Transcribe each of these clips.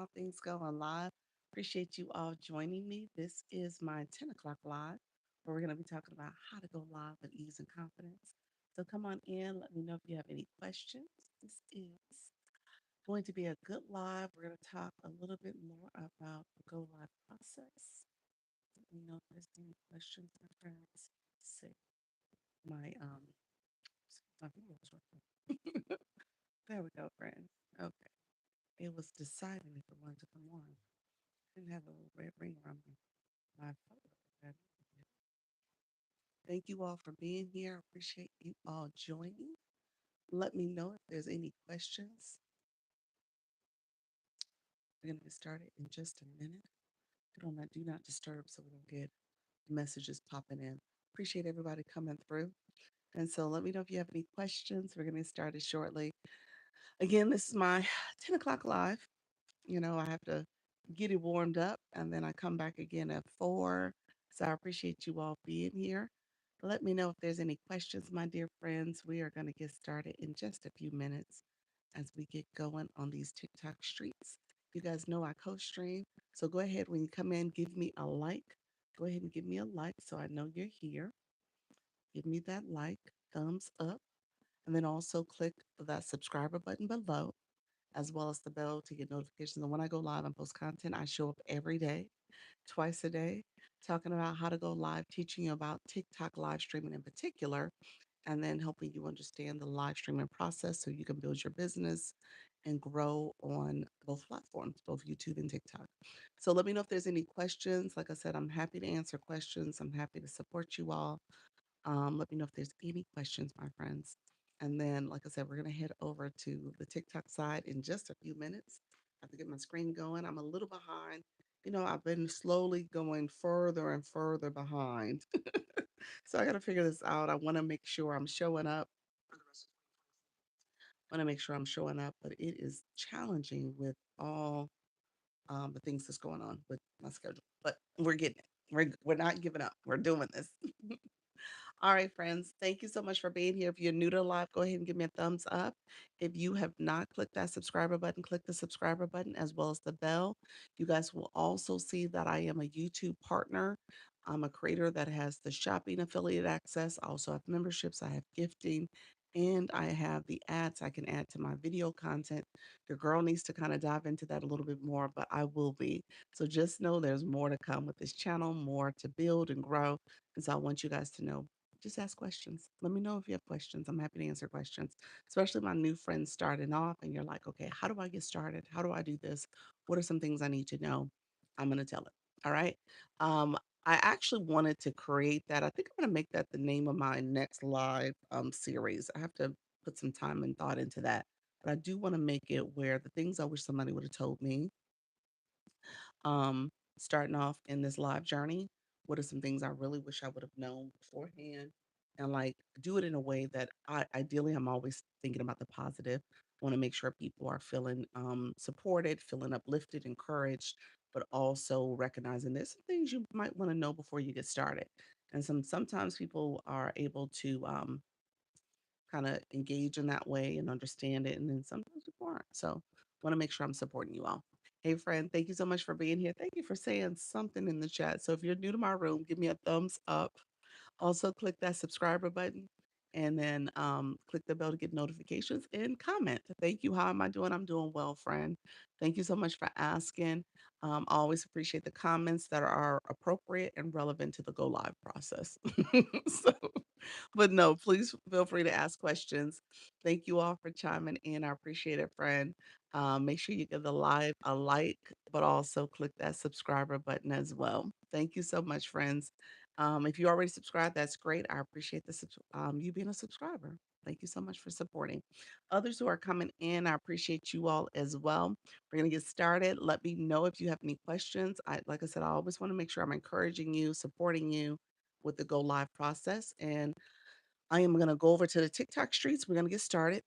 how things go on live. Appreciate you all joining me. This is my 10 o'clock live, where we're going to be talking about how to go live with ease and confidence. So come on in. Let me know if you have any questions. This is going to be a good live. We're going to talk a little bit more about the go live process. Let me know if there's any questions, my friends. Let's see. My video was working. There we go, friends. Okay. It was deciding if it wanted to come on. Didn't have a little red ring around my photo. that Thank you all for being here. Appreciate you all joining. Let me know if there's any questions. We're going to get started in just a minute. Put on that do not disturb so we don't get messages popping in. Appreciate everybody coming through. And so let me know if you have any questions. We're going to get started shortly. Again, this is my 10 o'clock live. I have to get it warmed up and then I come back again at 4. So I appreciate you all being here. Let me know if there's any questions, my dear friends. We are going to get started in just a few minutes as we get going on these TikTok streets. You guys know I co-stream. So go ahead when you come in, give me a like. Go ahead and give me a like so I know you're here. Give me that like, thumbs up, and then also click that subscriber button below as well as the bell to get notifications. And when I go live and post content, I show up every day, twice a day, talking about how to go live, teaching you about TikTok live streaming in particular, and then helping you understand the live streaming process so you can build your business and grow on both platforms, both YouTube and TikTok. So let me know if there's any questions. Like I said, I'm happy to answer questions. I'm happy to support you all. Let me know if there's any questions, my friends. And then, like I said, we're going to head over to the TikTok side in just a few minutes. I have to get my screen going. I'm a little behind. I've been slowly going further and further behind. So I got to figure this out. I want to make sure I'm showing up. I want to make sure I'm showing up, but it is challenging with all the things that's going on with my schedule. But we're getting it. We're not giving up. We're doing this. All right, friends. Thank you so much for being here. If you're new to live, go ahead and give me a thumbs up. If you have not clicked that subscriber button, click the subscriber button as well as the bell. You guys will also see that I am a YouTube partner. I'm a creator that has the shopping affiliate access. I also have memberships. I have gifting. And I have the ads I can add to my video content. Your girl needs to kind of dive into that a little bit more, but I will be. So just know there's more to come with this channel, more to build and grow. And so I want you guys to know, just ask questions. Let me know if you have questions. I'm happy to answer questions, especially my new friends starting off and you're like, okay, how do I get started? How do I do this? What are some things I need to know? I'm going to tell it. All right. Um, I actually wanted to create that. I think I'm going to make that the name of my next live series. I have to put some time and thought into that. But I do want to make it where the things I wish somebody would have told me um, starting off in this live journey, what are some things I really wish I would have known beforehand? And like do it in a way that ideally I'm always thinking about the positive. I want to make sure people are feeling supported, feeling uplifted, encouraged, but also recognizing there's some things you might want to know before you get started. And sometimes people are able to kind of engage in that way and understand it. And then sometimes people aren't. So want to make sure I'm supporting you all. Hey, friend, thank you so much for being here. Thank you for saying something in the chat. So if you're new to my room, give me a thumbs up. Also, click that subscriber button and then click the bell to get notifications and comment. Thank you. How am I doing? I'm doing well, friend. Thank you so much for asking. I always appreciate the comments that are appropriate and relevant to the go live process. so, but no, please feel free to ask questions. Thank you all for chiming in. I appreciate it, friend. Make sure you give the live a like, but also click that subscriber button as well. Thank you so much, friends. If you already subscribed, that's great. I appreciate you being a subscriber. Thank you so much for supporting. Others who are coming in, I appreciate you all as well. We're going to get started. Let me know if you have any questions. Like I said, I always want to make sure I'm encouraging you, supporting you with the go live process. And I am going to go over to the TikTok streets. We're going to get started.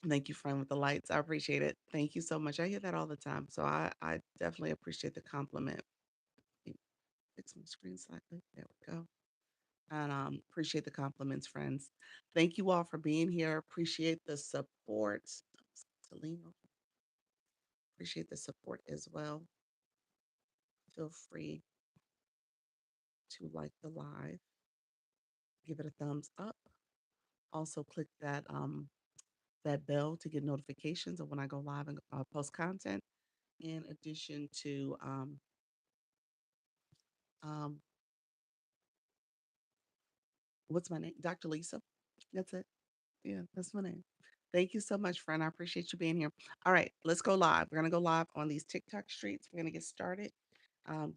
Thank you, friend, with the lights. I appreciate it. Thank you so much. I hear that all the time. So I definitely appreciate the compliment. Fix my screen slightly. There we go. And appreciate the compliments, friends. Thank you all for being here. Appreciate the support. Selena, Appreciate the support as well. Feel free to like the live, give it a thumbs up. Also, click that bell to get notifications of when I go live and post content. In addition to um, what's my name? Dr. Lisa. That's it. Yeah, that's my name. Thank you so much, friend. I appreciate you being here. All right, let's go live. We're gonna go live on these TikTok streets. We're gonna get started.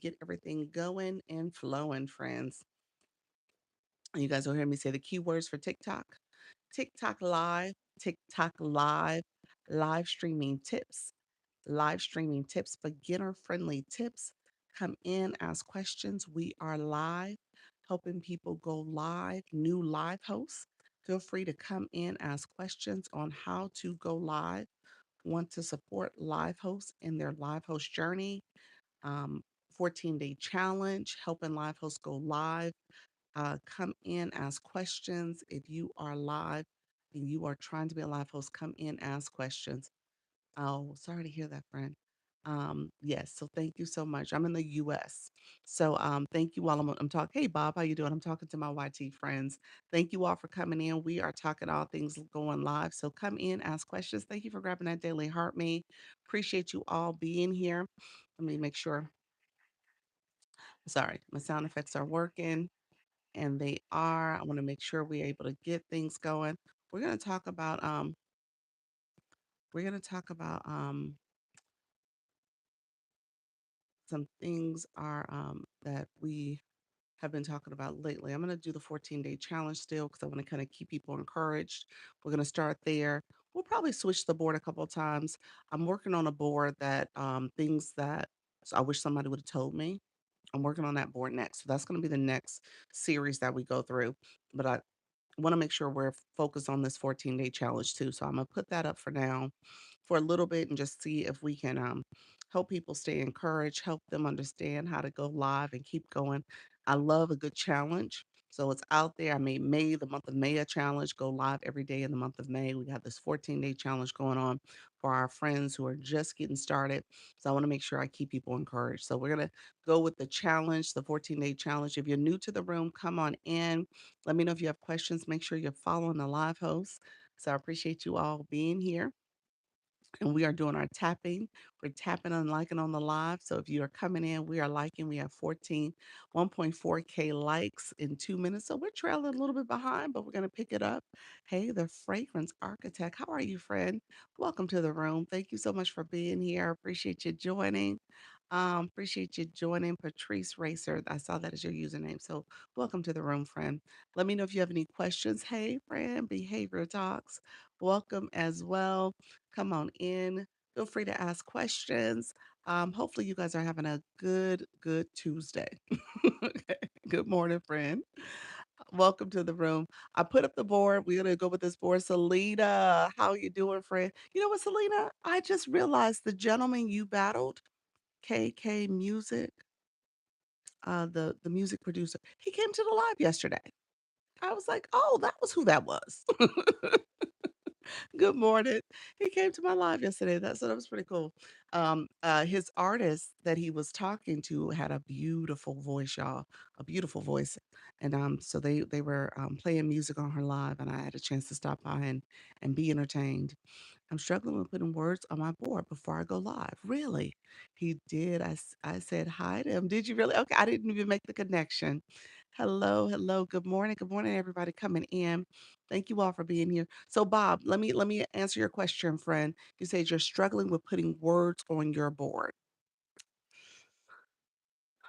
Get everything going and flowing, friends. You guys will hear me say the keywords for TikTok. TikTok live, live streaming tips, beginner friendly tips. Come in, ask questions. We are live, helping people go live, new live hosts. Feel free to come in, ask questions on how to go live. Want to support live hosts in their live host journey. Um, 14-day challenge, helping live hosts go live. Come in, ask questions. If you are live and you are trying to be a live host, come in, ask questions. Oh, sorry to hear that, friend. Yes, so thank you so much. I'm in the US. So thank you all. I'm talking, hey Bob, how you doing? I'm talking to my YT friends. Thank you all for coming in. We are talking all things going live. So come in, ask questions. Thank you for grabbing that daily heart me. Appreciate you all being here. Let me make sure. Sorry, my sound effects are working and they are. I want to make sure we're able to get things going. We're gonna talk about we're gonna talk about some things are that we have been talking about lately. I'm going to do the 14-day challenge still because I want to kind of keep people encouraged. We're going to start there. We'll probably switch the board a couple of times. I'm working on a board that things that so I wish somebody would have told me. I'm working on that board next. So that's going to be the next series that we go through. But I want to make sure we're focused on this 14-day challenge too. So I'm going to put that up for now for a little bit and just see if we can help people stay encouraged, help them understand how to go live and keep going. I love a good challenge. So it's out there. I made May, the month of May, a challenge, go live every day in the month of May. We got this 14-day challenge going on for our friends who are just getting started. So I want to make sure I keep people encouraged. So we're going to go with the challenge, the 14-day challenge. If you're new to the room, come on in. Let me know if you have questions. Make sure you're following the live host. So I appreciate you all being here and we are doing our tapping. We're tapping and liking on the live. So if you are coming in, we are liking. We have 1.4K likes in 2 minutes. So we're trailing a little bit behind, but we're going to pick it up. Hey, the fragrance architect. How are you, friend? Welcome to the room. Thank you so much for being here. I appreciate you joining. Appreciate you joining Patrice Racer. I saw that as your username. So welcome to the room, friend. Let me know if you have any questions. Hey, friend, Behavior Talks. Welcome as well. Come on in. Feel free to ask questions. Hopefully, you guys are having a good Tuesday. Okay. Good morning, friend. Welcome to the room. I put up the board. We're gonna go with this board. Selena, how you doing, friend? You know what, Selena? I just realized the gentleman you battled, KK Music, the music producer, he came to the live yesterday. I was like, oh, that was who that was. Good morning. He came to my live yesterday. That was pretty cool. His artist that he was talking to had a beautiful voice, y'all, a beautiful voice. And so they were playing music on her live, and I had a chance to stop by and be entertained. I'm struggling with putting words on my board before I go live. Really? He did. I said hi to him. Did you really? Okay, I didn't even make the connection. Hello, hello. Good morning. Good morning, everybody coming in. Thank you all for being here. So, Bob, let me answer your question, friend. You said you're struggling with putting words on your board.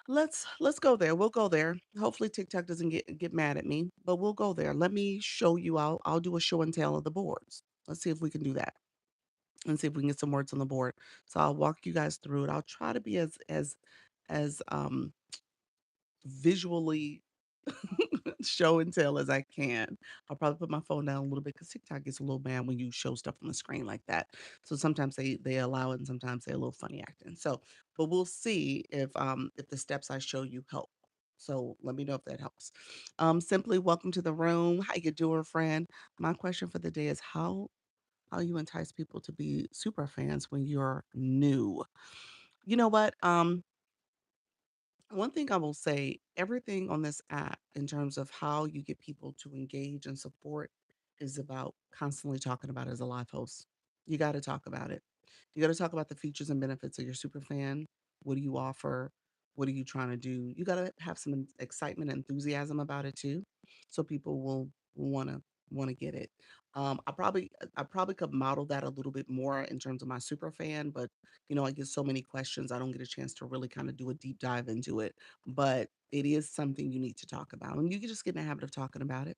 Let's go there. We'll go there. Hopefully TikTok doesn't get mad at me, but we'll go there. Let me show you. I'll do a show and tell of the boards. Let's see if we can do that and see if we can get some words on the board. So I'll walk you guys through it. I'll try to be as visually show and tell as I can. I'll probably put my phone down a little bit because TikTok gets a little mad when you show stuff on the screen like that. So sometimes they allow it and sometimes they're a little funny acting. So, but we'll see if the steps I show you help. So let me know if that helps. Simply welcome to the room. How you doing, friend? My question for the day is how you entice people to be super fans when you're new. You know what? One thing I will say, everything on this app in terms of how you get people to engage and support is about constantly talking about it as a live host. You got to talk about it. You got to talk about the features and benefits of your super fan. What do you offer? What are you trying to do? You got to have some excitement and enthusiasm about it too, so people will want to get it. I probably could model that a little bit more in terms of my super fan, but I get so many questions, I don't get a chance to really kind of do a deep dive into it. But it is something you need to talk about, and you can just get in the habit of talking about it,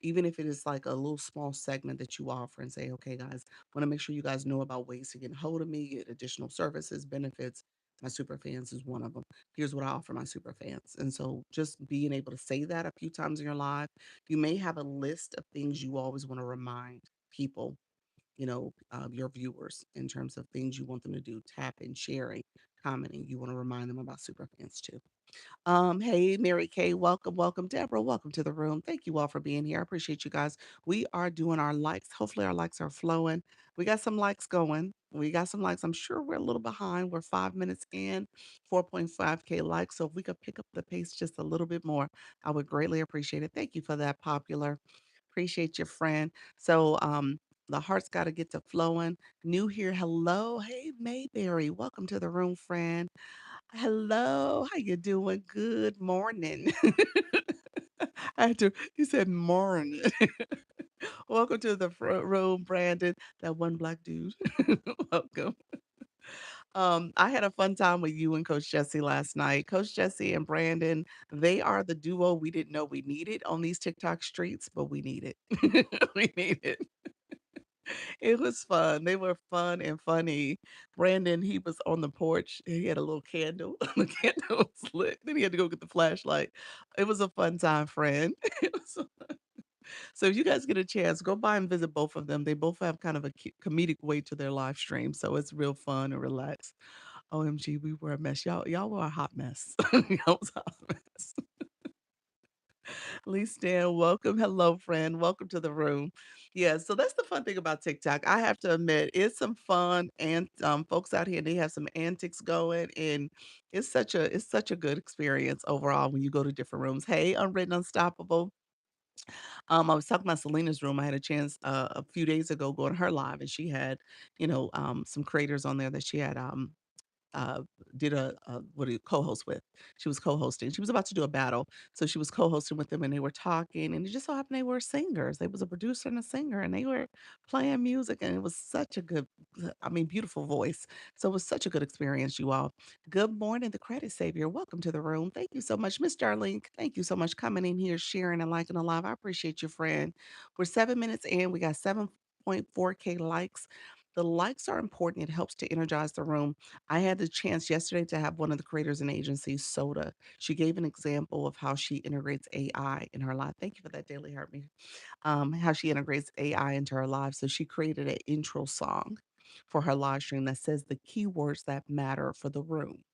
even if it is like a little small segment that you offer and say, okay, guys, want to make sure you guys know about ways to get a hold of me, get additional services, benefits. My super fans is one of them. Here's what I offer my super fans. And so just being able to say that a few times in your life, you may have a list of things you always want to remind people, your viewers in terms of things you want them to do, tapping, sharing, commenting. You want to remind them about super fans too. Hey, Mary Kay, welcome, welcome. Deborah, welcome to the room. Thank you all for being here. I appreciate you guys. We are doing our likes. Hopefully, our likes are flowing. We got some likes going. We got some likes. I'm sure we're a little behind. We're 5 minutes in, 4.5K likes. So if we could pick up the pace just a little bit more, I would greatly appreciate it. Thank you for that, Popular. Appreciate your friend. So, the heart's got to get to flowing. New here. Hello. Hey, Mayberry. Welcome to the room, friend. Hello, how you doing? Good morning. I had to you said morning. Welcome to the front room, Brandon, that one black dude. Welcome. I had a fun time with you and Coach Jesse last night. Coach Jesse and Brandon, they are the duo we didn't know we needed on these TikTok streets, but we need it. We need it. It was fun. They were fun and funny. Brandon, he was on the porch. He had a little candle. The candle was lit. Then he had to go get the flashlight. It was a fun time, friend. It was so if you guys get a chance, go by and visit both of them. They both have kind of a comedic way to their live stream, so it's real fun and relaxed. OMG, we were a mess. Y'all were a hot mess. Y'all was a hot mess. Lee Stan, welcome. Hello, friend. Welcome to the room. Yeah, so that's the fun thing about TikTok. I have to admit, it's some fun and folks out here, they have some antics going, and it's such a good experience overall when you go to different rooms. Hey, Unwritten Unstoppable. I was talking about Selena's room. I had a chance a few days ago going to her live, and she had, some creators on there that she had uh, did a what do you co-host with. She was co-hosting. She was about to do a battle, so she was co-hosting with them, and they were talking. And it just so happened they were singers. They was a producer and a singer, and they were playing music, and it was such a good, I mean, beautiful voice. So it was such a good experience, you all. Good morning, the credit savior. Welcome to the room. Thank you so much, Miss Darlene. Thank you so much coming in here, sharing and liking the live. I appreciate you, friend. We're 7 minutes in. We got 7.4K likes. The likes are important. It helps to energize the room. I had the chance yesterday to have one of the creators in the agency, Soda. She gave an example of how she integrates AI in her life. Thank you for that, Daily Heart Me. How she integrates AI into her life. So she created an intro song for her live stream that says the keywords that matter for the room.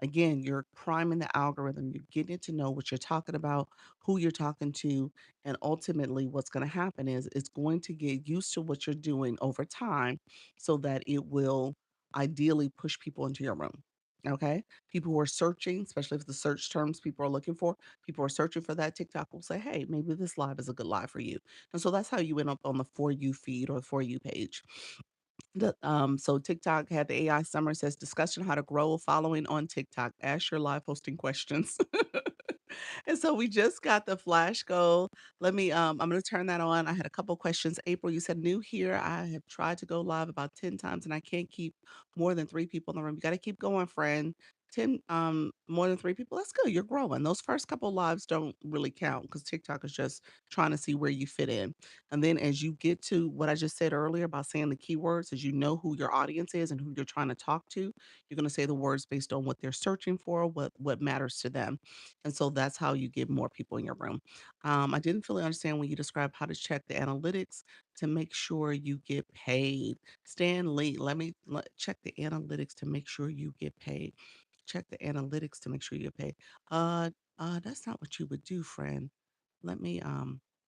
Again, you're priming the algorithm, you're getting it to know what you're talking about, who you're talking to, and ultimately what's going to happen is it's going to get used to what you're doing over time so that it will ideally push people into your room. Okay. People who are searching, especially if the search terms people are looking for, people are searching for that. TikTok will say, hey, maybe this live is a good live for you. And so that's how you end up on the For You feed or For You page. So TikTok had the AI summer says discussion how to grow a following on TikTok. Ask your live hosting questions. And so we just got the flash goal. I'm gonna turn that on. I had a couple questions. April, you said new here. I have tried to go live about 10 times and I can't keep more than three people in the room. You gotta keep going, friend. 10 more than three people. That's good. You're growing. Those first couple lives don't really count because TikTok is just trying to see where you fit in. And then as you get to what I just said earlier about saying the keywords, as you know who your audience is and who you're trying to talk to, you're gonna say the words based on what they're searching for, what matters to them. And so that's how you get more people in your room. I didn't fully understand when you described how to check the analytics to make sure you get paid. Stan Lee, check the analytics to make sure you get paid. Check the analytics to make sure you get paid. Uh, that's not what you would do, friend. Let me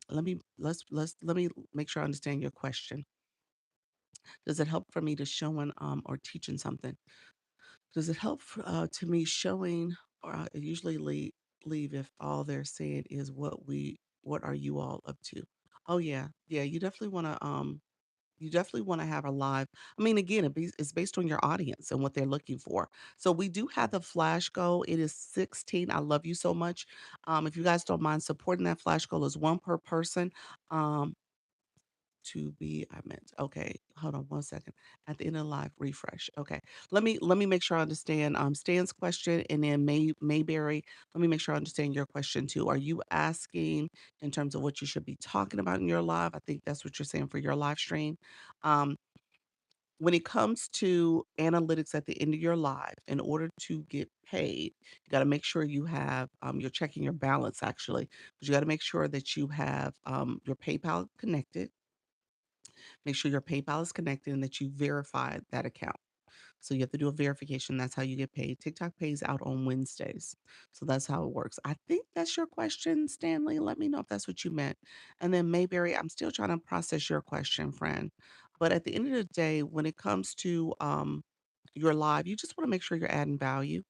let me let me make sure I understand your question. Does it help for me to showing or teaching something? Does it help to me showing, or I usually leave if all they're saying is what are you all up to? Oh yeah, yeah. You definitely want to have a live. I mean, again, it's based on your audience and what they're looking for. So we do have the flash goal. It is 16. I love you so much. If you guys don't mind supporting that flash goal is one per person. Um, to be I meant okay, hold on one second. At the end of the live, refresh. Okay. Let me make sure I understand Stan's question and then Mayberry. Let me make sure I understand your question too. Are you asking in terms of what you should be talking about in your live? I think that's what you're saying for your live stream. Um, when it comes to analytics at the end of your live, in order to get paid, you got to make sure you have you're checking your balance actually, but you got to make sure that you have your PayPal connected. Make sure your PayPal is connected and that you verify that account. So you have to do a verification. That's how you get paid. TikTok pays out on Wednesdays. So that's how it works. I think that's your question, Stanley. Let me know if that's what you meant. And then Mayberry, I'm still trying to process your question, friend. But at the end of the day, when it comes to your live, you just want to make sure you're adding value.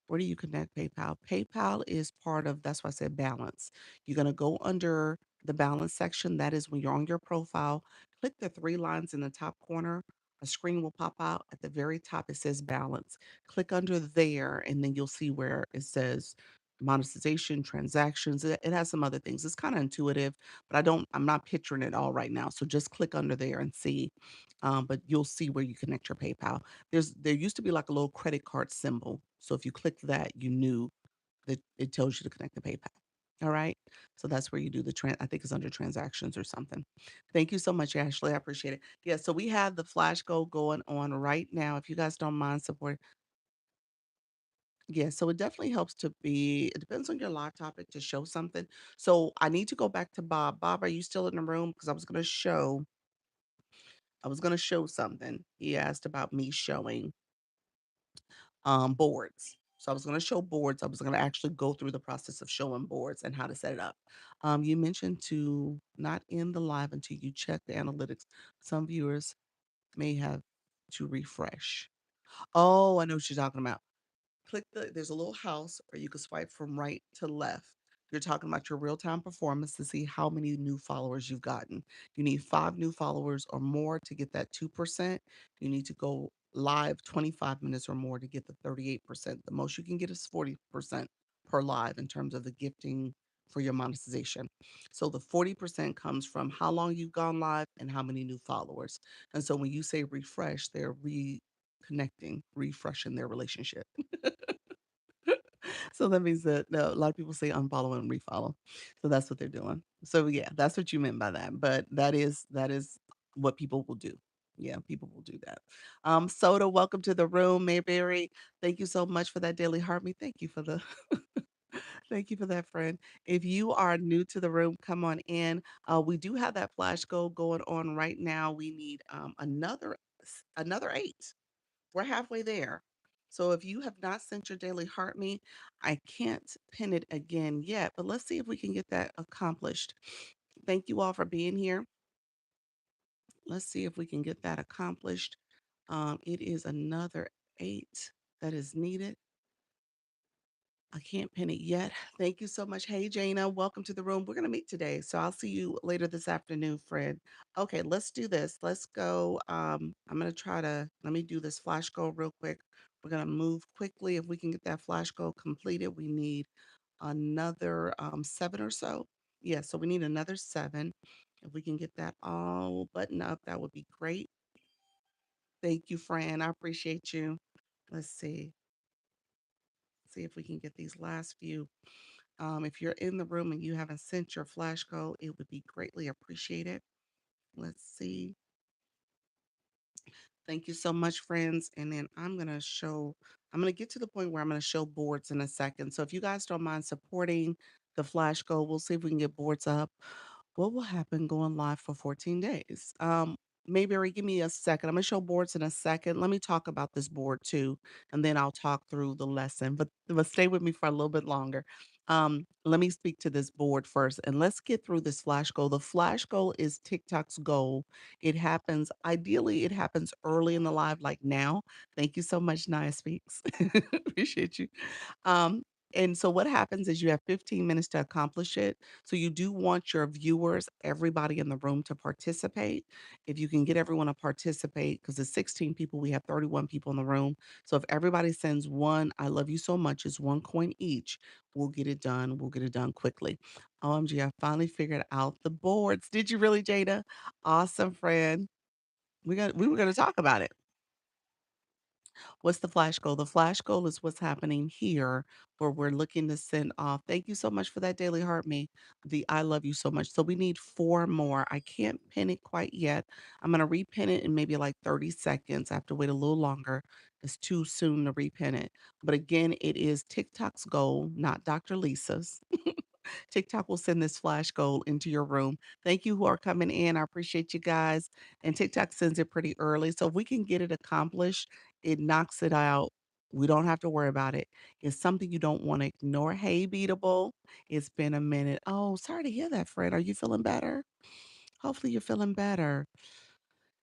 Where do you connect PayPal? PayPal is part of, that's why I said balance. You're going to go under the balance section. That is when you're on your profile, click the three lines in the top corner. A screen will pop out at the very top. It says balance. Click under there, and then you'll see where it says monetization, transactions. It has some other things. It's kind of intuitive, but I'm not picturing it all right now. So just click under there and see. But you'll see where you connect your PayPal. There used to be like a little credit card symbol. So if you clicked that, you knew that it tells you to connect to PayPal. All right. So that's where you do I think it's under transactions or something. Thank you so much, Ashley. I appreciate it. Yeah. So we have the flash goal going on right now. If you guys don't mind support. Yeah, so it definitely helps it depends on your live topic to show something. So I need to go back to Bob. Bob, are you still in the room? Because I was gonna show something. He asked about me showing boards. So I was going to show boards. I was going to actually go through the process of showing boards and how to set it up. You mentioned to not end the live until you check the analytics. Some viewers may have to refresh. Oh, I know what you're talking about. There's a little house, or you can swipe from right to left. You're talking about your real-time performance to see how many new followers you've gotten. You need 5 new followers or more to get that 2%. You need to go live 25 minutes or more to get the 38%. The most you can get is 40% per live in terms of the gifting for your monetization. So the 40% comes from how long you've gone live and how many new followers. And so when you say refresh, they're reconnecting, refreshing their relationship. So that means that no, a lot of people say unfollow and refollow. So that's what they're doing. So yeah, that's what you meant by that. But that is what people will do. Yeah, people will do that. Soda, welcome to the room. Mayberry, thank you so much for that daily heart me. Thank you for the thank you for that, friend. If you are new to the room, come on in. We do have that flash goal going on right now. We need another 8. We're halfway there. So if you have not sent your daily heart me, I can't pin it again yet, but let's see if we can get that accomplished. Thank you all for being here. Let's see if we can get that accomplished. It is another 8 that is needed. I can't pin it yet. Thank you so much. Hey, Jana, welcome to the room. We're going to meet today. So I'll see you later this afternoon, friend. Okay, let's do this. Let's go. I'm going to let me do this flash goal real quick. We're going to move quickly. If we can get that flash goal completed, we need another 7 or so. Yeah, so we need another 7. If we can get that all buttoned up, that would be great. Thank you, Fran. I appreciate you. Let's see. See if we can get these last few. If you're in the room and you haven't sent your flash code, it would be greatly appreciated. Let's see. Thank you so much, friends. And then I'm going to get to the point where I'm going to show boards in a second. So if you guys don't mind supporting the flash code, we'll see if we can get boards up. What will happen going live for 14 days? Mayberry, give me a second. I'm going to show boards in a second. Let me talk about this board too, and then I'll talk through the lesson. But stay with me for a little bit longer. Let me speak to this board first and let's get through this flash goal. The flash goal is TikTok's goal. It happens, ideally, it happens early in the live, like now. Thank you so much, Naya Speaks. Appreciate you. Um, and so what happens is you have 15 minutes to accomplish it. So you do want your viewers, everybody in the room to participate. If you can get everyone to participate, because it's 16 people, we have 31 people in the room. So if everybody sends one, I love you so much, it's 1 coin each. We'll get it done. We'll get it done quickly. OMG, I finally figured out the boards. Did you really, Jada? Awesome, friend. We were gonna talk about it. What's the flash goal? The flash goal is what's happening here where we're looking to send off. Thank you so much for that daily heart me. The I love you so much. So we need four more. I can't pin it quite yet. I'm gonna repin it in maybe like 30 seconds. I have to wait a little longer. It's too soon to repin it. But again, it is TikTok's goal, not Dr. Lisa's. TikTok will send this flash goal into your room. Thank you who are coming in. I appreciate you guys. And TikTok sends it pretty early. So if we can get it accomplished, it knocks it out. We don't have to worry about it. It's something you don't want to ignore. Hey, Beatable. It's been a minute. Oh, sorry to hear that, Fred. Are you feeling better? Hopefully you're feeling better.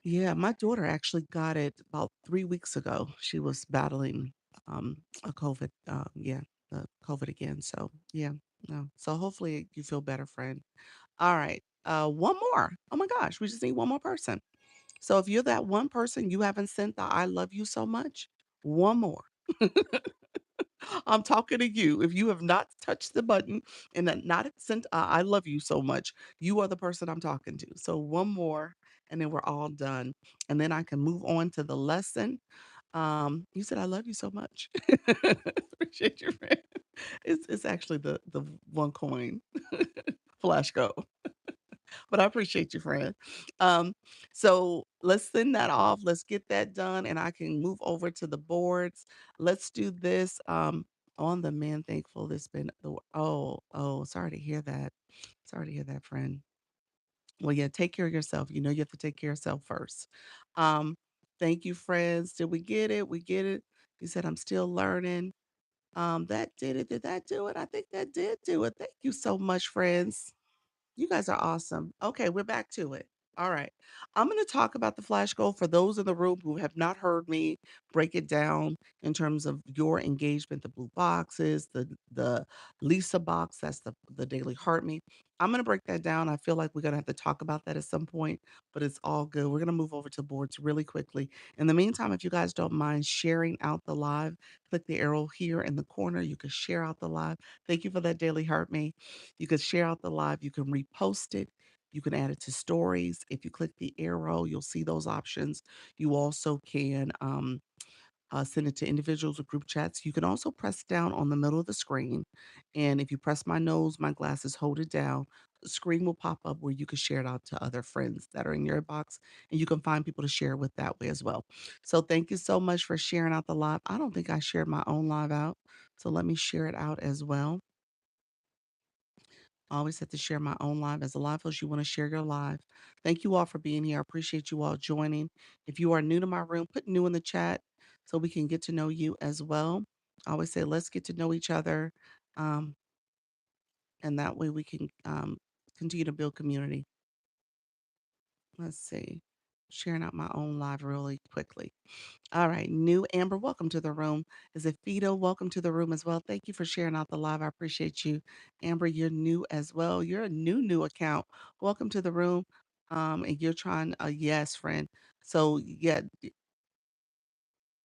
Yeah, my daughter actually got it about 3 weeks ago. She was battling a COVID, yeah, the COVID again. So yeah, no. So hopefully you feel better, friend. All right. One more. Oh my gosh, we just need one more person. So if you're that one person you haven't sent the I love you so much, one more. I'm talking to you. If you have not touched the button and not sent I love you so much, you are the person I'm talking to. So one more and then we're all done. And then I can move on to the lesson. You said I love you so much. Appreciate you, friend. It's actually the 1 coin flash go. But I appreciate you, friend. Um, so let's send that off. Let's get that done, and I can move over to the boards. Let's do this. On the man thankful. This been the sorry to hear that. Sorry to hear that, friend. Well, yeah, take care of yourself. You know you have to take care of yourself first. Um, thank you, friends. Did we get it? We get it. You said I'm still learning. That did it. Did that do it? I think that did do it. Thank you so much, friends. You guys are awesome. Okay, we're back to it. All right. I'm going to talk about the flash goal for those in the room who have not heard me break it down in terms of your engagement, the blue boxes, the Lisa box, that's the daily heart me. I'm going to break that down. I feel like we're going to have to talk about that at some point, but it's all good. We're going to move over to boards really quickly. In the meantime, if you guys don't mind sharing out the live, click the arrow here in the corner. You can share out the live. Thank you for that daily heart me. You can share out the live, you can repost it, you can add it to stories. If you click the arrow, you'll see those options. You also can send it to individuals or group chats. You can also press down on the middle of the screen. And if you press my nose, my glasses, hold it down, the screen will pop up where you can share it out to other friends that are in your box. And you can find people to share with that way as well. So thank you so much for sharing out the live. I don't think I shared my own live out. So let me share it out as well. I always have to share my own live. As a live host, you want to share your live. Thank you all for being here. I appreciate you all joining. If you are new to my room, put new in the chat so we can get to know you as well. I always say, let's get to know each other. Um, and that way we can continue to build community. Let's see. Sharing out my own live really quickly. All right, new Amber, welcome to the room. Is it Fido? Welcome to the room as well. Thank you for sharing out the live. I appreciate you. Amber, you're new as well. You're a new account. Welcome to the room. And you're trying yes, friend. So yeah,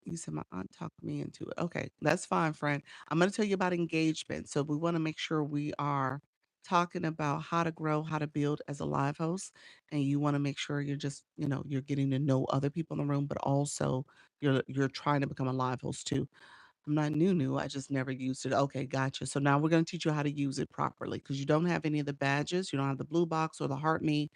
you said my aunt talked me into it. Okay, that's fine, friend. I'm going to tell you about engagement. So we want to make sure we are talking about how to grow, how to build as a live host, and you want to make sure you're just, you're getting to know other people in the room, but also you're trying to become a live host too. I'm not new. I just never used it. Okay, gotcha. So now we're going to teach you how to use it properly because you don't have any of the badges. You don't have the blue box or the heart me,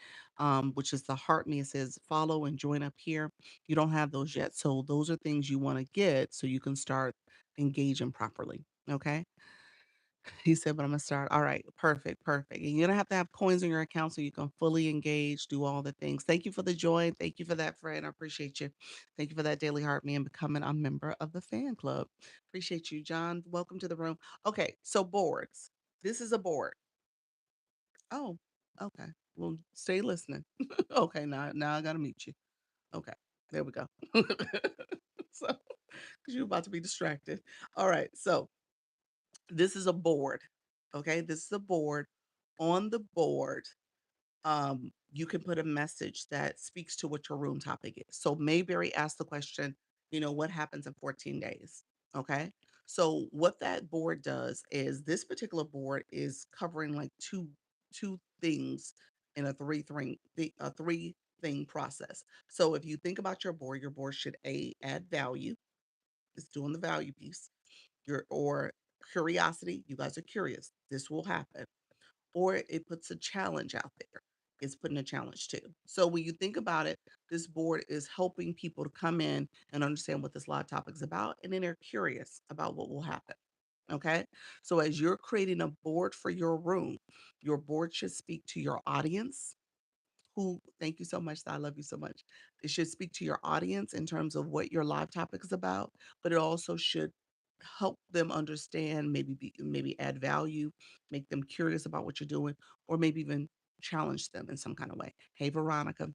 which is the heart me. It says follow and join up here. You don't have those yet. So those are things you want to get so you can start engaging properly. Okay. He said, but I'm gonna start. All right, perfect, perfect. And you're gonna have to have coins in your account so you can fully engage, do all the things. Thank you for the join. Thank you for that, friend. I appreciate you. Thank you for that daily heart me and becoming a member of the fan club. Appreciate you, John. Welcome to the room. Okay, so boards. This is a board. Oh, okay. Well, stay listening. Okay, now I gotta mute you. Okay, there we go. So, because you're about to be distracted. All right, so this is a board. Okay, this is a board. On the board, you can put a message that speaks to what your room topic is. So Mayberry asked the question, what happens in 14 days? Okay. So what that board does is this particular board is covering like two things in a three thing process. So if you think about your board should add value. It's doing the value piece. Or curiosity. You guys are curious. This will happen, or it puts a challenge out there. It's putting a challenge too. So when you think about it, this board is helping people to come in and understand what this live topic is about, and then they're curious about what will happen. Okay. So as you're creating a board for your board should speak to your audience who thank you so much. I love you so much. It should speak to your audience in terms of what your live topic is about, but it also should help them understand, maybe add value, make them curious about what you're doing, or maybe even challenge them in some kind of way. Hey, Veronica.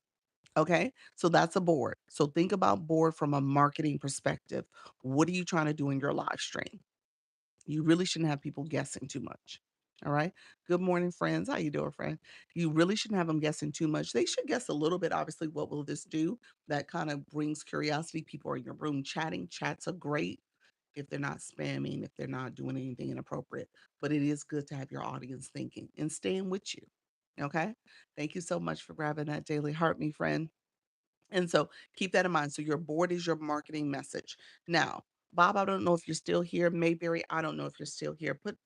Okay, so that's a board. So think about board from a marketing perspective. What are you trying to do in your live stream? You really shouldn't have people guessing too much. All right. Good morning, friends. How you doing, friend? You really shouldn't have them guessing too much. They should guess a little bit. Obviously, what will this do? That kind of brings curiosity. People are in your room chatting. Chats are great if they're not spamming, if they're not doing anything inappropriate. But it is good to have your audience thinking and staying with you. Okay. Thank you so much for grabbing that daily heart, me friend. And so keep that in mind. So your board is your marketing message. Now, Bob, I don't know if you're still here. Mayberry, I don't know if you're still here. Put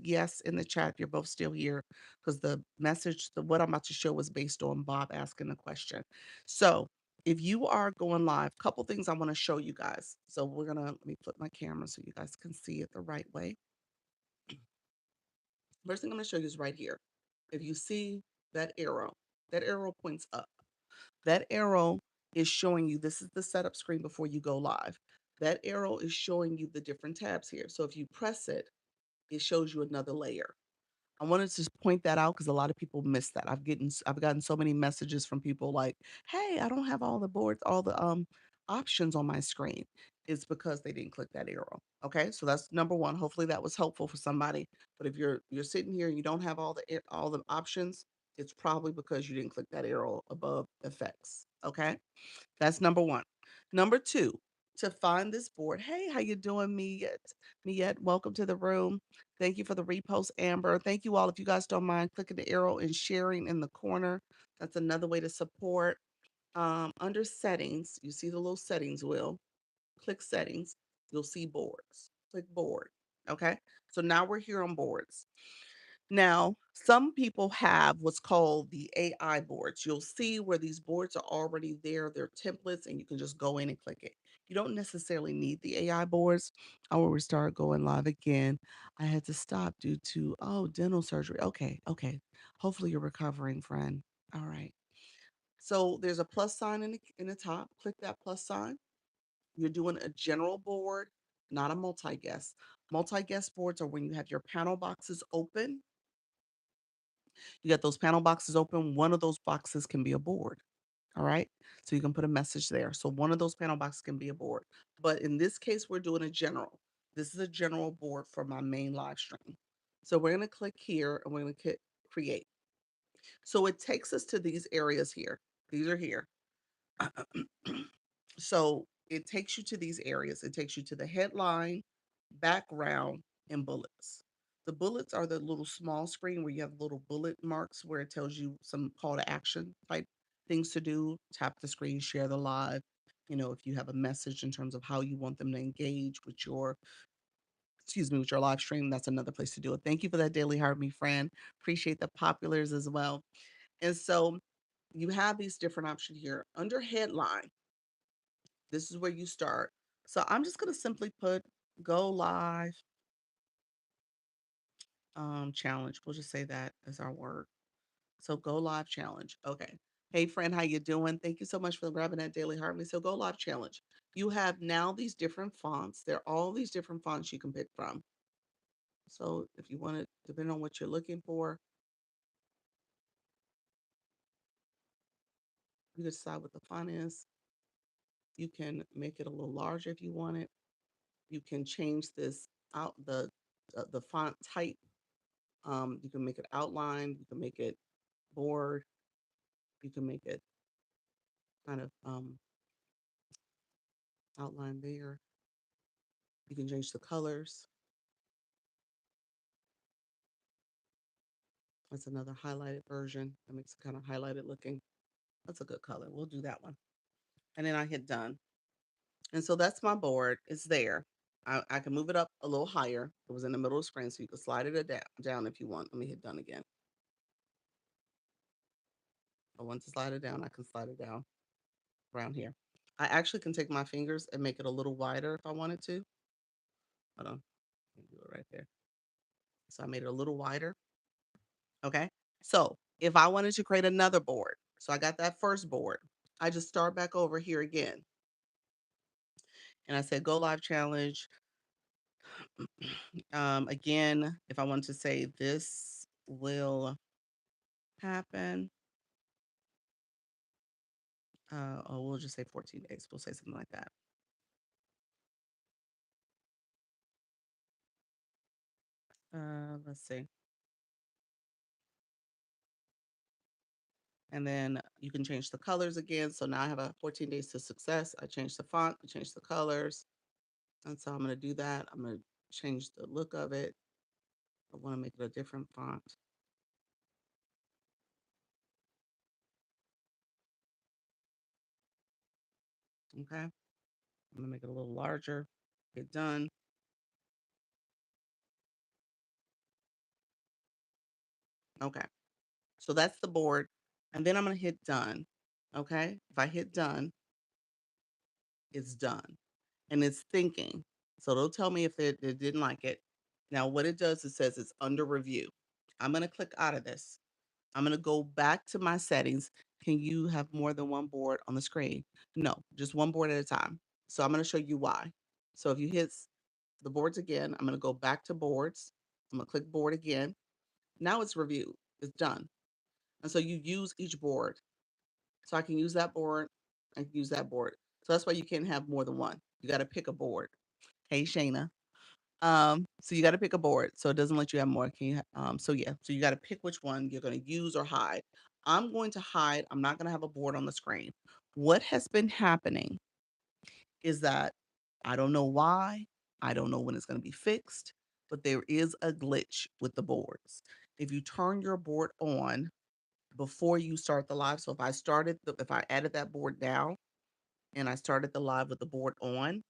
yes in the chat. You're both still here because the message, what I'm about to show was based on Bob asking the question. So if you are going live, couple things I want to show you guys. So let me flip my camera so you guys can see it the right way. First thing I'm going to show you is right here. If you see that arrow points up. That arrow is showing you this is the setup screen before you go live. That arrow is showing you the different tabs here. So if you press it, it shows you another layer. I wanted to just point that out because a lot of people miss that. I've gotten so many messages from people like, "Hey, I don't have all the boards, all the options on my screen." It's because they didn't click that arrow. Okay, so that's number one. Hopefully that was helpful for somebody. But if you're sitting here and you don't have all the options, it's probably because you didn't click that arrow above effects. Okay. That's number 1. Number 2, to find this board, "Hey, how you doing, Miette, welcome to the room. Thank you for the repost, Amber. Thank you all. If you guys don't mind clicking the arrow and sharing in the corner, that's another way to support. Under settings, you see the little settings wheel. Click settings. You'll see boards. Click board. Okay. So now we're here on boards. Now, some people have what's called the AI boards. You'll see where these boards are already there, they're templates, and you can just go in and click it. You don't necessarily need the AI boards. I will restart going live again. I had to stop due to, oh, dental surgery. Okay, okay. Hopefully you're recovering, friend. All right. So there's a plus sign in the top. Click that plus sign. You're doing a general board, not a multi-guest. Multi-guest boards are when you have your panel boxes open. You got those panel boxes open. One of those boxes can be a board. All right. So you can put a message there. So one of those panel boxes can be a board. But in this case, we're doing a general. This is a general board for my main live stream. So we're going to click here and we're going to click create. So it takes us to these areas here. These are here. So it takes you to these areas. It takes you to the headline, background, and bullets. The bullets are the little small screen where you have little bullet marks where it tells you some call to action type things to do. Tap the screen, share the live. If you have a message in terms of how you want them to engage with with your live stream, that's another place to do it. Thank you for that daily heart, me friend. Appreciate the populars as well. And so you have these different options here. Under headline, this is where you start. So I'm just going to simply put go live challenge. We'll just say that as our word. So go live challenge. Okay. Hey friend, how you doing? Thank you so much for grabbing that daily heart. So go live challenge. You have now these different fonts. There are all these different fonts you can pick from. So if you want it, depending on what you're looking for, you decide what the font is. You can make it a little larger if you want it. You can change this out the font type. You can make it outline. You can make it board. You can make it kind of outline there. You can change the colors. That's another highlighted version that makes it kind of highlighted looking. That's a good color. We'll do that one. And then I hit done. And so that's my board. It's there. I can move it up a little higher. It was in the middle of the screen, so you can slide it down if you want. Let me hit done again. If I want to slide it down, I can slide it down around here. I actually can take my fingers and make it a little wider if I wanted to. Hold on. Let me do it right there. So I made it a little wider. Okay. So if I wanted to create another board, so I got that first board, I just start back over here again. And I said, go live challenge. Again, if I want to say this will happen, we'll just say 14 days. We'll say something like that. Let's see. And then you can change the colors again. So now I have a 14 days to success. I changed the font, I changed the colors. And so I'm going to do that. I'm going to change the look of it. I want to make it a different font. Okay. I'm going to make it a little larger. Get done. Okay. So that's the board. And then I'm going to hit done. Okay. If I hit done, it's done. And it's thinking. So it'll tell me if it didn't like it. Now, what it does, it says it's under review. I'm going to click out of this. I'm going to go back to my settings. Can you have more than one board on the screen? No, just one board at a time. So I'm going to show you why. So if you hit the boards again, I'm going to go back to boards. I'm going to click board again. Now it's review. It's done. And so you use each board. So I can use that board. I can use that board. So that's why you can't have more than one. You got to pick a board. Hey, Shayna. So you got to pick a board. So it doesn't let you have more. Can you, so yeah, so you got to pick which one you're going to use or hide. I'm going to hide. I'm not going to have a board on the screen. What has been happening is that I don't know why. I don't know when it's going to be fixed, but there is a glitch with the boards. If you turn your board on before you start the live, so if I added that board now and I started the live with the board on,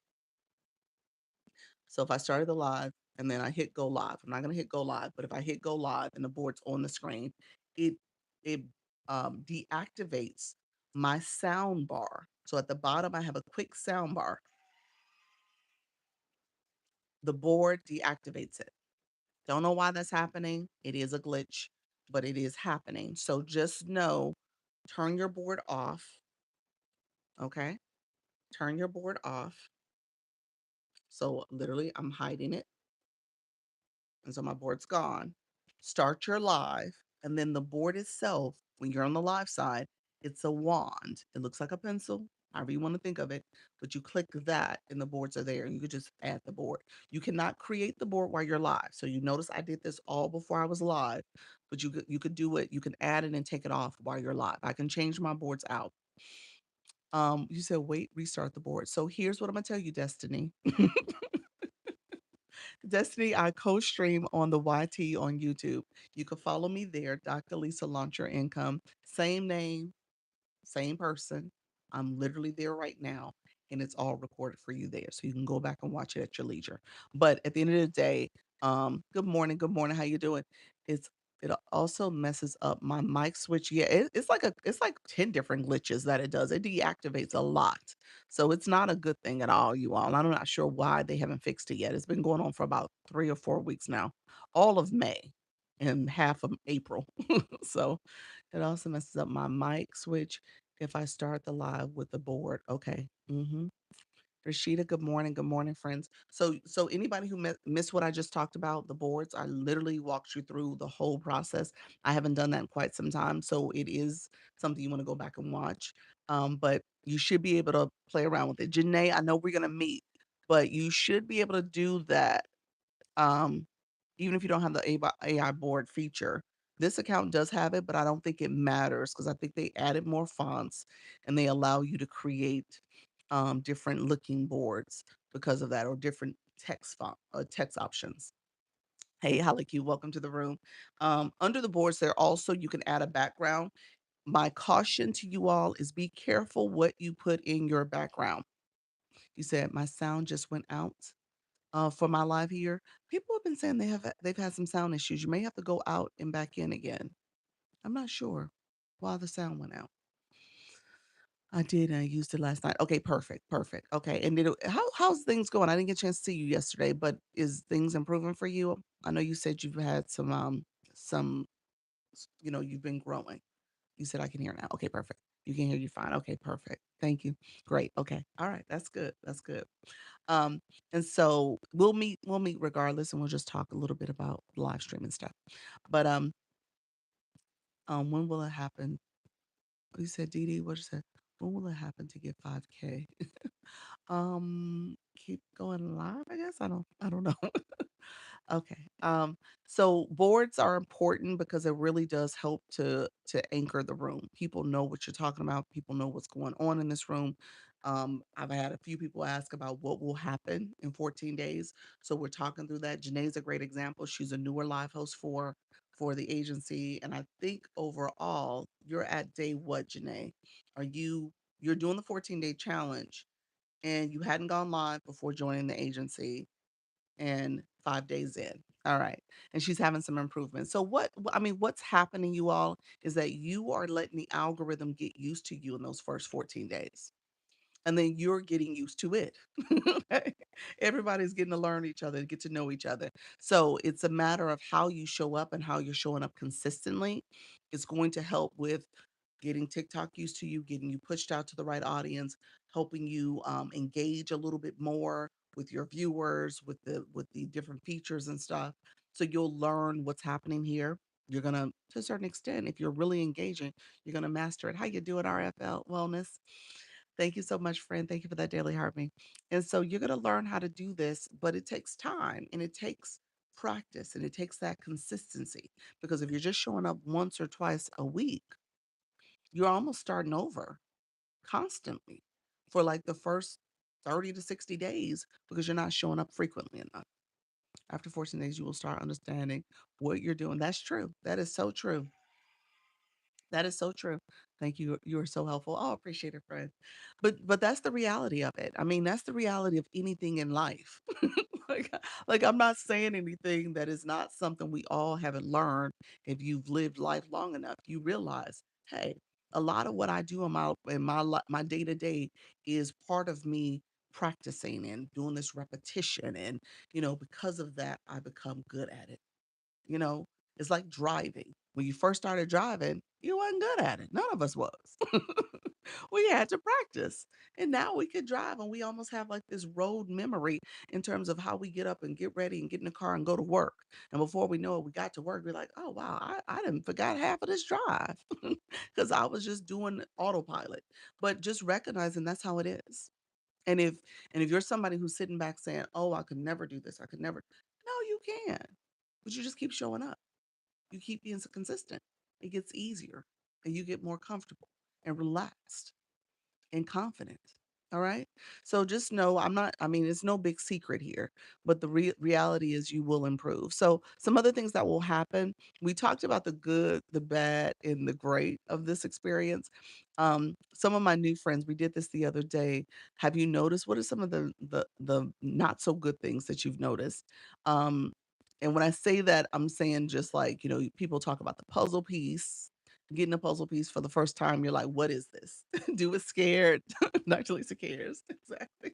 so if I started the live and then I hit go live, I'm not going to hit go live, but if I hit go live and the board's on the screen, it it deactivates my sound bar. So at the bottom, I have a quick sound bar. The board deactivates it. Don't know why that's happening. It is a glitch, but it is happening. So just know, turn your board off. Okay. Turn your board off. So literally, I'm hiding it. And so my board's gone. Start your live, and then the board itself, when you're on the live side, it's a wand. It looks like a pencil, however you want to think of it, but you click that and the boards are there and you could just add the board. You cannot create the board while you're live. So you notice I did this all before I was live, but you could do it, you can add it and take it off while you're live. I can change my boards out. You said wait, restart the board. So here's what I'm gonna tell you, Destiny. Destiny, I co-stream on the YT on YouTube. You can follow me there, Dr. Lisa Launch Your Income. Same name, same person. I'm literally there right now, and it's all recorded for you there, so you can go back and watch it at your leisure. But at the end of the day, good morning, good morning. How you doing? It's it also messes up my mic switch. Yeah, it's like 10 different glitches that it does. It deactivates a lot. So it's not a good thing at all, you all. And I'm not sure why they haven't fixed it yet. It's been going on for about 3 or 4 weeks now, all of May and half of April. So it also messes up my mic switch if I start the live with the board. Okay. Rashida, good morning. Good morning, friends. So anybody who missed what I just talked about, the boards, I literally walked you through the whole process. I haven't done that in quite some time, so it is something you want to go back and watch. But you should be able to play around with it. Janae, I know we're gonna meet, but you should be able to do that. Um, Even if you don't have the AI board feature. This account does have it, but I don't think it matters because I think they added more fonts and they allow you to create different looking boards because of that, or different text options. Hey, Haliki, welcome to the room. Under the boards, there also you can add a background. My caution to you all is be careful what you put in your background. You said my sound just went out for my live here. People have been saying they've had some sound issues. You may have to go out and back in again. I'm not sure why the sound went out. I did. I used it last night. Okay, perfect, perfect. Okay, and how's things going? I didn't get a chance to see you yesterday, but is things improving for you? I know you said you've had some you've been growing. You said I can hear now. Okay, perfect. You can hear you fine. Okay, perfect. Thank you. Great. Okay. All right. That's good. That's good. Um, and so we'll meet regardless, and we'll just talk a little bit about live streaming stuff. But when will it happen? You said, Dee Dee, what you said? When will it happen to get 5K? Keep going live, I guess. I don't know. Okay. So boards are important because it really does help to anchor the room. People know what you're talking about. People know what's going on in this room. I've had a few people ask about what will happen in 14 days. So we're talking through that. Janae's a great example. She's a newer live host for the agency. And I think overall, you're at day what, Janae? You're doing the 14-day challenge and you hadn't gone live before joining the agency and 5 days in. All right. And she's having some improvement. So I mean, what's happening, you all, is that you are letting the algorithm get used to you in those first 14 days, and then you're getting used to it. Everybody's getting to learn each other, get to know each other. So it's a matter of how you show up and how you're showing up consistently. It's going to help with getting TikTok used to you, getting you pushed out to the right audience, helping you engage a little bit more with your viewers, with the different features and stuff. So you'll learn what's happening here. You're gonna, to a certain extent, if you're really engaging, you're gonna master it. How you doing, RFL Wellness? Thank you so much, friend. Thank you for that daily heartbeat. And so you're going to learn how to do this, but it takes time and it takes practice and it takes that consistency. Because if you're just showing up once or twice a week, you're almost starting over constantly for like the first 30 to 60 days because you're not showing up frequently enough. After 14 days, you will start understanding what you're doing. That's true. That is so true. That is so true. Thank you. You are so helpful. Oh, appreciate it, friend. But that's the reality of it. I mean, that's the reality of anything in life. like, like I'm not saying anything that is not something we all haven't learned. If you've lived life long enough, you realize, hey, a lot of what I do my day to day is part of me practicing and doing this repetition, and because of that, I become good at it. You know, it's like driving. When you first started driving, you wasn't good at it. None of us was. We had to practice. And now we could drive and we almost have like this road memory in terms of how we get up and get ready and get in the car and go to work. And before we know it, we got to work. We're like, oh wow, I didn't forgot half of this drive because I was just doing autopilot. But just recognizing that's how it is. And if you're somebody who's sitting back saying, "Oh, I could never do this. I could never." No, you can. But you just keep showing up. You keep being so consistent. It gets easier and you get more comfortable and relaxed and confident. All right. So just know I mean, it's no big secret here, but the reality is you will improve. So, some other things that will happen, we talked about the good, the bad, and the great of this experience. Some of my new friends, we did this the other day. Have you noticed what are some of the not so good things that you've noticed? Um, and when I say that, I'm saying just like, people talk about the puzzle piece, getting a puzzle piece for the first time, you're like, what is this? Do it scared. Not Lisa cares. Exactly.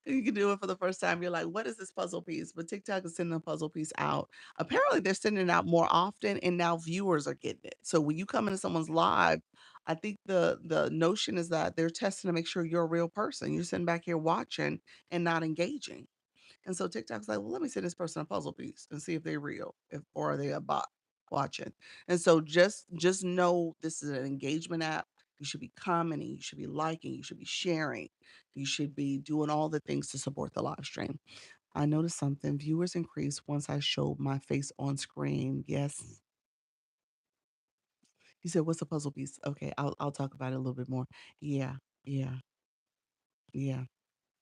You can do it for the first time. You're like, what is this puzzle piece? But TikTok is sending a puzzle piece out. Apparently, they're sending it out more often, and now viewers are getting it. So when you come into someone's live, I think the notion is that they're testing to make sure you're a real person. You're sitting back here watching and not engaging. And so TikTok's like, well, let me send this person a puzzle piece and see if they're real, if or are they a bot watching. And so just know this is an engagement app. You should be commenting, you should be liking, you should be sharing, you should be doing all the things to support the live stream. I noticed something. Viewers increased once I showed my face on screen. Yes. You said, what's a puzzle piece? Okay, I'll talk about it a little bit more. Yeah, yeah, yeah.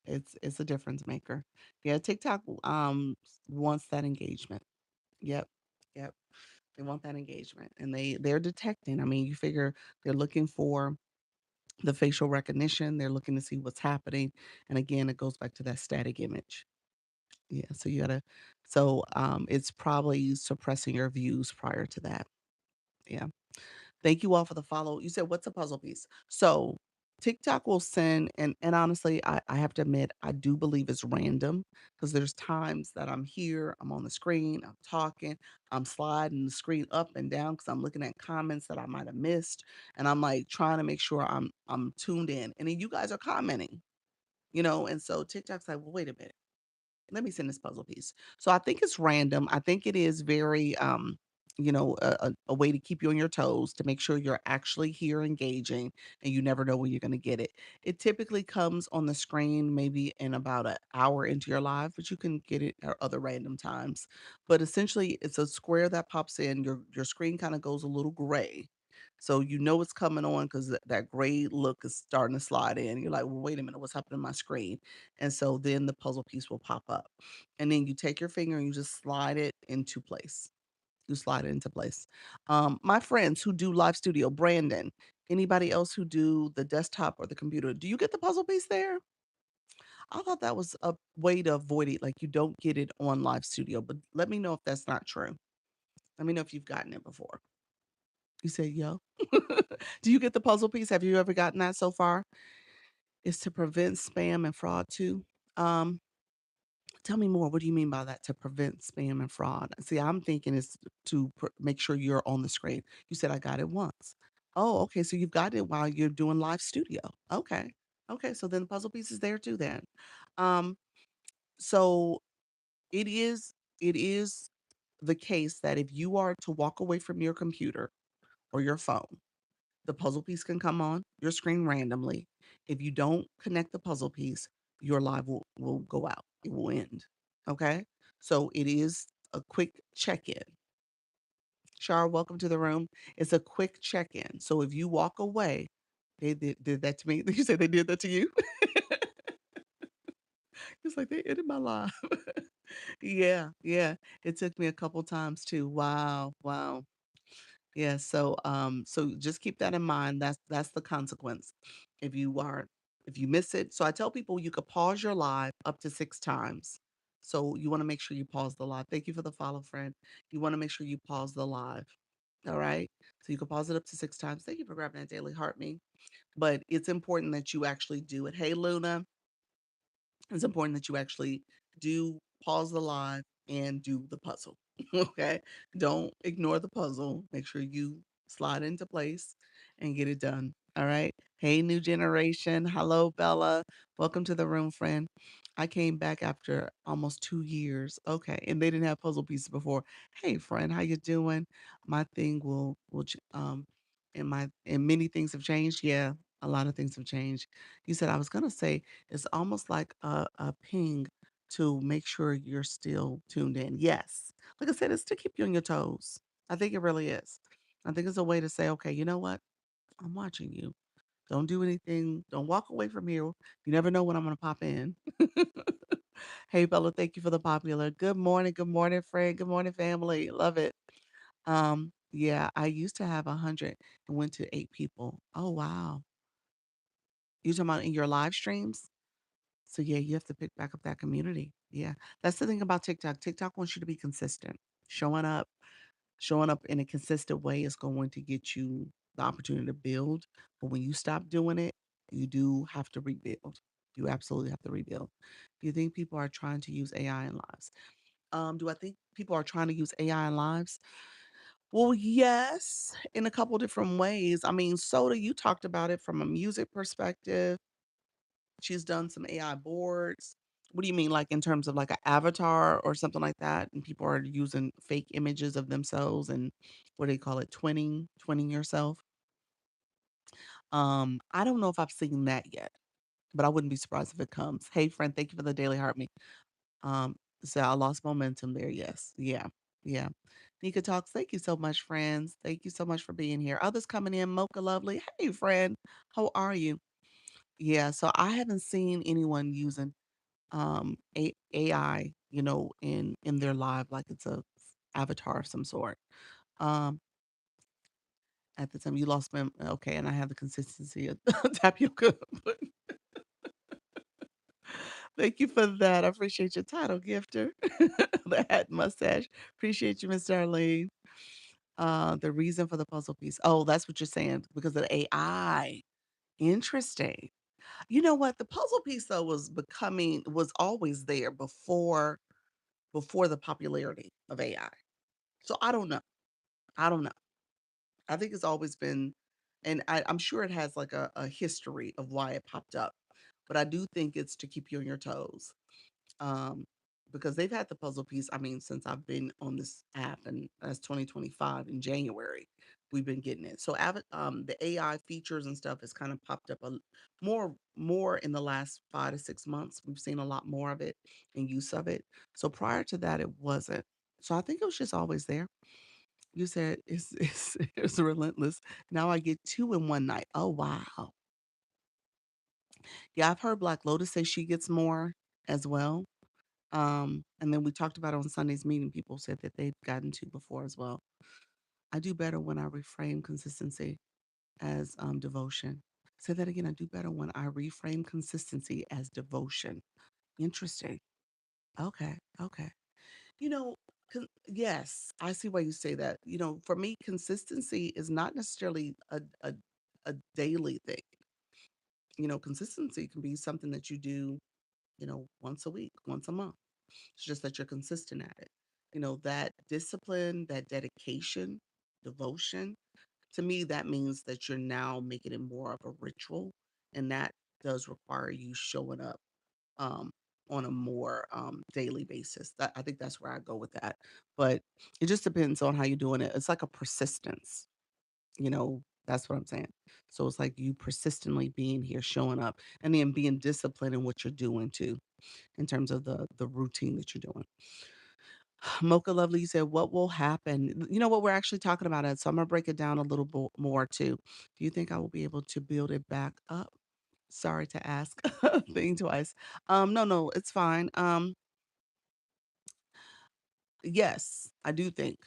It's a difference maker. Yeah, TikTok wants that engagement. Yep. Yep. They want that engagement and they're detecting. I mean, you figure they're looking for the facial recognition, they're looking to see what's happening. And again, it goes back to that static image. Yeah, so you gotta it's probably suppressing your views prior to that. Yeah. Thank you all for the follow. You said, "What's a puzzle piece?" So, TikTok will send and honestly, I have to admit, I do believe it's random because there's times that I'm here, I'm on the screen, I'm talking, I'm sliding the screen up and down because 'cause I'm looking at comments that I might have missed, and I'm, like, trying to make sure I'm tuned in, and then you guys are commenting, and so TikTok's like, "Well, wait a minute. Let me send this puzzle piece." So I think it's random. I think it is very, a way to keep you on your toes to make sure you're actually here engaging and you never know when you're going to get it. It typically comes on the screen maybe in about an hour into your live, but you can get it at other random times. But essentially, it's a square that pops in. Your screen kind of goes a little gray. So you know it's coming on because that gray look is starting to slide in. You're like, well, wait a minute, what's happening to my screen? And so then the puzzle piece will pop up. And then you take your finger and you just slide it into place. You slide it into place. My friends who do live studio, Brandon, anybody else who do the desktop or the computer, do you get the puzzle piece there? I thought that was a way to avoid it. Like you don't get it on live studio, but let me know if that's not true. Let me know if you've gotten it before. You say, yo. Do you get the puzzle piece? Have you ever gotten that so far? It's to prevent spam and fraud too. Um, Tell me more. What do you mean by that? To prevent spam and fraud? See, I'm thinking it's to make sure you're on the screen. You said I got it once. Oh, okay. So you've got it while you're doing live studio. Okay. Okay. So then the puzzle piece is there too. Then, um, so it is. It is the case that if you are to walk away from your computer or your phone, the puzzle piece can come on your screen randomly. If you don't connect the puzzle piece, your live will go out. It will end. Okay? So it is a quick check-in. Shar, welcome to the room. It's a quick check-in. So if you walk away, they did that to me. You said they did that to you? It's like they ended my life. Yeah, yeah. It took me a couple times too. Wow, wow. Yeah, so just keep that in mind. That's the consequence. If you are if you miss it. So I tell people you could pause your live up to 6 times. So you want to make sure you pause the live. Thank you for the follow, friend. You want to make sure you pause the live. All right. So you can pause it up to 6 times. Thank you for grabbing that daily heart me. But it's important that you actually do it. Hey Luna, it's important that you actually do pause the live and do the puzzle. Okay. Don't ignore the puzzle. Make sure you slide into place and get it done. All right. Hey, new generation. Hello, Bella. Welcome to the room, friend. I came back after almost 2 years. Okay. And they didn't have puzzle pieces before. Hey, friend, how you doing? My thing and many things have changed. Yeah. A lot of things have changed. You said I was gonna say it's almost like a ping to make sure you're still tuned in. Yes. Like I said, it's to keep you on your toes. I think it really is. I think it's a way to say, okay, you know what? I'm watching you. Don't do anything. Don't walk away from here. You never know when I'm going to pop in. Hey, Bella, thank you for the popular. Good morning, friend. Good morning, family. Love it. Yeah, I used to have 100 and went to 8 people. Oh, wow. You talking about in your live streams? So yeah, you have to pick back up that community. Yeah. That's the thing about TikTok. TikTok wants you to be consistent. Showing up, showing up in a consistent way is going to get you the opportunity to build. But when you stop doing it, you do have to rebuild. You absolutely have to rebuild. Do you think people are trying to use AI in lives? Do I think people are trying to use AI in lives? Well, yes, in a couple different ways. I mean, Soda, you talked about it from a music perspective. She's done some AI boards. What do you mean, like in terms of like an avatar or something like that? And people are using fake images of themselves and what do they call it? Twinning yourself. I don't know if I've seen that yet, but I wouldn't be surprised if it comes. Hey, friend, thank you for the daily heart me. Um, so I lost momentum there. Yes. Yeah. Yeah. Nika Talks, thank you so much, friends. Thank you so much for being here. Others coming in, Mocha Lovely. Hey, friend, how are you? Yeah, so I haven't seen anyone using AI, in their live like it's a avatar of some sort. Um, at the time you lost me. Okay, and I have the consistency of tapioca. But thank you for that. I appreciate your title, gifter. The hat mustache. Appreciate you, Miss Darlene. The reason for the puzzle piece. Oh, that's what you're saying because of the AI. Interesting. You know what? The puzzle piece though was always there before the popularity of AI. So I don't know. I don't know. I think it's always been, and I'm sure it has like a history of why it popped up, but I do think it's to keep you on your toes. Um, because they've had the puzzle piece, I mean, since I've been on this app, and that's 2025 in January, we've been getting it. So the AI features and stuff has kind of popped up more in the last 5 to 6 months. We've seen a lot more of it and use of it. So prior to that, it wasn't. So I think it was just always there. You said it's relentless. Now I get two in one night. Oh wow. Yeah, I've heard Black Lotus say she gets more as well. And then we talked about it on Sunday's meeting. People said that they've gotten to before as well. I do better when I reframe consistency as devotion. Say that again. I do better when I reframe consistency as devotion. Interesting. Okay. Okay. You know, yes, I see why you say that. For me, consistency is not necessarily a daily thing. Consistency can be something that you do, once a week, once a month. It's just that you're consistent at it. That discipline, that dedication, devotion, to me, that means that you're now making it more of a ritual. And that does require you showing up um, on a more daily basis. I think that's where I go with that. But it just depends on how you're doing it. It's like a persistence, that's what I'm saying. So it's like you persistently being here, showing up, and then being disciplined in what you're doing too, in terms of the routine that you're doing. Mocha Lovely, you said, what will happen? You know what we're actually talking about it. So I'm gonna break it down a little bit more too. Do you think I will be able to build it back up? Sorry to ask thing twice. No, no, it's fine. Yes, I do think.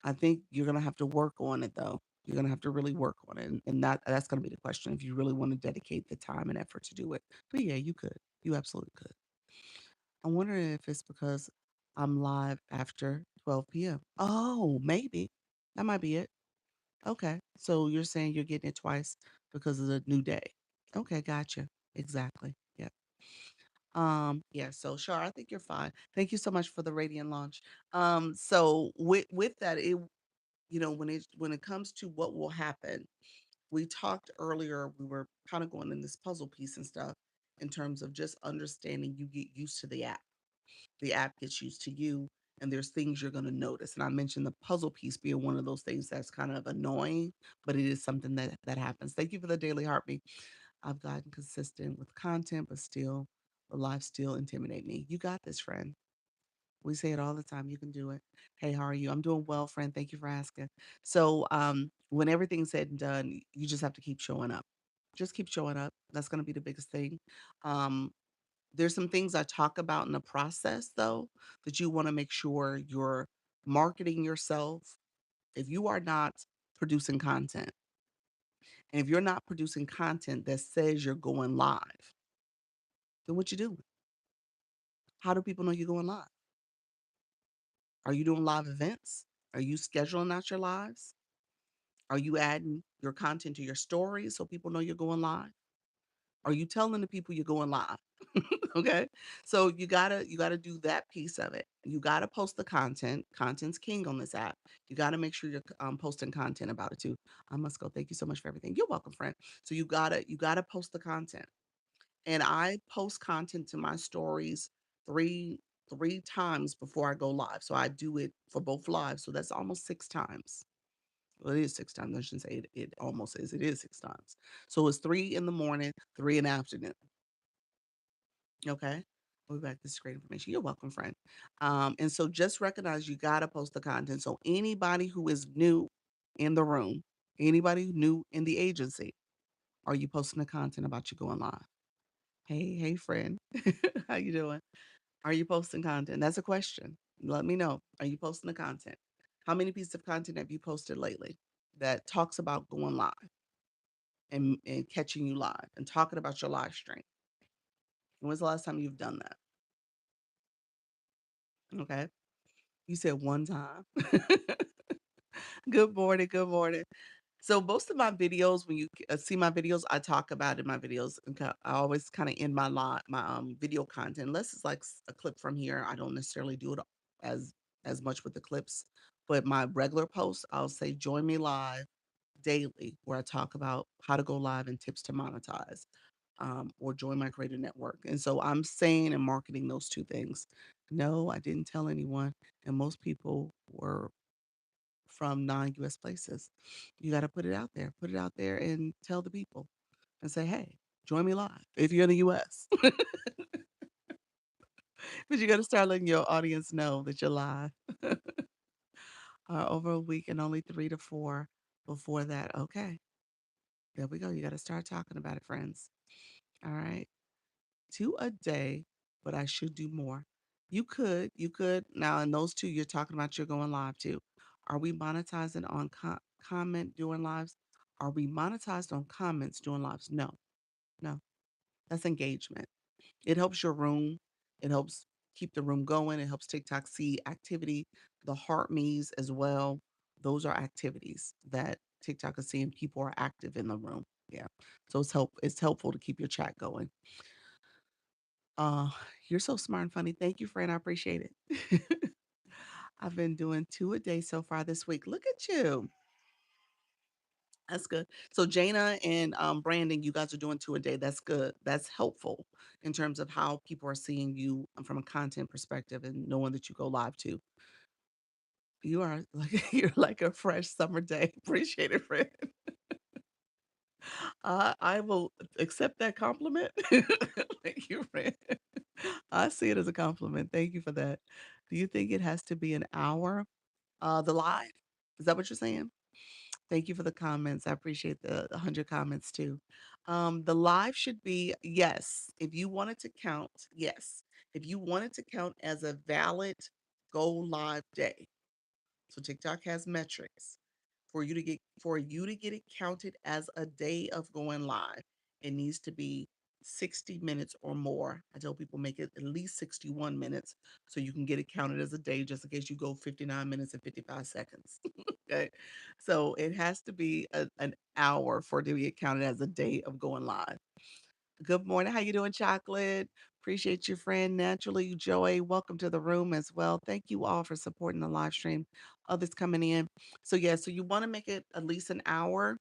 I think you're gonna have to work on it though. You're gonna have to really work on it. And that's gonna be the question if you really want to dedicate the time and effort to do it. But yeah, you could. You absolutely could. I'm wondering if it's because I'm live after 12 p.m. Oh, maybe. That might be it. Okay. So you're saying you're getting it twice because of the new day. Okay, gotcha. Exactly. Yeah. Yeah, so sure, I think you're fine. Thank you so much for the radiant launch. So with that, when it comes to what will happen, we talked earlier, we were kind of going in this puzzle piece and stuff in terms of just understanding you get used to the app. The app gets used to you, and there's things you're going to notice. And I mentioned the puzzle piece being one of those things that's kind of annoying, but it is something that happens. Thank you for the daily heartbeat. I've gotten consistent with content, but still, the life still intimidate me. You got this, friend. We say it all the time. You can do it. Hey, how are you? I'm doing well, friend. Thank you for asking. So, when everything's said and done, you just have to keep showing up. Just keep showing up. That's going to be the biggest thing. Um, there's some things I talk about in the process, though, that you want to make sure you're marketing yourself. If you are not producing content, and if you're not producing content that says you're going live, then what you doing? How do people know you're going live? Are you doing live events? Are you scheduling out your lives? Are you adding your content to your stories so people know you're going live? Are you telling the people you're going live? Okay. So you gotta do that piece of it. You gotta post the content. Content's king on this app. You gotta make sure you're posting content about it too. I must go. Thank you so much for everything. You're welcome, friend. So you gotta post the content. And I post content to my stories three three times before I go live. So I do it for both lives. So that's almost six times. Well, it is six times. I shouldn't say it almost is. It is six times. So it's three in the morning, three in the afternoon. Okay. We'll be back. This is great information. You're welcome, friend. And so just recognize you got to post the content. So anybody who is new in the room, anybody new in the agency, are you posting the content about you going live? Hey, hey, friend. How you doing? Are you posting content? That's a question. Let me know. Are you posting the content? How many pieces of content have you posted lately that talks about going live and catching you live and talking about your live stream? When's the last time you've done that? Okay. You said one time. Good morning. Good morning. So most of my videos, when you see my videos, I talk about in my videos. And I always kind of end my video content, unless it's like a clip from here. I don't necessarily do it as as much with the clips, but my regular posts, I'll say join me live daily, where I talk about how to go live and tips to monetize, or join my creator network. And so I'm saying and marketing those two things. No, I didn't tell anyone, and most people were from non-US places. You gotta put it out there. Put it out there and tell the people and say, "Hey, join me live if you're in the US." But you gotta start letting your audience know that you're live. Over a week and only 3 to 4 before that. Okay, there we go. You gotta start talking about it, friends. All right. 2 a day, but I should do more. You could. Now in those 2 you're talking about you're going live too. Are we monetizing on comment doing lives? Are we monetized on comments doing lives? No, no. That's engagement. It helps your room. It helps keep the room going. It helps TikTok see activity, the heart me's as well. Those are activities that TikTok is seeing people are active in the room. Yeah. So it's helpful to keep your chat going. Uh, you're so smart and funny. Thank you, friend. I appreciate it. I've been doing 2 a day so far this week. Look at you. That's good. So Jana and Brandon, you guys are doing 2 a day. That's good. That's helpful in terms of how people are seeing you from a content perspective and knowing that you go live too. You are like you're like a fresh summer day. Appreciate it, friend. I will accept that compliment. Thank you, friend. I see it as a compliment. Thank you for that. Do you think it has to be an hour? The live? Is that what you're saying? Thank you for the comments. I appreciate the 100 comments too. The live should be yes. If you wanted to count, yes. If you wanted to count as a valid go live day, so TikTok has metrics for you to get it counted as a day of going live. It needs to be 60 minutes or more. I tell people make it at least 61 minutes so you can get it counted as a day just in case you go 59 minutes and 55 seconds. Okay. So it has to be an hour for it to be counted as a day of going live. Good morning. How you doing, Chocolate? Appreciate your friend, Naturally Joy. Welcome to the room as well. Thank you all for supporting the live stream. Others coming in. So yeah, so you want to make it at least an hour.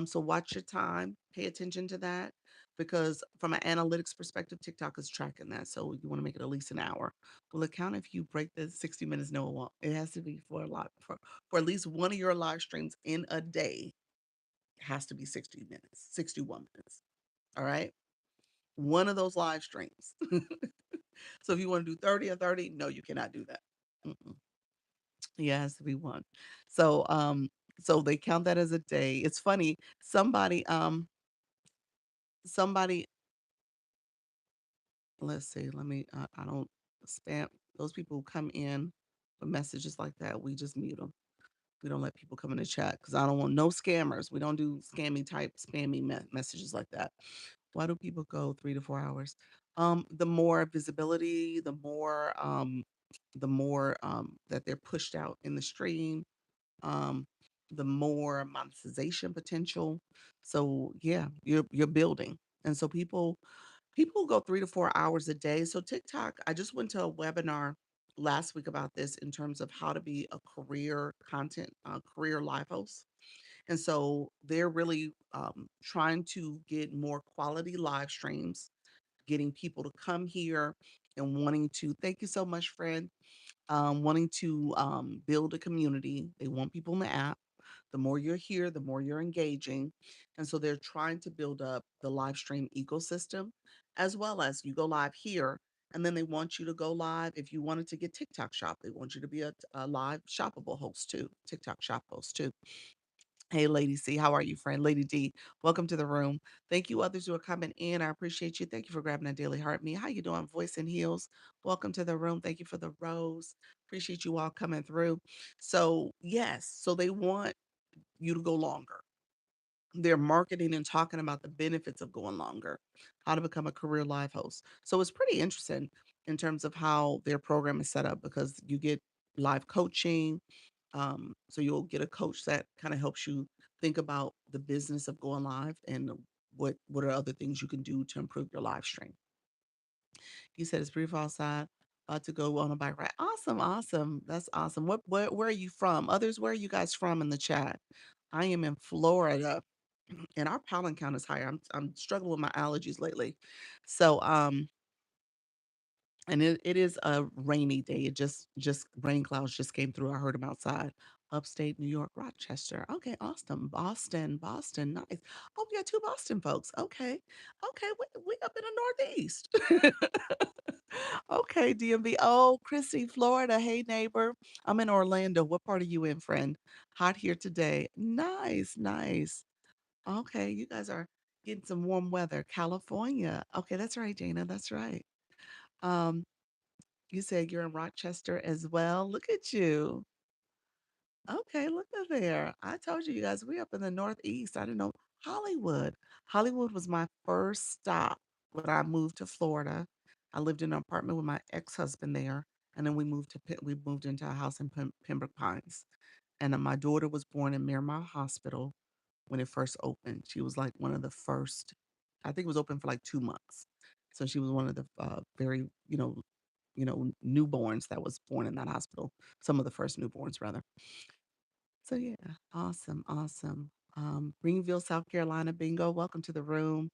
So watch your time, pay attention to that because from an analytics perspective, TikTok is tracking that. So you want to make it at least an hour. Will it count if you break the 60 minutes? No, it won't. It has to be for a lot for at least one of your live streams in a day. It has to be 60 minutes, 61 minutes. All right. One of those live streams. So if you want to do 30 or 30, no, you cannot do that. Mm-mm. Yeah, it has to be one. So so they count that as a day. It's funny. Somebody let's see, let me I don't spam those people who come in with messages like that, we just mute them. We don't let people come in the chat because I don't want no scammers. We don't do scammy type spammy messages like that. Why do people go 3 to 4 hours? The more visibility, the more that they're pushed out in the stream, um, the more monetization potential. So yeah, you're building. And so people go 3 to 4 hours a day. So TikTok, I just went to a webinar last week about this in terms of how to be a career live host. And so they're really trying to get more quality live streams, getting people to come here and wanting to, thank you so much, friend, wanting to build a community. They want people in the app. The more you're here, the more you're engaging. And so they're trying to build up the live stream ecosystem, as well as you go live here. And then they want you to go live if you wanted to get TikTok shop. They want you to be a live shoppable host too, TikTok shop host too. Hey, Lady C, how are you, friend? Lady D, welcome to the room. Thank you, others who are coming in. I appreciate you. Thank you for grabbing a daily heart. Me, how you doing? Voice and Heels, welcome to the room. Thank you for the rose. Appreciate you all coming through. So yes, so they want you to go longer. They're marketing and talking about the benefits of going longer, how to become a career live host. So it's pretty interesting in terms of how their program is set up because you get live coaching. So you'll get a coach that kind of helps you think about the business of going live and what are other things you can do to improve your live stream. He said it's beautiful outside. About to go on a bike ride. Awesome, awesome. That's awesome. Where are you from? Others, where are you guys from in the chat? I am in Florida and our pollen count is higher. I'm struggling with my allergies lately. So and it is a rainy day. It just rain clouds just came through. I heard them outside. Upstate New York, Rochester. Okay, awesome. Boston, nice. Oh, we got two Boston folks. Okay. Okay, we up in the Northeast. Okay, DMV. Oh, Chrissy, Florida. Hey, neighbor. I'm in Orlando. What part are you in, friend? Hot here today. Nice, nice. Okay, you guys are getting some warm weather. California. Okay, that's right, Dana. That's right. Um, you said you're in Rochester as well. Look at you. Okay, look at there. I told you, you guys, we up in the Northeast. I didn't know Hollywood. Hollywood was my first stop when I moved to Florida. I lived in an apartment with my ex-husband there, and then we moved into a house in Pembroke Pines. And my daughter was born in Miramar Hospital when it first opened. She was like one of the first, I think it was open for like 2 months. So she was one of the very, newborns that was born in that hospital. Some of the first newborns, rather. So yeah, awesome, awesome. Greenville, South Carolina, bingo. Welcome to the room.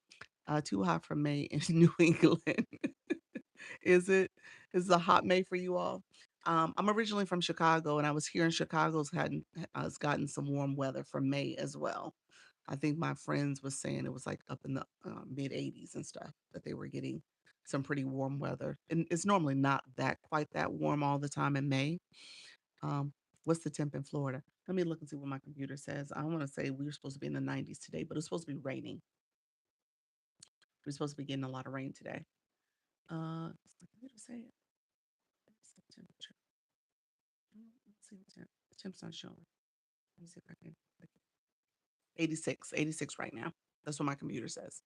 Too hot for May in New England. Is it? Is it a hot May for you all? I'm originally from Chicago, and I was here in Chicago's has gotten some warm weather for May as well. I think my friends was saying it was like up in the mid 80s and stuff that they were getting some pretty warm weather, and it's normally not that quite that warm all the time in May. Um, what's the temp in Florida? Let me look and see what my computer says. I want to say we were supposed to be in the 90s today, but it's supposed to be raining. We're supposed to be getting a lot of rain today. What's the computer say? What's the temperature? Let's see the temp. The temp's not showing. Let me see if I can. 86 right now. That's what my computer says.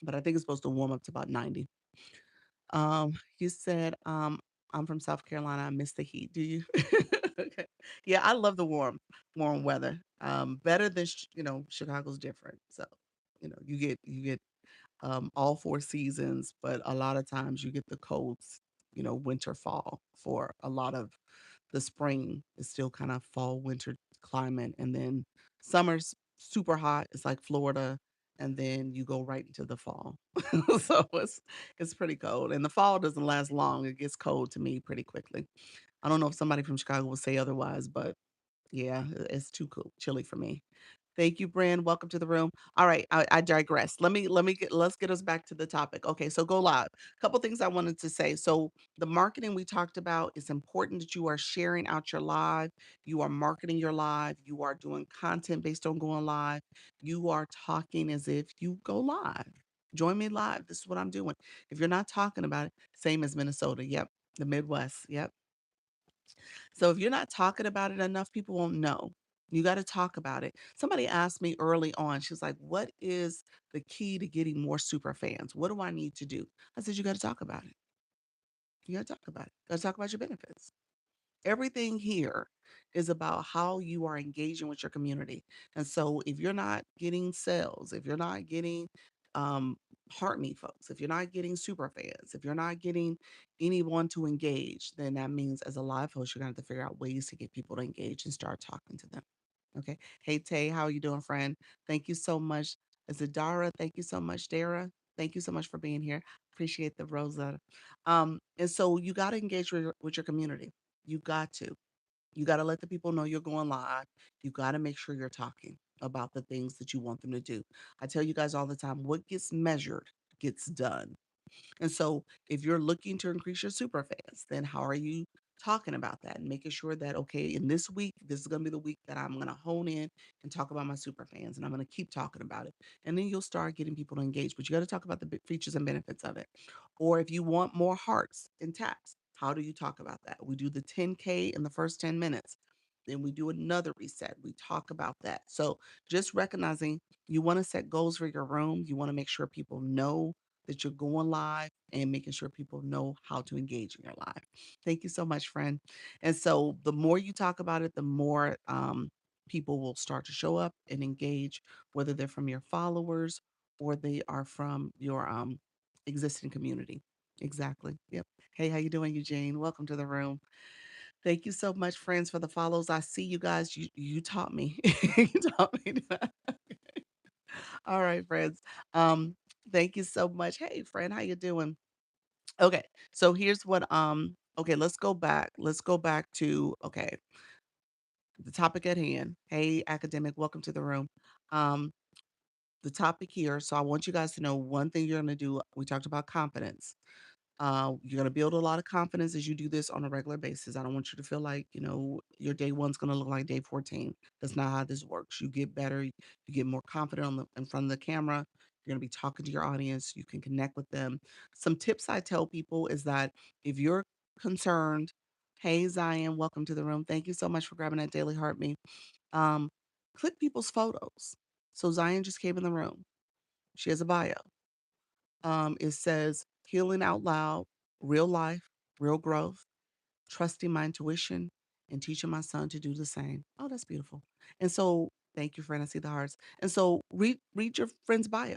But I think it's supposed to warm up to about 90. You said, I'm from South Carolina. I miss the heat. Do you? Okay. Yeah, I love the warm weather. Better than Chicago's different. So, you get all four seasons, but a lot of times you get the colds, winter, fall for a lot of the spring is still kind of fall, winter climate. And then summer's super hot. It's like Florida. And then you go right into the fall. So it's pretty cold. And the fall doesn't last long. It gets cold to me pretty quickly. I don't know if somebody from Chicago will say otherwise, but yeah, it's too cool, chilly for me. Thank you, Brand. Welcome to the room. All right, I digress. Let's get us back to the topic. Okay, so go live. A couple things I wanted to say. So the marketing we talked about, it's important that you are sharing out your live, you are marketing your live, you are doing content based on going live, you are talking as if you go live. Join me live. This is what I'm doing. If you're not talking about it, same as Minnesota. Yep. The Midwest. Yep. So if you're not talking about it enough, people won't know. You got to talk about it. Somebody asked me early on, she was like, what is the key to getting more super fans? What do I need to do? I said, you got to talk about it. You got to talk about it. You got to talk about your benefits. Everything here is about how you are engaging with your community. And so if you're not getting sales, if you're not getting heart me folks, if you're not getting super fans, if you're not getting anyone to engage, then that means as a live host, you're gonna have to figure out ways to get people to engage and start talking to them. Okay. Hey Tay, how are you doing, friend? Thank you so much. Is it Dara? Thank you so much, Dara. Thank you so much for being here. Appreciate the Rosa. And so you got to engage with your community. You got to. You got to let the people know you're going live. You got to make sure you're talking about the things that you want them to do. I tell you guys all the time, what gets measured gets done. And so if you're looking to increase your super fans, then how are you talking about that and making sure that, okay, in this week, this is going to be the week that I'm going to hone in and talk about my super fans and I'm going to keep talking about it. And then you'll start getting people to engage, but you got to talk about the features and benefits of it. Or if you want more hearts and taps, how do you talk about that? We do the 10K in the first 10 minutes. Then we do another reset. We talk about that. So just recognizing you want to set goals for your room. You want to make sure people know that you're going live and making sure people know how to engage in your live. Thank you so much, friend. And so the more you talk about it, the more people will start to show up and engage, whether they're from your followers or they are from your existing community. Exactly. Yep. Hey, how you doing, Eugene? Welcome to the room. Thank you so much, friends, for the follows. I see you guys. You taught me. You taught me. All right, friends. Um, thank you so much. Hey, friend, how you doing? Okay, so here's what okay, let's go back. Let's go back to the topic at hand. Hey, academic, welcome to the room. Um, the topic here. So I want you guys to know one thing you're gonna do. We talked about confidence. You're going to build a lot of confidence as you do this on a regular basis. I don't want you to feel like, your day one's going to look like day 14. That's not how this works. You get better, you get more confident in front of the camera. You're going to be talking to your audience. You can connect with them. Some tips I tell people is that if you're concerned, hey, Zion, welcome to the room. Thank you so much for grabbing that daily heart me. Um, Click people's photos. So Zion just came in the room. She has a bio. It says healing out loud, real life, real growth, trusting my intuition, and teaching my son to do the same. Oh, that's beautiful. And so, thank you, friend. I see the hearts. And so, read your friend's bio,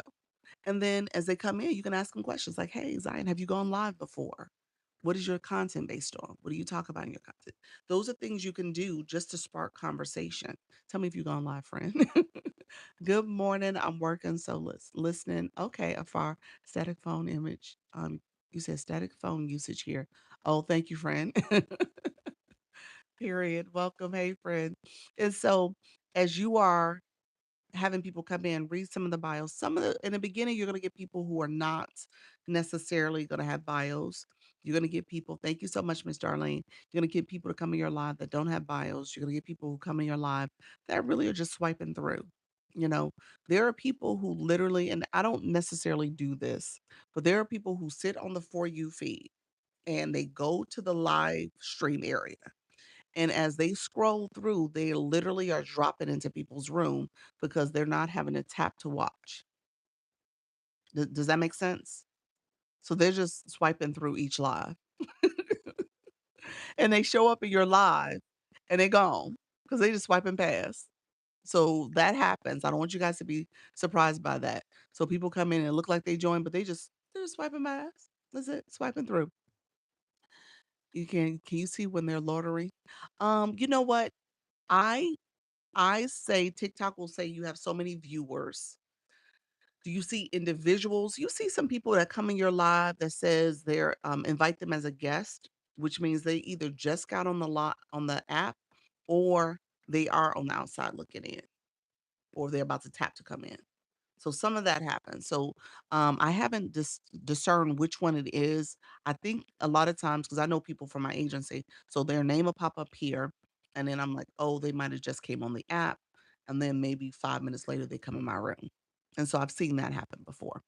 and then as they come in, you can ask them questions like, "Hey, Zion, have you gone live before? What is your content based on? What do you talk about in your content?" Those are things you can do just to spark conversation. Tell me if you've gone live, friend. Good morning. I'm working, so listening. Okay, Afar, static phone image. You said static phone usage here. Oh, thank you, friend. Period. Welcome. Hey, friend. And so, as you are having people come in, read some of the bios. Some of the in the beginning, you're gonna get people who are not necessarily gonna have bios. You're gonna get people, thank you so much, Miss Darlene. You're gonna get people to come in your live that don't have bios. You're gonna get people who come in your live that really are just swiping through. You know, there are people who literally, and I don't necessarily do this, but there are people who sit on the For You feed and they go to the live stream area and as they scroll through, they literally are dropping into people's room because they're not having to tap to watch. Does that make sense? So they're just swiping through each live and they show up in your live and they're gone because they just swiping past. So that happens. I don't want you guys to be surprised by that. So people come in and look like they joined, but they're just swiping past. That's it, swiping through. Can you see when they're lottery? You know what? I I say TikTok will say you have so many viewers. Do you see individuals? You see some people that come in your live that says they're invite them as a guest, which means they either just got on the lot on the app or they are on the outside looking in, or they're about to tap to come in. So some of that happens. So I haven't discerned which one it is. I think a lot of times, because I know people from my agency, so their name will pop up here, and then I'm like, oh, they might have just came on the app, and then maybe 5 minutes later they come in my room, and so I've seen that happen before.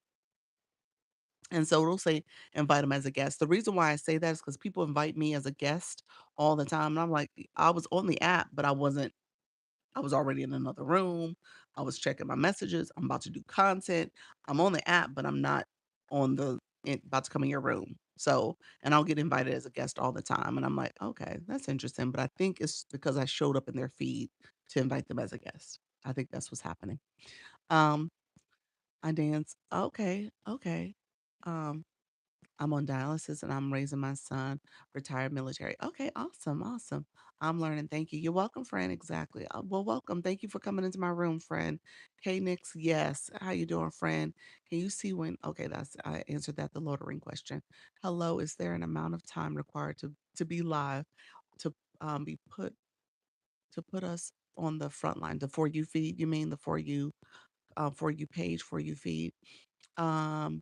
And so it'll say invite them as a guest. The reason why I say that is because people invite me as a guest all the time, and I'm like, I was on the app, but I wasn't. I was already in another room. I was checking my messages. I'm about to do content. I'm on the app, but I'm not on about to come in your room. So, and I'll get invited as a guest all the time. And I'm like, okay, that's interesting. But I think it's because I showed up in their feed to invite them as a guest. I think that's what's happening. Um, I dance. Okay, okay. Um, I'm on dialysis and I'm raising my son, retired military. Okay, awesome, awesome. I'm learning. Thank you. You're welcome, friend. Exactly. Well, welcome. Thank you for coming into my room, friend. Hey, Nix. Yes. How you doing, friend? Can you see when? Okay, that's I answered that. The loitering question. Hello. Is there an amount of time required to be live, to be put us on the front line? The for you feed? You mean the for you page, for you feed? Um,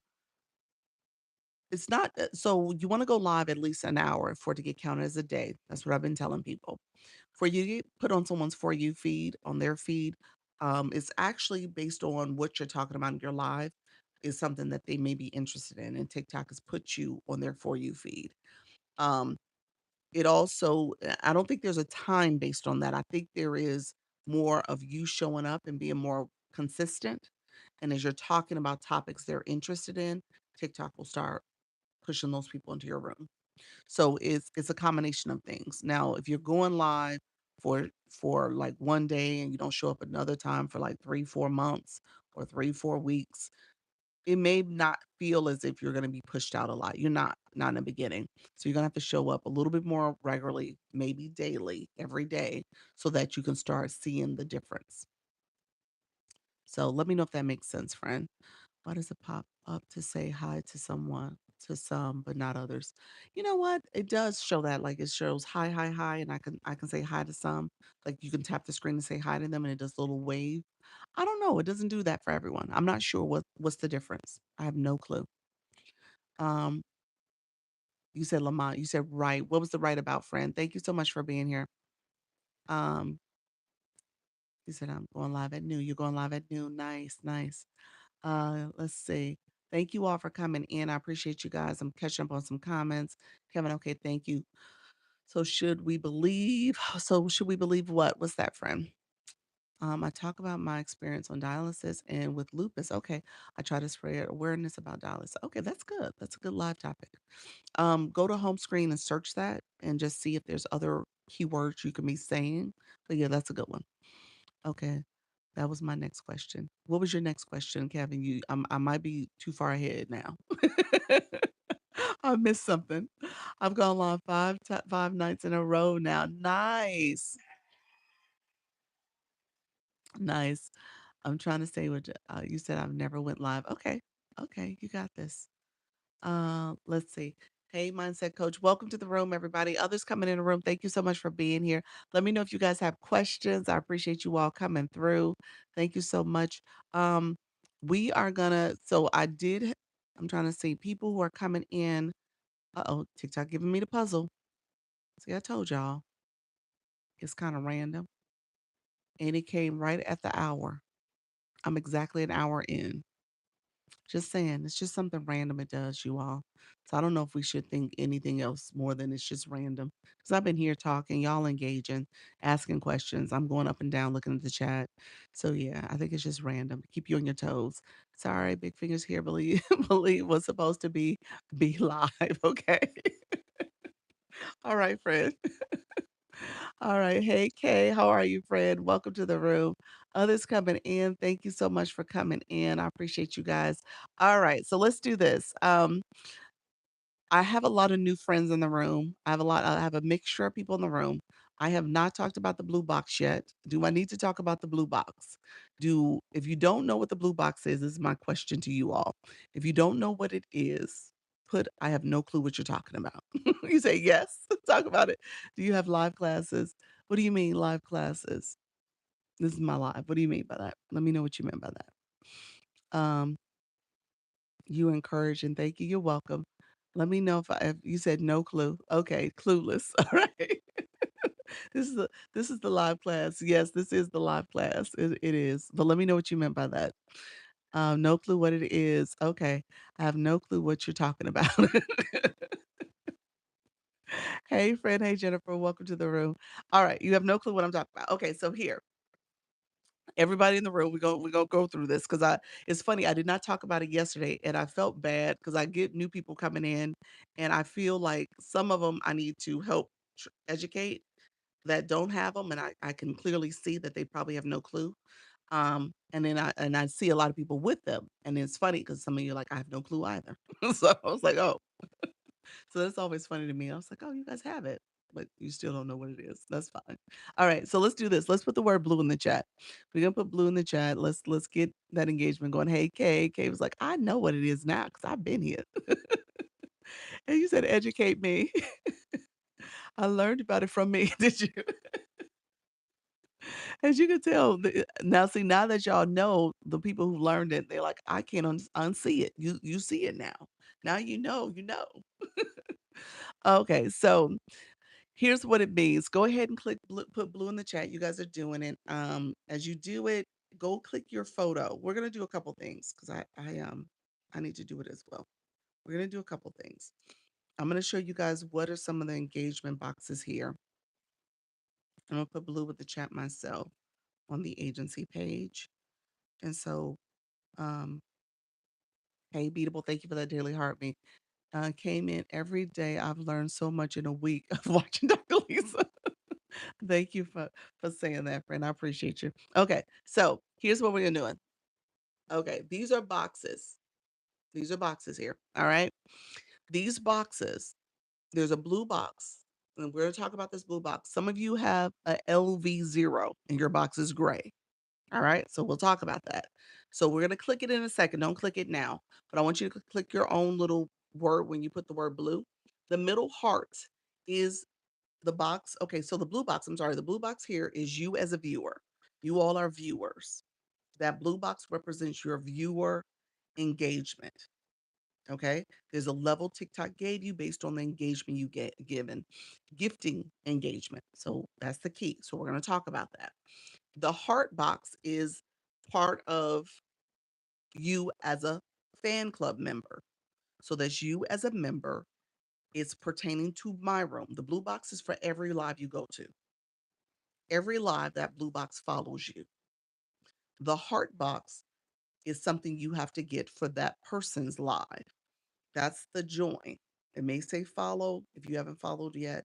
It's not so you wanna go live at least an hour for it to get counted as a day. That's what I've been telling people. For you to get put on someone's For You feed, on their feed, it's actually based on what you're talking about in your live is something that they may be interested in, and TikTok has put you on their For You feed. Um, it also I don't think there's a time based on that. I think there is more of you showing up and being more consistent, and as you're talking about topics they're interested in, TikTok will start pushing those people into your room. So it's a combination of things. Now, if you're going live for like one day and you don't show up another time for like 3, 4 months or 3, 4 weeks, it may not feel as if you're going to be pushed out a lot. You're not in the beginning. So you're going to have to show up a little bit more regularly, maybe daily, every day, so that you can start seeing the difference. So let me know if that makes sense, friend. Why does it pop up to say hi to someone, to some, but not others? You know what? It does show that, like it shows hi, hi, hi, and I can say hi to some. Like you can tap the screen and say hi to them, and it does a little wave. I don't know. It doesn't do that for everyone. I'm not sure what's the difference. I have no clue. Um, you said Lamont. You said right. What was the right about, friend? Thank you so much for being here. Um, you said I'm going live at noon. You're going live at noon. Nice, nice. Let's see. Thank you all for coming in. I appreciate you guys. I'm catching up on some comments. Kevin, okay, thank you. So should we believe what? What's that, friend? I talk about my experience on dialysis and with lupus. Okay. I try to spread awareness about dialysis. Okay, that's good. That's a good live topic. Go to home screen and search that and just see if there's other keywords you can be saying. But yeah, that's a good one. Okay. That was my next question. What was your next question, Kevin? I might be too far ahead now. I missed something. I've gone live 5 nights in a row now. Nice. Nice. I'm trying to say what you said. I've never went live. Okay. Okay. You got this. Let's see. Hey, mindset coach, welcome to the room, everybody. Others coming in the room, thank you so much for being here. Let me know if you guys have questions. I appreciate you all coming through. Thank you so much. Um, we are gonna. So I did. I'm trying to see people who are coming in. Uh-oh, TikTok giving me the puzzle. See, I told y'all it's kind of random, and it came right at the hour. I'm exactly an hour in. Just saying, it's just something random it does, you all. So I don't know if we should think anything else more than it's just random. Because I've been here talking, y'all engaging, asking questions. I'm going up and down looking at the chat. So yeah, I think it's just random. Keep you on your toes. Sorry, big fingers here. Believe believe was supposed to be live. Okay. All right, friend. All right. Hey, Kay, how are you, friend? Welcome to the room. Others coming in. Thank you so much for coming in. I appreciate you guys. All right. So let's do this. I have a lot of new friends in the room. I have a mixture of people in the room. I have not talked about the blue box yet. Do I need to talk about the blue box? If you don't know what the blue box is, this is my question to you all. If you don't know what it is, put I have no clue what you're talking about. You say yes, talk about it. Do you have live classes? What do you mean live classes? This is my live. What do you mean by that? Let me know what you meant by that. You encourage and thank you. You're welcome. Let me know if you said no clue. Okay, clueless. All right. This is the live class. Yes, this is the live class. It is. But let me know what you meant by that. No clue what it is. Okay. I have no clue what you're talking about. Hey, friend. Hey, Jennifer. Welcome to the room. All right. You have no clue what I'm talking about. Okay. So here, everybody in the room, we gonna go through this because I it's funny, I did not talk about it yesterday and I felt bad because I get new people coming in and I feel like some of them I need to help educate that don't have them, and I can clearly see that they probably have no clue. And then I see a lot of people with them, and it's funny because some of you are like, "I have no clue either." So I was like, "Oh." So that's always funny to me. I was like, "Oh, you guys have it, but you still don't know what it is. That's fine." All right, so let's do this. Let's put the word blue in the chat. We're gonna put blue in the chat. Let's get that engagement going. Hey, Kay. Kay was like, "I know what it is now because I've been here." And you said, "Educate me." I learned about it from me. Did you? As you can tell, now see, now that y'all know the people who learned it, they're like, "I can't unsee it." You see it now. Now you know, you know. Okay, so here's what it means. Go ahead and click blue, put blue in the chat. You guys are doing it. As you do it, go click your photo. We're gonna do a couple things because I need to do it as well. We're gonna do a couple things. I'm gonna show you guys what are some of the engagement boxes here. I'm gonna put blue with the chat myself on the agency page. And so, um, hey, Beatable, thank you for that daily heartbeat. Came in every day. I've learned so much in a week of watching Dr. Lisa. Thank you for saying that, friend. I appreciate you. Okay, so here's what we're doing. Okay, these are boxes. These are boxes here. All right. These boxes, there's a blue box. And we're gonna talk about this blue box. Some of you have a LV0 and your box is gray. All right, so we'll talk about that. So we're gonna click it in a second. Don't click it now, but I want you to click your own little word when you put the word blue. The middle heart is the box. Okay, so the blue box, I'm sorry, the blue box here is you as a viewer. You all are viewers. That blue box represents your viewer engagement. Okay, there's a level TikTok gave you based on the engagement you get given, gifting engagement. So that's the key. So we're going to talk about that. The heart box is part of you as a fan club member. So that's you as a member. It's pertaining to my room. The blue box is for every live you go to. Every live, that blue box follows you. The heart box is something you have to get for that person's live. That's the join. It may say follow if you haven't followed yet.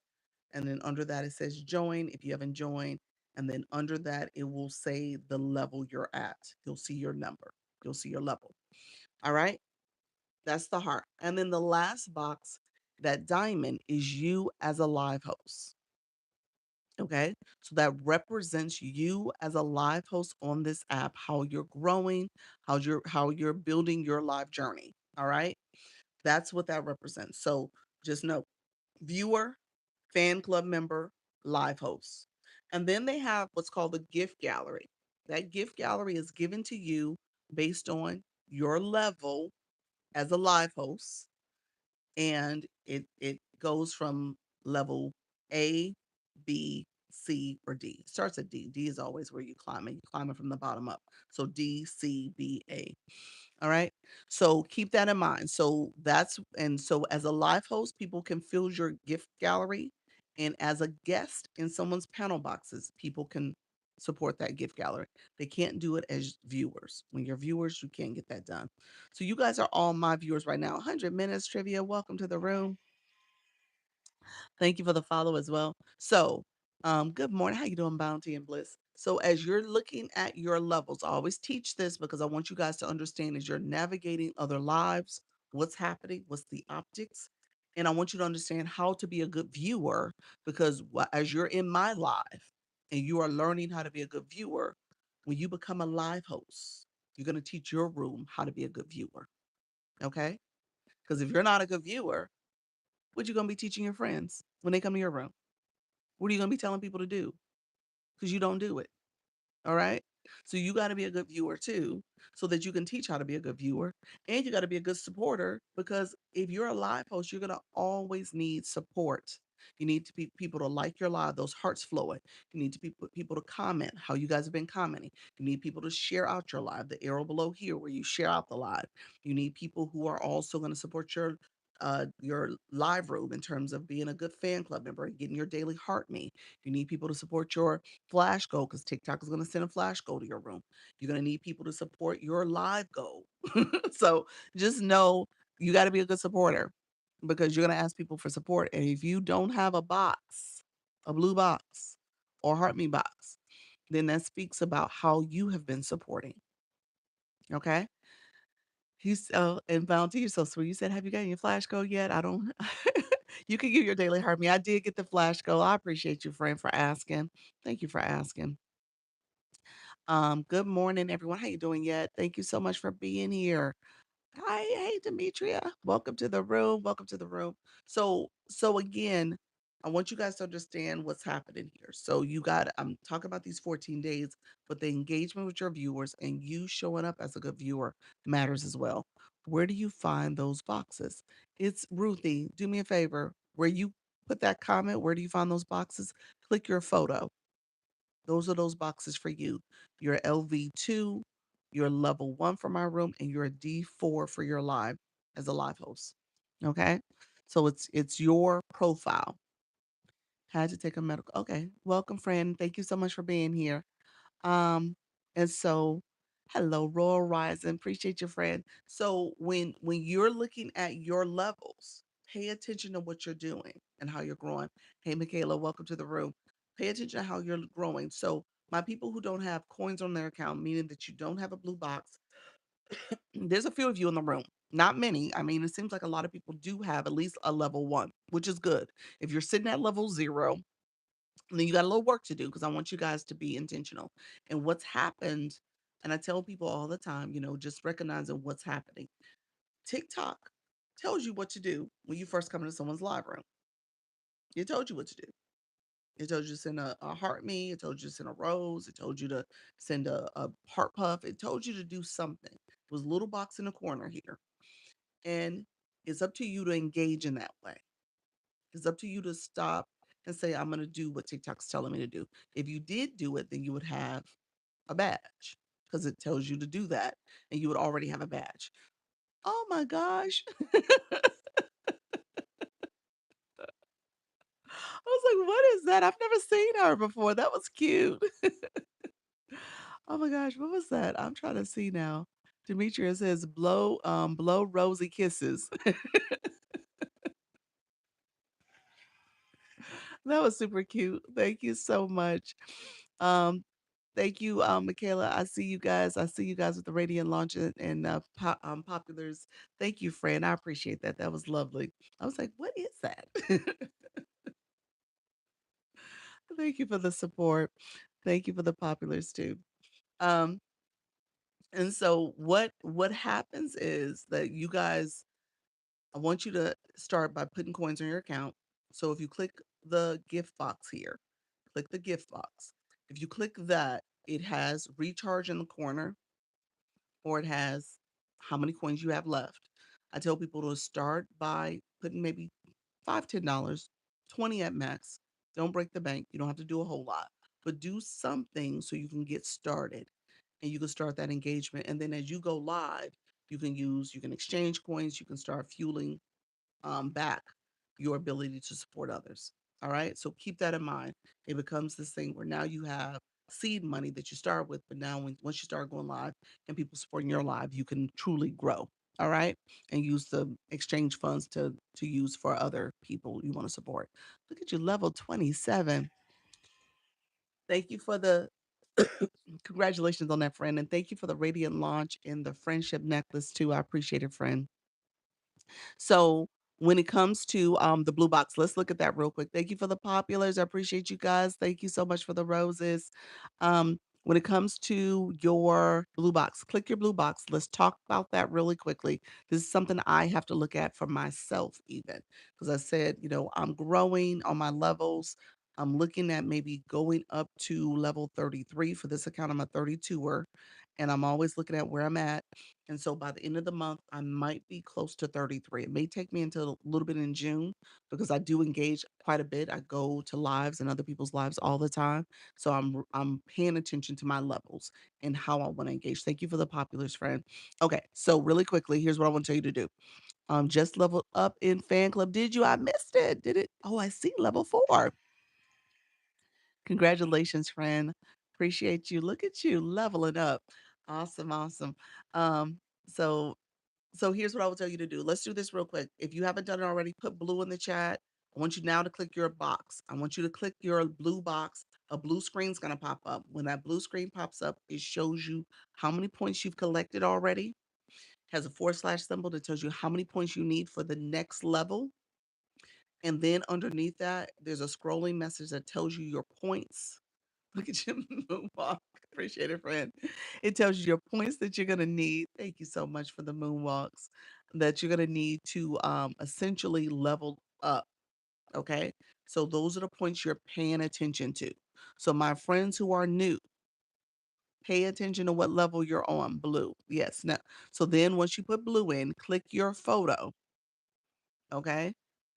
And then under that, it says join if you haven't joined. And then under that, it will say the level you're at. You'll see your number, you'll see your level. All right. That's the heart. And then the last box, that diamond, is you as a live host. Okay. So that represents you as a live host on this app, how you're growing, how you're building your live journey. All right. That's what that represents. So just know viewer, fan club member, live host. And then they have what's called the gift gallery. That gift gallery is given to you based on your level as a live host. And it goes from level A, B, C, or D. It starts at D. D is always where you climb it. You climb it from the bottom up. So D, C, B, A. All right. So keep that in mind. So as a live host, people can fill your gift gallery. And as a guest in someone's panel boxes, people can support that gift gallery. They can't do it as viewers. When you're viewers, you can't get that done. So you guys are all my viewers right now. 100 minutes trivia. Welcome to the room. Thank you for the follow as well. So, good morning. How you doing, Bounty and Bliss? So, as you're looking at your levels, I always teach this because I want you guys to understand as you're navigating other lives, what's happening, what's the optics, and I want you to understand how to be a good viewer because as you're in my live and you are learning how to be a good viewer, when you become a live host, you're going to teach your room how to be a good viewer. Okay? Because if you're not a good viewer, what you gonna be teaching your friends when they come to your room? What are you gonna be telling people to do? Because you don't do it. All right. So you got to be a good viewer too, so that you can teach how to be a good viewer. And you got to be a good supporter because if you're a live host, you're going to always need support. You need to be people to like your live, those hearts flowing. You need to be people to comment how you guys have been commenting. You need people to share out your live, the arrow below here where you share out the live. You need people who are also going to support your live room in terms of being a good fan club member and getting your daily heart me. You need people to support your flash goal because TikTok is going to send a flash goal to your room. You're going to need people to support your live goal. So just know you got to be a good supporter because you're going to ask people for support. And if you don't have a box, a blue box or heart me box, then that speaks about how you have been supporting. Okay. And Valentina, you're so sweet. You said, have you gotten your flash go yet? I don't. You can give your daily heart me. I did get the flash go. I appreciate you, friend, for asking. Thank you for asking. Good morning, everyone. How you doing yet? Thank you so much for being here. Hi, hey, Demetria. Welcome to the room. Welcome to the room. So again, I want you guys to understand what's happening here. So I'm talking about these 14 days, but the engagement with your viewers and you showing up as a good viewer matters as well. Where do you find those boxes? It's Ruthie. Do me a favor. Where you put that comment, where do you find those boxes? Click your photo. Those are those boxes for you. You're LV2, you're level 1 for my room, and you're a D4 for your live as a live host. Okay? So it's your profile. Had to take a medical. Okay. Welcome, friend. Thank you so much for being here. Um, and so hello, Royal Rising. Appreciate your friend. So when you're looking at your levels, pay attention to what you're doing and how you're growing. Hey, Michaela, welcome to the room. Pay attention to how you're growing. So my people who don't have coins on their account, meaning that you don't have a blue box, there's a few of you in the room. Not many. I mean, it seems like a lot of people do have at least a level 1, which is good. If you're sitting at level 0, then you got a little work to do because I want you guys to be intentional. And what's happened, and I tell people all the time, just recognizing what's happening. TikTok tells you what to do when you first come into someone's live room. It told you what to do. It told you to send a heart me. It told you to send a rose. It told you to send a heart puff. It told you to do something. It was a little box in the corner here. And it's up to you to engage in that way. It's up to you to stop and say, I'm going to do what TikTok's telling me to do. If you did do it, then you would have a badge because it tells you to do that and you would already have a badge. Oh my gosh. I was like, what is that? I've never seen her before. That was cute. Oh my gosh, what was that? I'm trying to see now. Demetria says, blow rosy kisses. That was super cute. Thank you so much. Um, Thank you, Michaela. I see you guys. I see you guys with the Radiant launch and Populars. Thank you, friend. I appreciate that. That was lovely. I was like, what is that? Thank you for the support. Thank you for the Populars too. Um, and so what happens is that you guys, I want you to start by putting coins on your account. So if you click the gift box here, click the gift box. If you click that, it has recharge in the corner or it has how many coins you have left. I tell people to start by putting maybe $5, $10, 20 at max. Don't break the bank. You don't have to do a whole lot, but do something so you can get started and you can start that engagement. And then as you go live, you can exchange coins, you can start fueling back your ability to support others. All right. So keep that in mind. It becomes this thing where now you have seed money that you start with, but now once you start going live and people supporting your live, you can truly grow. All right. And use the exchange funds to use for other people you want to support. Look at you, level 27. Thank you for the congratulations on that, friend. And thank you for the radiant launch and the friendship necklace too. I appreciate it, friend. So when it comes to the blue box, let's look at that real quick. Thank you for the populars. I appreciate you guys. Thank you so much for the roses. When it comes to your blue box, click your blue box. Let's talk about that really quickly. This is something I have to look at for myself, even because I said, I'm growing on my levels. I'm looking at maybe going up to level 33 for this account. I'm a 32er, and I'm always looking at where I'm at. And so by the end of the month, I might be close to 33. It may take me until a little bit in June because I do engage quite a bit. I go to lives and other people's lives all the time. So I'm paying attention to my levels and how I want to engage. Thank you for the populars, friend. Okay, so really quickly, here's what I want to tell you to do. Just level up in fan club. Did you? I missed it. Did it? Oh, I see level 4. Congratulations, friend. Appreciate you. Look at you leveling up. Awesome, awesome. Um, so so here's what I will tell you to do. Let's do this real quick. If you haven't done it already, put blue in the chat. I want you now to click your box. I want you to click your blue box. a blue screen's gonna pop up. When that blue screen pops up, it shows you how many points you've collected already. Has a forward slash symbol that tells you how many points you need for the next level. And then underneath that, there's a scrolling message that tells you your points. Look at your moonwalk. Appreciate it, friend. It tells you your points that you're gonna need. Thank you so much for the moonwalks. That you're gonna need to essentially level up. Okay. So those are the points you're paying attention to. So my friends who are new, pay attention to what level you're on. Blue. Yes. No. So then once you put blue in, click your photo. Okay.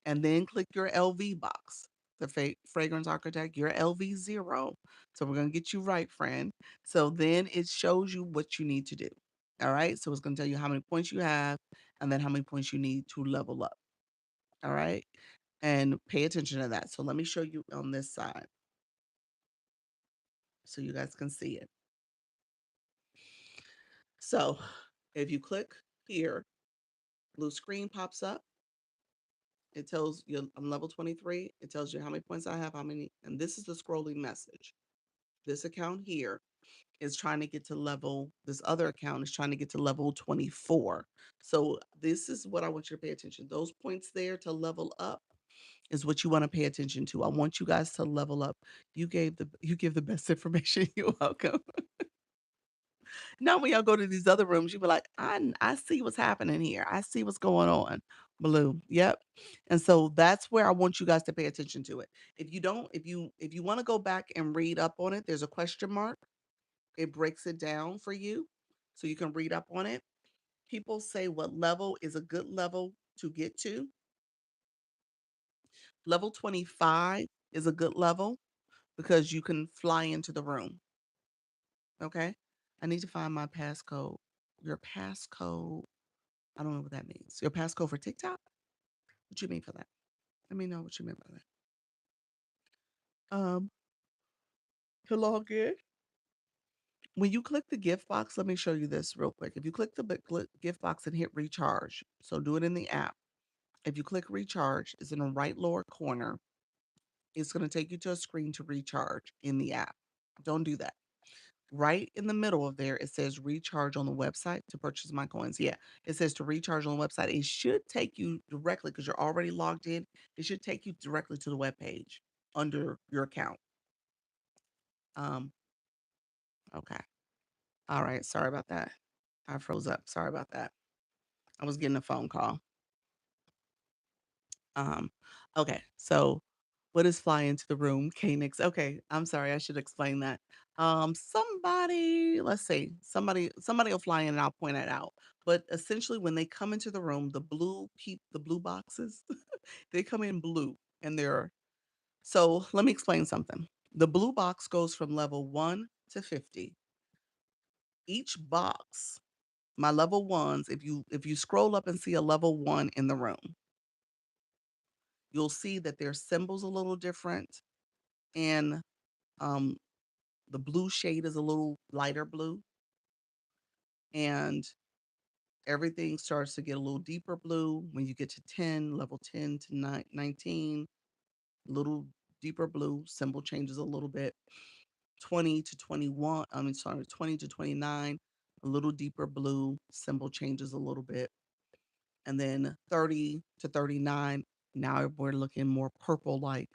And then click your LV box. The fragrance architect, your LV0. So we're going to get you right, friend. So then it shows you what you need to do. All right. So it's going to tell you how many points you have and then how many points you need to level up. All right. And pay attention to that. So let me show you on this side so you guys can see it. So if you click here, blue screen pops up. It tells you I'm level 23. It tells you how many points I have, how many, and this is the scrolling message. This account here is trying to get to level, this other account is trying to get to level 24. So this is what I want you to pay attention. Those points there to level up is what you want to pay attention to. I want you guys to level up. You give the best information. You're welcome. Now when y'all go to these other rooms, you be like, I see what's happening here. I see what's going on. Blue. Yep. And so that's where I want you guys to pay attention to it. If you don't, if you want to go back and read up on it, there's a question mark. It breaks it down for you so you can read up on it. People say what level is a good level to get to. Level 25 is a good level because you can fly into the room. Okay. I need to find my passcode. Your passcode. I don't know what that means. Your passcode for TikTok? What you mean for that? Let me know what you mean by that. To log in. When you click the gift box, let me show you this real quick. If you click the gift box and hit recharge, so do it in the app. If you click recharge, it's in the right lower corner. It's going to take you to a screen to recharge in the app. Don't do that. Right in the middle of there, it says recharge on the website to purchase my coins. Yeah, it says to recharge on the website. It should take you directly because you're already logged in. It should take you directly to the web page under your account. Um, okay. All right. Sorry about that. I froze up. Sorry about that. I was getting a phone call. Um, okay. So what is fly into the room? Knix. Okay. I'm sorry. I should explain that. Somebody, let's see, somebody will fly in and I'll point it out. But essentially when they come into the room, the blue boxes, they come in blue and they're, so let me explain something. The blue box goes from level 1 to 50. Each box, my level ones, if you scroll up and see a level 1 in the room, you'll see that their symbols a little different and um the blue shade is a little lighter blue and everything starts to get a little deeper blue when you get to 10, level 10 to 19, little deeper blue, symbol changes a little bit. 20 to 21, 20 to 29, a little deeper blue, symbol changes a little bit. And then 30 to 39, now we're looking more purple like.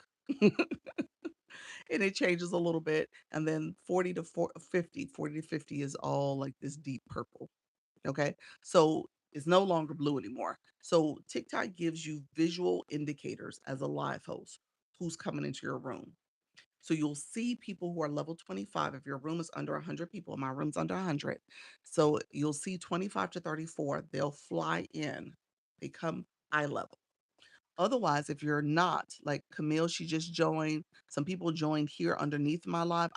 And it changes a little bit. And then 40 to 50 is all like this deep purple. Okay. So it's no longer blue anymore. So TikTok gives you visual indicators as a live host who's coming into your room. So you'll see people who are level 25. If your room is under 100 people, my room's under 100. So you'll see 25 to 34, they'll fly in, they come eye level. Otherwise, if you're not like Camille, she just joined. Some people joined here underneath my live.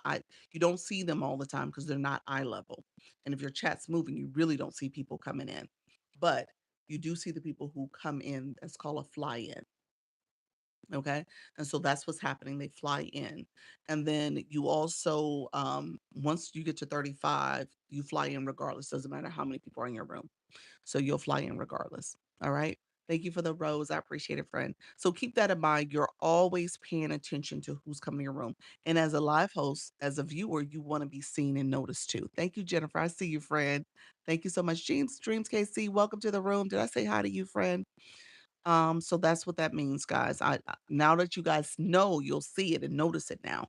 You don't see them all the time because they're not eye level. And if your chat's moving, you really don't see people coming in. But you do see the people who come in. That's called a fly in. Okay. And so that's what's happening. They fly in. And then you also, once you get to 35, you fly in regardless. Doesn't matter how many people are in your room. So you'll fly in regardless. All right. Thank you for the rose. I appreciate it, friend. So keep that in mind. You're always paying attention to who's coming in your room. And as a live host, as a viewer, you want to be seen and noticed too. Thank you, Jennifer. I see you, friend. Thank you so much. Dreams KC, welcome to the room. Did I say hi to you, friend? So that's what that means, guys. Now that you guys know, you'll see it and notice it now.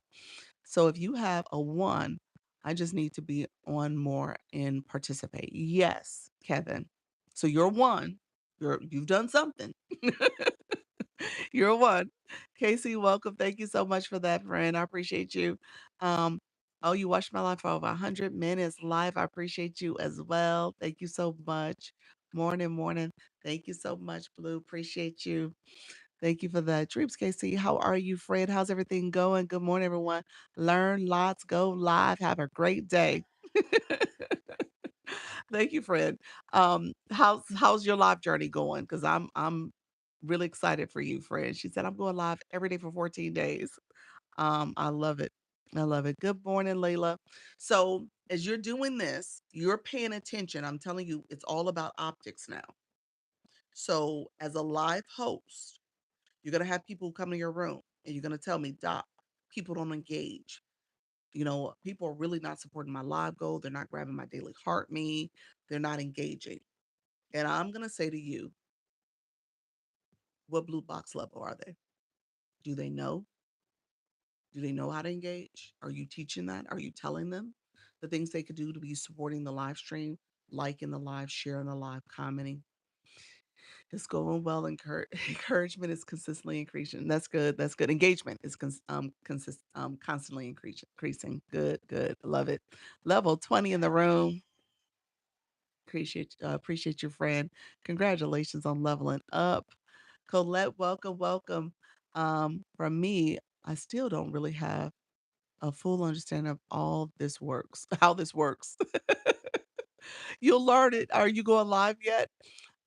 So if you have a one, I just need to be on more and participate. Yes, Kevin. So you're one. You've done something. You're a one. Casey, welcome. Thank you so much for that, friend. I appreciate you. Um, oh, you watched my live for over 100 minutes live. I appreciate you as well. Thank you so much. Morning, morning. Thank you so much, Blue. Appreciate you. Thank you for that. Dreams, Casey. How are you, Fred? How's everything going? Good morning, everyone. Learn lots, go live. Have a great day. Thank you, Fred. How's your live journey going? Because I'm really excited for you, Fred. She said I'm going live every day for 14 days. I love it. I love it. Good morning, Layla. So as you're doing this, you're paying attention. I'm telling you, it's all about optics now. So as a live host, you're gonna have people come to your room and you're gonna tell me, Doc, people don't engage. People are really not supporting my live goal. They're not grabbing my daily heart me. They're not engaging. And I'm gonna say to you, what blue box level are they? Do they know? Do they know how to engage? Are you teaching that? Are you telling them the things they could do to be supporting the live stream, liking the live, sharing the live, commenting? It's going well. Encouragement is consistently increasing. That's good. That's good. Engagement is constantly increasing. Good, good. Love it. Level 20 in the room. Appreciate your friend. Congratulations on leveling up. Colette, welcome, welcome. From me, I still don't really have a full understanding of all this works, how this works. You'll learn it. Are you going live yet?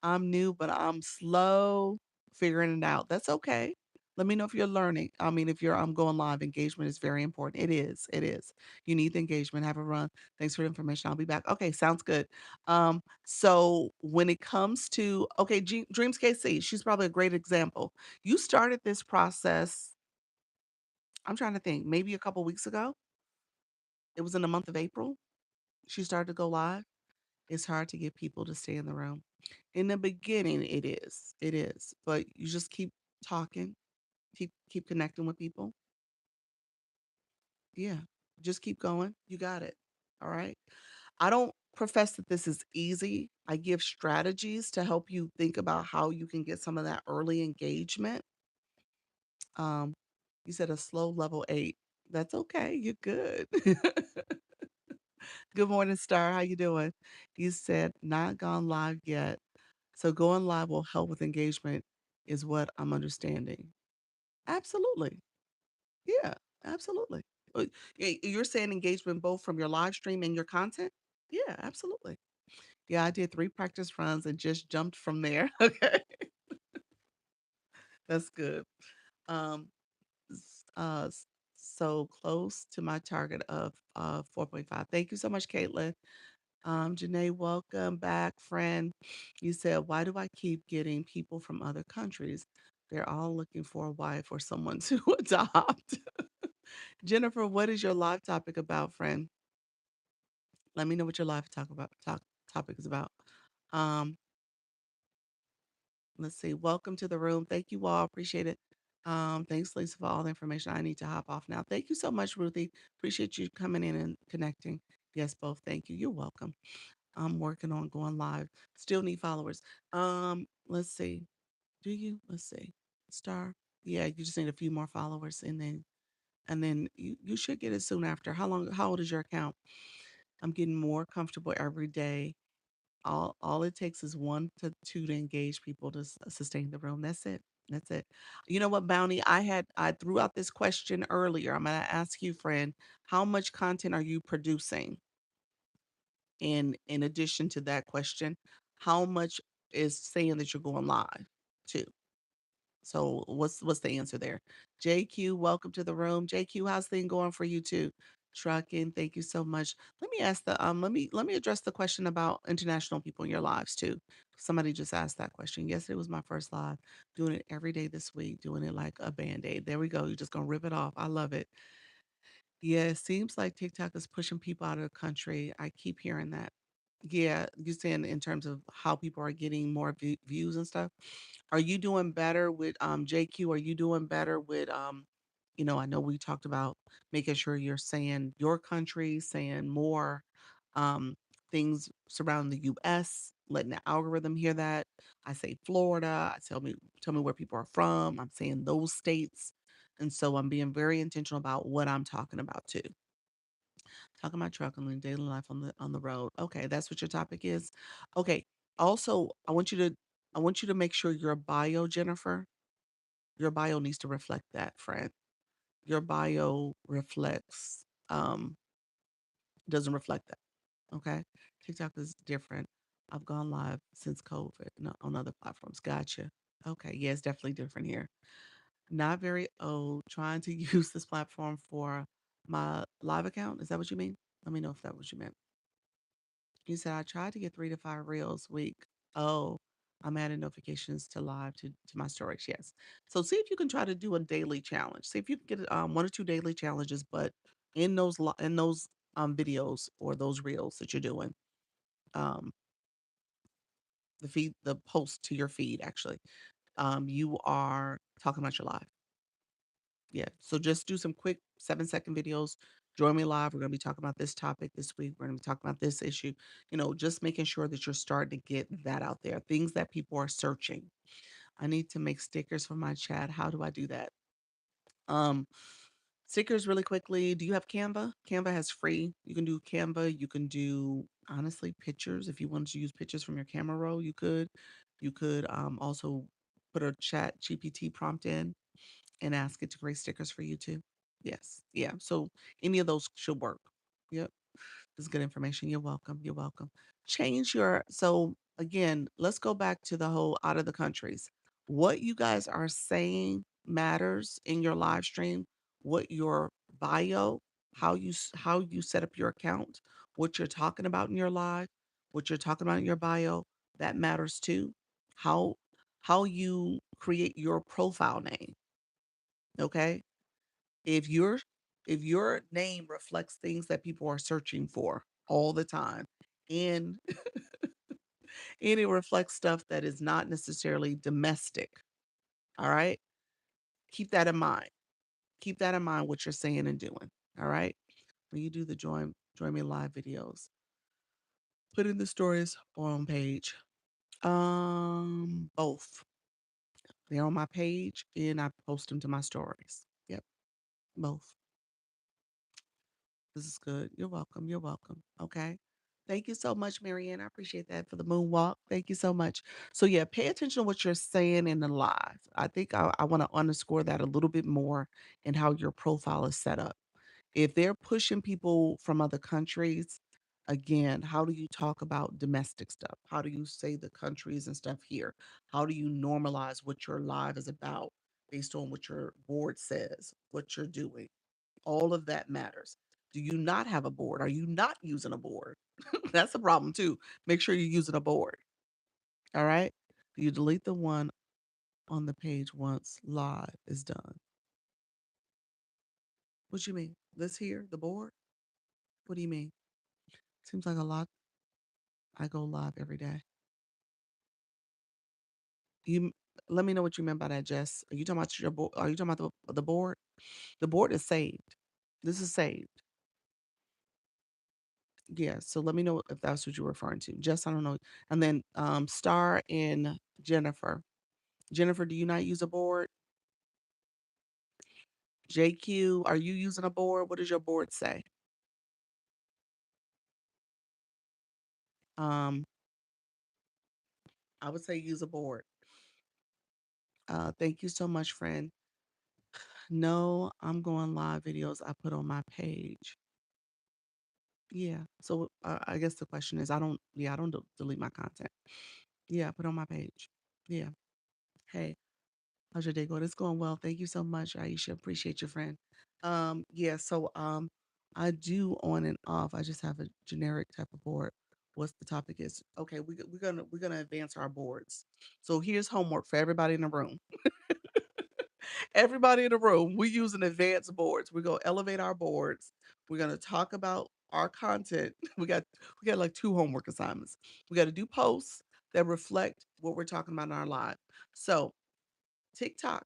I'm new, but I'm slow figuring it out. That's okay. Let me know if you're learning. I mean, if I'm going live, engagement is very important. It is. It is. You need the engagement. Have a run. Thanks for the information. I'll be back. Okay, sounds good. So when it comes to Dreams KC, she's probably a great example. You started this process, I'm trying to think, maybe a couple weeks ago. It was in the month of April. She started to go live. It's hard to get people to stay in the room. In the beginning, it is. It is. But you just keep talking, keep connecting with people. Yeah. Just keep going. You got it. All right. I don't profess that this is easy. I give strategies to help you think about how you can get some of that early engagement. Um, you said a slow level 8. That's okay. You're good. Good morning, Star. How you doing? You said not gone live yet. So going live will help with engagement is what I'm understanding. Absolutely. Yeah, absolutely. You're saying engagement both from your live stream and your content? Yeah, absolutely. Yeah, I did 3 practice runs and just jumped from there. Okay. That's good. Um, so close to my target of 4.5. Thank you so much, Caitlin. Janae, welcome back, friend. You said, why do I keep getting people from other countries? They're all looking for a wife or someone to adopt. Jennifer, what is your live topic about, friend? Let me know what your live topic is about. Um, let's see. Welcome to the room. Thank you all. Appreciate it. Thanks, Lisa, for all the information. I need to hop off now. Thank you so much, Ruthie. Appreciate you coming in and connecting. Yes, both. Thank you. You're welcome. I'm working on going live. Still need followers. Let's see. Do you? Let's see. Star. Yeah, you just need a few more followers and then you should get it soon after. How old is your account? I'm getting more comfortable every day. All it takes is 1 to 2 to engage people to sustain the room. That's it. That's it. You know what, Bounty? I threw out this question earlier. I'm gonna ask you, friend, how much content are you producing? In addition to that question, how much is saying that you're going live too? So what's the answer there? JQ, welcome to the room. JQ, how's things going for you too? Trucking. Thank you so much. Let me address the question about international people in your lives too. Somebody just asked that question. Yesterday was my first live, doing it every day this week, doing it like a band-aid. There we go. You're just gonna rip it off. I love it. Yeah, it seems like TikTok is pushing people out of the country. I keep hearing that. Yeah, you saying in terms of how people are getting more views and stuff. Are you doing better with JQ? Are you doing better with I know we talked about making sure you're saying your country, saying more um things surrounding the US, letting the algorithm hear that. I say Florida, I tell me where people are from. I'm saying those states. And so I'm being very intentional about what I'm talking about too. Talking about trucking and daily life on the road. Okay, that's what your topic is. Okay. Also, I want you to make sure your bio, Jennifer, your bio needs to reflect that, friend. Your bio reflects doesn't reflect that. Okay. TikTok is different. I've gone live since COVID on other platforms. Gotcha. Okay. Yeah, it's definitely different here. Not very old, trying to use this platform for my live account. Is that what you mean? Let me know if that what you meant. You said I tried to get 3 to 5 reels a week. Oh, I'm adding notifications to live to my stories. Yes. So see if you can try to do a daily challenge. See if you can get 1 or 2 daily challenges, but in those videos or those reels that you're doing, um, the post to your feed actually, you are talking about your live. Yeah. So just do some quick 7-second videos. Join me live. We're going to be talking about this topic this week. We're going to be talking about this issue. Just making sure that you're starting to get that out there. Things that people are searching. I need to make stickers for my chat. How do I do that? Um, Stickers really quickly. Do you have Canva? Canva has free. You can do Canva. You can do honestly pictures. If you wanted to use pictures from your camera roll, you could. You could also put a chat GPT prompt in and ask it to create stickers for you too. Yes. Yeah. So any of those should work. Yep. This is good information. You're welcome. You're welcome. So again, let's go back to the whole out of the countries. What you guys are saying matters in your live stream, what your bio, how you set up your account, what you're talking about in your live, what you're talking about in your bio, that matters too. How how you create your profile name, okay? If your if your name reflects things that people are searching for all the time, and and it reflects stuff that is not necessarily domestic, all right? Keep that in mind. Keep that in mind what you're saying and doing. All right. When you do the join me live videos, put in the stories or on page. Both. They're on my page and I post them to my stories. Yep, both. This is good. You're welcome. You're welcome. Okay. Thank you so much, Marianne. I appreciate that for the moonwalk. Thank you so much. So yeah, pay attention to what you're saying in the live. I think I want to underscore that a little bit more in how your profile is set up. If they're pushing people from other countries, again, how do you talk about domestic stuff? How do you say the countries and stuff here? How do you normalize what your live is about based on what your board says, what you're doing? All of that matters. Do you not have a board? Are you not using a board? That's a problem too. Make sure you're using a board. All right. Do you delete the one on the page once live is done? What you mean? This here, the board? What do you mean? Seems like a lot. I go live every day. You let me know what you meant by that, Jess. Are you talking about your board? Are you talking about the board? The board is saved. This is saved. Yeah. So let me know if that's what you're referring to. Jess, I don't know. And then Star and Jennifer. Jennifer, do you not use a board? JQ, are you using a board? What does your board say? Um, I would say use a board. Thank you so much, friend. No, I'm going live videos I put on my page. Yeah. So I guess the question is, I don't delete my content. Yeah, I put on my page. Yeah. Hey, how's your day going? It's going well. Thank you so much, Aisha. Appreciate your friend. Yeah. So I do on and off. I just have a generic type of board. What's the topic is? Okay, we're gonna advance our boards. So here's homework for everybody in the room. Everybody in the room, we using advanced boards. We're gonna elevate our boards. We're gonna talk about our content. We got like two homework assignments. We got to do posts that reflect what we're talking about in our live. So TikTok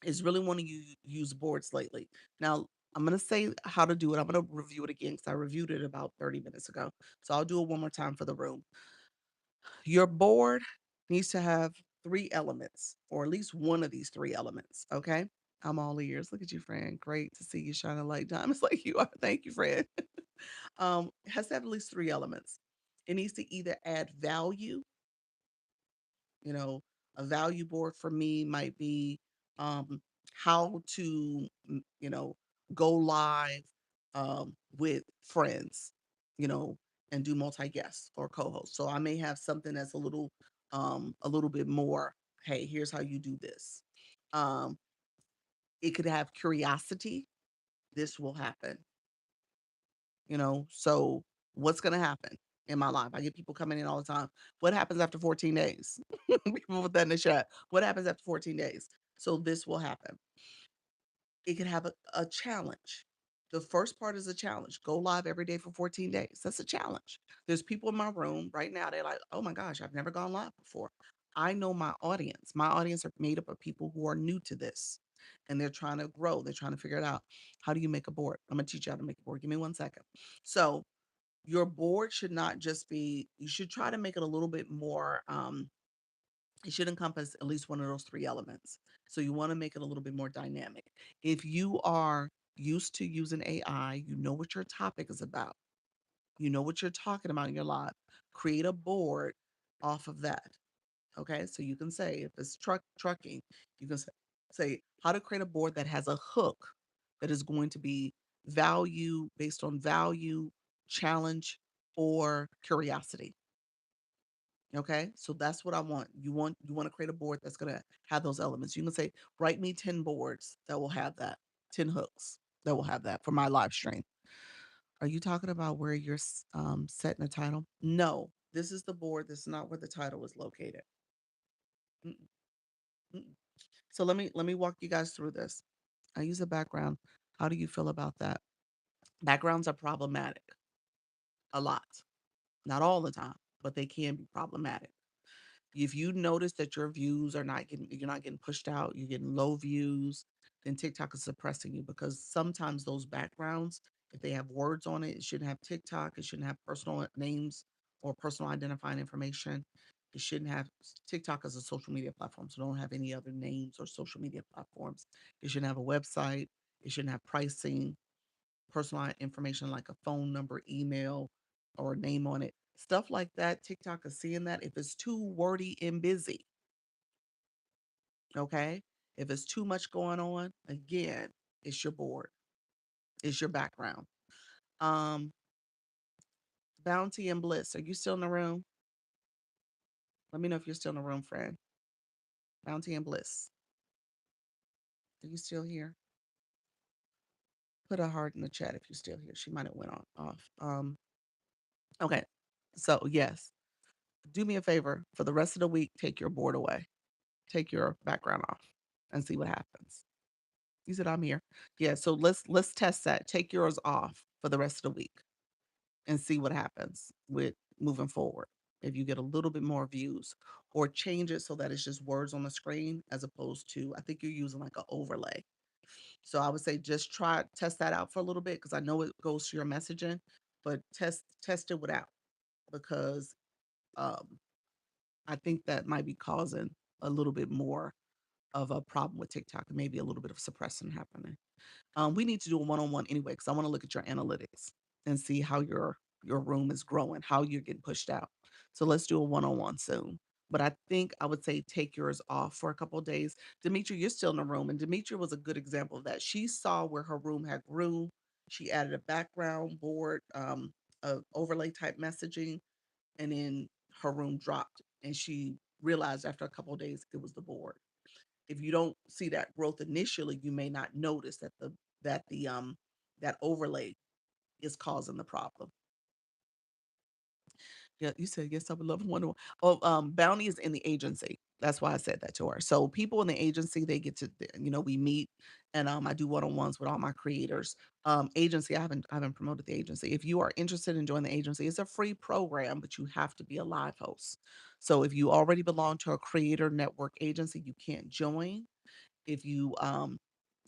is really want to use boards lately. Now, I'm going to say how to do it. I'm going to review it again because I reviewed it about 30 minutes ago. So I'll do it one more time for the room. Your board needs to have three elements, or at least one of these three elements. Okay. I'm all ears. Look at you, friend. Great to see you shining like diamonds like you are. Thank you, friend. It has to have at least three elements. It needs to either add value, you know, a value board for me might be how to, go live with friends, you know, and do multi guests or co-host. So I may have something that's a little bit more. Hey, here's how you do this. Um, it could have curiosity. This will happen, So what's going to happen in my life? I get people coming in all the time. What happens after 14 days? People put that in the chat. What happens after 14 days? So this will happen. It could have a challenge. The first part is a challenge. Go live every day for 14 days. That's a challenge. There's people in my room right now. They're like, oh my gosh, I've never gone live before. I know my audience. My audience are made up of people who are new to this and they're trying to grow. They're trying to figure it out. How do you make a board? I'm going to teach you how to make a board. Give me 1 second. So, your board should not just be, you should try to make it a little bit more, it should encompass at least one of those three elements. So you want to make it a little bit more dynamic. If you are used to using AI, you know what your topic is about, you know what you're talking about in your live, create a board off of that. Okay. So you can say, if it's trucking, you can say how to create a board that has a hook that is going to be value based on value, challenge, or curiosity. Okay, so that's what I want. You want to create a board that's gonna have those elements. You can say, write me 10 boards that will have that, 10 hooks that will have that for my live stream. Are you talking about where you're setting the title? No, this is the board. This is not where the title is located. Mm-mm, mm-mm. So let me walk you guys through this. I use a background. How do you feel about that? Backgrounds are problematic a lot, not all the time, but they can be problematic. If you notice that your views are not getting, you're not getting pushed out, you're getting low views, then TikTok is suppressing you because sometimes those backgrounds, if they have words on it, it shouldn't have TikTok, it shouldn't have personal names or personal identifying information. It shouldn't have TikTok as a social media platform, so don't have any other names or social media platforms. It shouldn't have a website. It shouldn't have pricing, personal information like a phone number, email, or a name on it. Stuff like that, TikTok is seeing that. If it's too wordy and busy, okay? If it's too much going on, again, it's your board, it's your background. Um, Bounty and Bliss, are you still in the room? Let me know if you're still in the room, friend. Bounty and Bliss, are you still here? Put a heart in the chat if you're still here. She might have went on off. Okay. So yes, do me a favor for the rest of the week, take your board away. Take your background off and see what happens. You said I'm here. Yeah, so let's test that. Take yours off for the rest of the week and see what happens with moving forward. If you get a little bit more views or change it so that it's just words on the screen as opposed to, I think you're using like an overlay. So I would say just test that out for a little bit because I know it goes to your messaging, but test it without because um I think that might be causing a little bit more of a problem with TikTok and maybe a little bit of suppressing happening. We need to do a one-on-one anyway because I want to look at your analytics and see how your room is growing, how you're getting pushed out. So let's do a one-on-one soon. But I think I would say take yours off for a couple of days. Dimitri, you're still in the room, and Dimitri was a good example of that. She saw where her room had grew. She added a background board, a overlay type messaging, and then her room dropped. And she realized after a couple of days it was the board. If you don't see that growth initially, you may not notice that the That overlay is causing the problem. Yeah, you said yes, I would love Wonder Woman. Oh, Bounty is in the agency. That's why I said that to her. So people in the agency, they get to, we meet, and I do one-on-ones with all my creators. Agency, I haven't promoted the agency. If you are interested in joining the agency, it's a free program, but you have to be a live host. So if you already belong to a creator network agency, you can't join. If you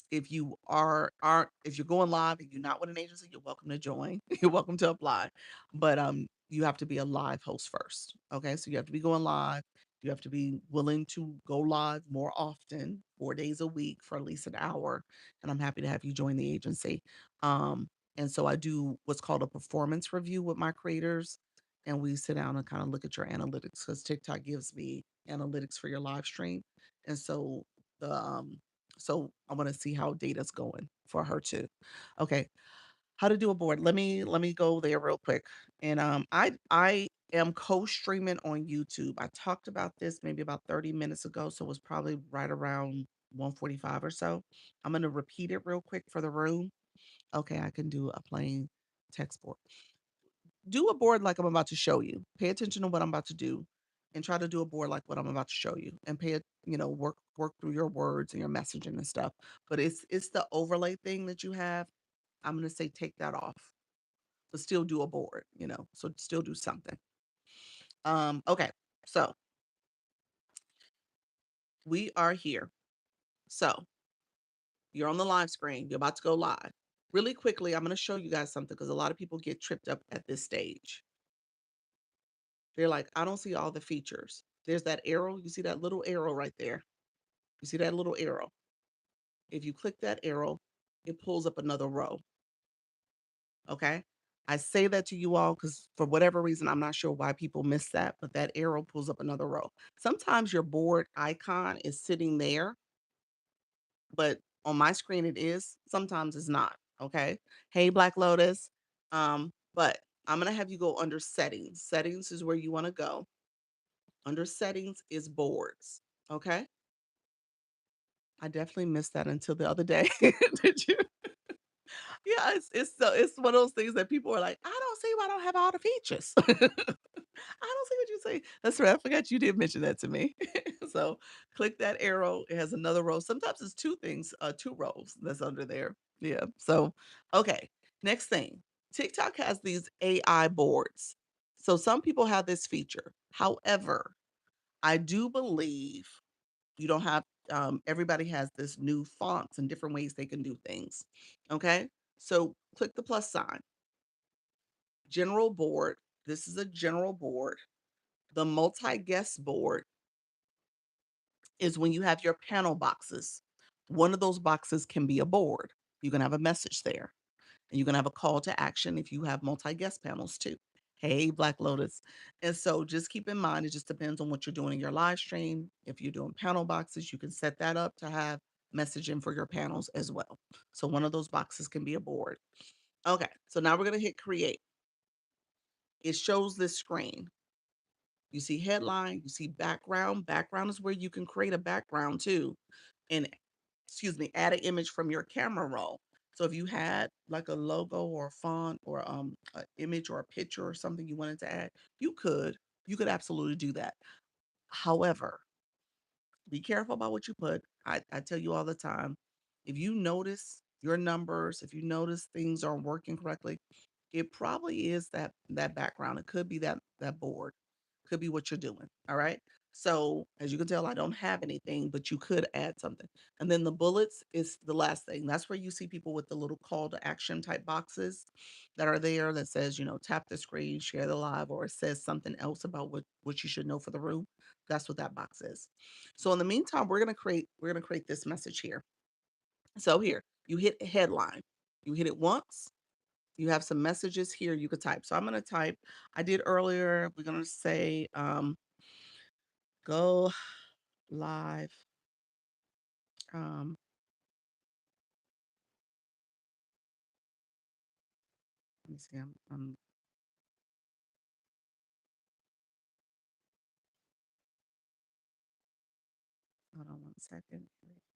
if you're going live and you're not with an agency, you're welcome to join. You're welcome to apply. But you have to be a live host first. Okay. So you have to be going live. You have to be willing to go live more often, 4 days a week for at least an hour. And I'm happy to have you join the agency. Um, and so I do what's called a performance review with my creators. And we sit down and kind of look at your analytics because TikTok gives me analytics for your live stream. And the so I want to see how data's going for her too. Okay, how to do a board. Let me go there real quick. And I am co-streaming on YouTube. I talked about this maybe about 30 minutes ago, so it was probably right around 1:45 or so. I'm gonna repeat it real quick for the room. Okay, I can do a plain text board. Do a board like I'm about to show you. Pay attention to what I'm about to do and try to do a board like what I'm about to show you and work through your words and your messaging and stuff. But it's the overlay thing that you have. I'm gonna say take that off, but still do a board, so still do something. Okay, so we are here. So you're on the live screen, you're about to go live. Really quickly, I'm gonna show you guys something because a lot of people get tripped up at this stage. They're like, I don't see all the features. There's that arrow. You see that little arrow right there? You see that little arrow? If you click that arrow, it pulls up another row. Okay. I say that to you all because for whatever reason, I'm not sure why people miss that, but that arrow pulls up another row. Sometimes your board icon is sitting there, but on my screen it is. Sometimes it's not. Okay. Hey, Black Lotus. But I'm going to have you go under settings. Settings is where you want to go. Under settings is boards. Okay. I definitely missed that until the other day. Did you? Yeah, it's one of those things that people are like, I don't see why I don't have all the features. I don't see what you say. That's right. I forgot you did mention that to me. So click that arrow. It has another row. Sometimes it's two things, two rows that's under there. Yeah. So okay. Next thing. TikTok has these AI boards. So some people have this feature. However, I do believe you don't have everybody has this new fonts and different ways they can do things. Okay. So click the plus sign. General board. This is a general board. The multi guest board is when you have your panel boxes. One of those boxes can be a board. You can have a message there. And you can have a call to action if you have multi-guest panels too. Hey, Black Lotus. And so just keep in mind, it just depends on what you're doing in your live stream. If you're doing panel boxes, you can set that up to have messaging for your panels as well. So one of those boxes can be a board. Okay, so now we're going to hit create. It shows this screen. You see headline, you see background. Background is where you can create a background too. And excuse me, add an image from your camera roll. So if you had like a logo or a font or an image or a picture or something you wanted to add, you could. You could absolutely do that. However, be careful about what you put. I tell you all the time, if you notice your numbers, if you notice things aren't working correctly, it probably is that background. It could be that board. Could be what you're doing. All right. So as you can tell, I don't have anything, but you could add something. And then the bullets is the last thing. That's where you see people with the little call to action type boxes that are there that says, tap the screen, share the live, or it says something else about what you should know for the room. That's what that box is. So in the meantime, we're gonna create this message here. So here, you hit headline. You hit it once. You have some messages here you could type. So I'm gonna type. I did earlier. We're gonna say go live. Um, Let me see. Hold on 1 second.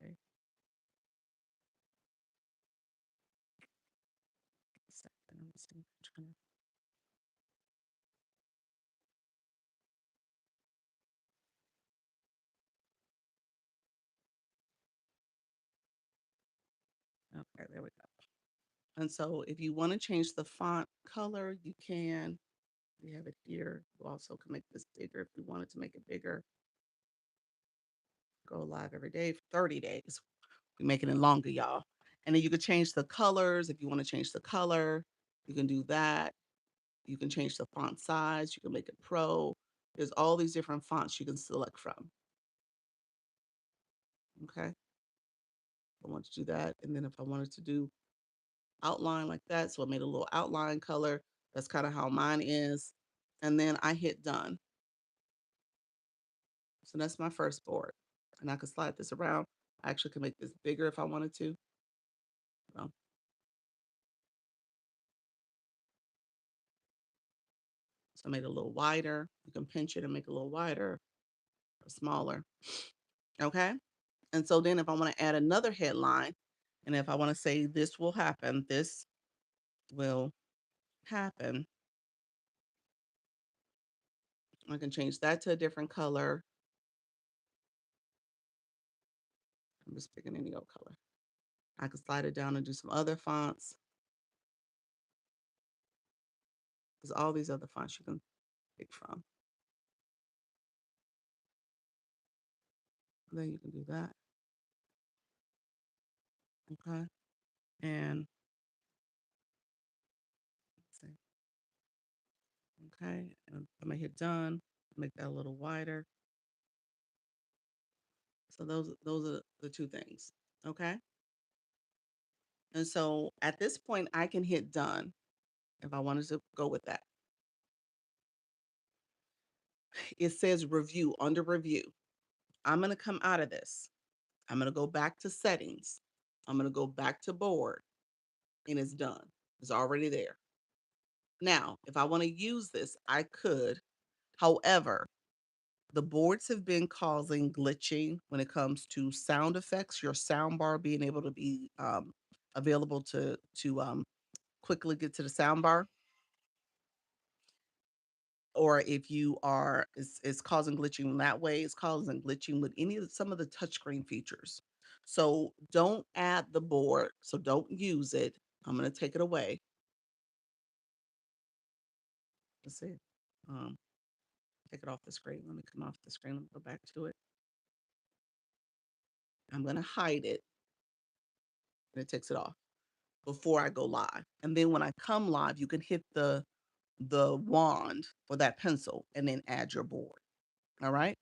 Okay. Let's see. Okay, there we go. And so if you want to change the font color, you can. We have it here. You also can make this bigger if you wanted to make it bigger. Go live every day for 30 days. We're making it longer, y'all. And then you can change the colors. If you want to change the color, you can do that. You can change the font size. You can make it pro. There's all these different fonts you can select from. Okay. I want to do that. And then if I wanted to do outline like that, so I made a little outline color. That's kind of how mine is. And then I hit done. So that's my first board. And I can slide this around. I actually can make this bigger if I wanted to. So, so I made it a little wider. You can pinch it and make it a little wider or smaller. Okay. And so then if I want to add another headline, and if I want to say this will happen, I can change that to a different color. I'm just picking any old color. I can slide it down and do some other fonts. There's all these other fonts you can pick from. And then you can do that. Okay. And let's see. Okay. And I'm gonna hit done, make that a little wider. So those are the two things. Okay. And so at this point, I can hit done if I wanted to go with that. It says review under review. I'm going to come out of this. I'm going to go back to settings. I'm going to go back to board and it's done. It's already there. Now, if I want to use this, I could. However, the boards have been causing glitching when it comes to sound effects, your sound bar being able to be available to quickly get to the sound bar. Or if you are it's causing glitching in that way, it's causing glitching with any of some of the touchscreen features. So don't add the board. So don't use it. I'm gonna take it away. Let's see. Um, take it off the screen. Let me come off the screen. Let me go back to it. I'm gonna hide it and it takes it off before I go live. And then when I come live, you can hit the wand or that pencil and then add your board. All right.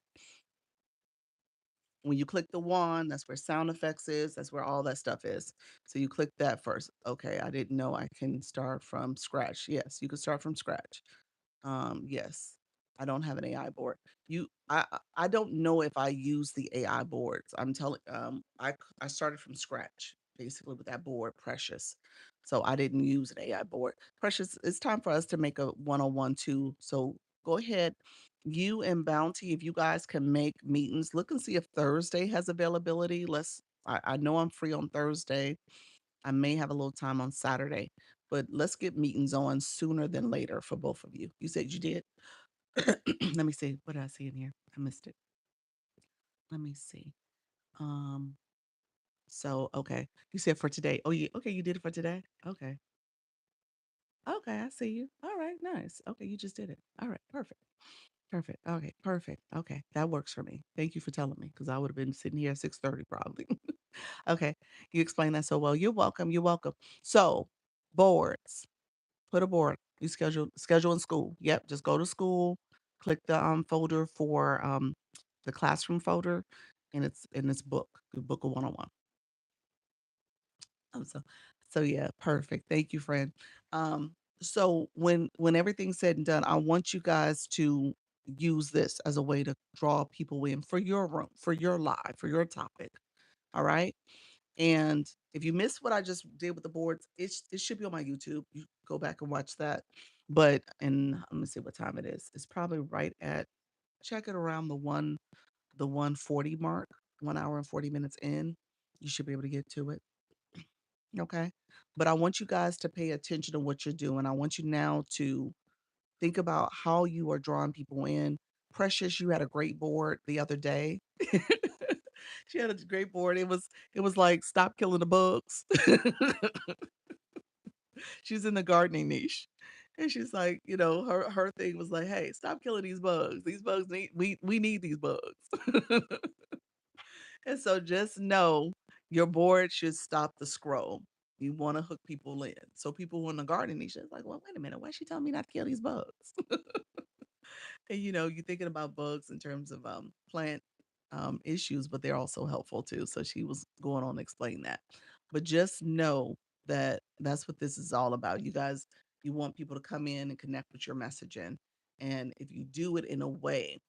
When you click the wand, that's where sound effects is. That's where all that stuff is. So you click that first. Okay, I didn't know I can start from scratch. Yes, you can start from scratch. Yes, I don't have an AI board. I don't know if I use the AI boards. I'm telling I started from scratch basically with that board, Precious. So I didn't use an AI board. Precious, it's time for us to make a 101 too. So go ahead. You and Bounty, if you guys can make meetings, look and see if Thursday has availability. I know I'm free on Thursday. I may have a little time on Saturday, but let's get meetings on sooner than later for both of you. You said you did? Let me see. What did I see in here? I missed it. Let me see. Um, so okay. You said for today. Oh, yeah. Okay, you did it for today? Okay. Okay, I see you. All right, nice. Okay, you just did it. All right, perfect. Perfect. Okay, perfect. Okay, that works for me. Thank you for telling me because I would have been sitting here at 6:30 probably. Okay, you explained that so well. You're welcome. You're welcome. So, boards. Put a board. You schedule in school. Yep, just go to school, click the folder for the classroom folder, and it's in this book, the book of 101. So so yeah, perfect. Thank you, friend. So when everything's said and done, I want you guys to use this as a way to draw people in for your room, for your live, for your topic. All right. And if you missed what I just did with the boards, it should be on my YouTube. You go back and watch that. But and let me see what time it is. It's probably right at check it around the 140 mark, 1 hour and 40 minutes in. You should be able to get to it. Okay. But I want you guys to pay attention to what you're doing. I want you now to think about how you are drawing people in. Precious, you had a great board the other day. She had a great board. It was like stop killing the bugs. She's in the gardening niche. And she's like, her thing was like, hey, stop killing these bugs. These bugs need we need these bugs. And so just know your board should stop the scroll. You want to hook people in. So people who in the gardening niche is like, well, wait a minute, why is she telling me not to kill these bugs? And you're thinking about bugs in terms of plant issues, but they're also helpful too. So she was going on to explain that. But just know that that's what this is all about. You guys, you want people to come in and connect with your messaging. And if you do it in a way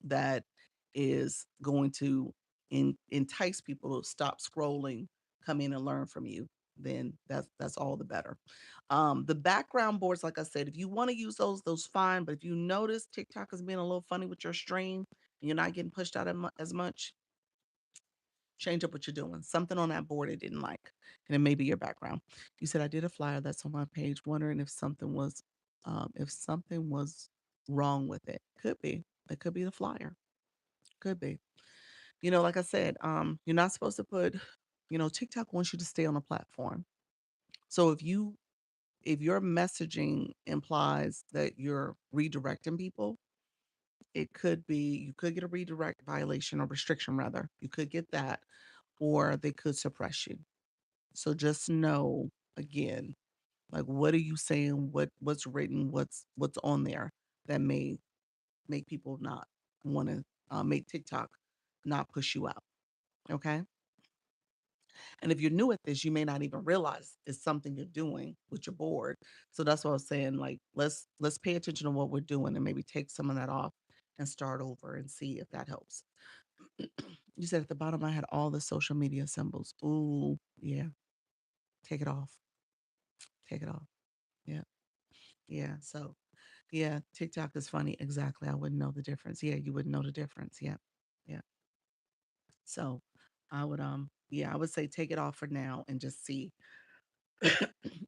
that is going to entice people to stop scrolling, come in and learn from you, then that's all the better. The background boards, like I said, if you want to use those fine. But if you notice TikTok is being a little funny with your stream and you're not getting pushed out as much, change up what you're doing. Something on that board it didn't like, and it may be your background. You said I did a flyer that's on my page, wondering if something was wrong with it. Could be. It could be the flyer. Could be. Like I said, you're not supposed to put. TikTok wants you to stay on the platform. So if your messaging implies that you're redirecting people, it could be you could get a redirect violation or restriction rather. You could get that, or they could suppress you. So just know again, like what are you saying, what's written, what's on there that may make people not want to make TikTok not push you out. Okay. And if you're new at this, you may not even realize it's something you're doing with your board. So that's what I was saying. Like, let's pay attention to what we're doing and maybe take some of that off and start over and see if that helps. You said at the bottom I had all the social media symbols. Ooh, yeah. Take it off. Take it off. Yeah. Yeah. So yeah, TikTok is funny. Exactly. I wouldn't know the difference. Yeah, you wouldn't know the difference. Yeah. Yeah. So I would say take it off for now and just see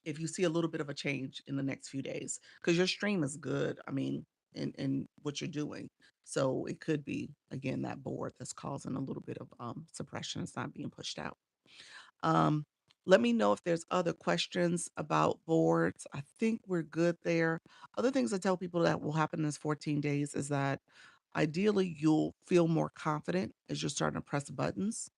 if you see a little bit of a change in the next few days, because your stream is good. I mean, in what you're doing. So it could be again that board that's causing a little bit of suppression. It's not being pushed out. Um, Let me know if there's other questions about boards. I think we're good there. Other things I tell people that will happen in this 14 days is that ideally you'll feel more confident as you're starting to press buttons.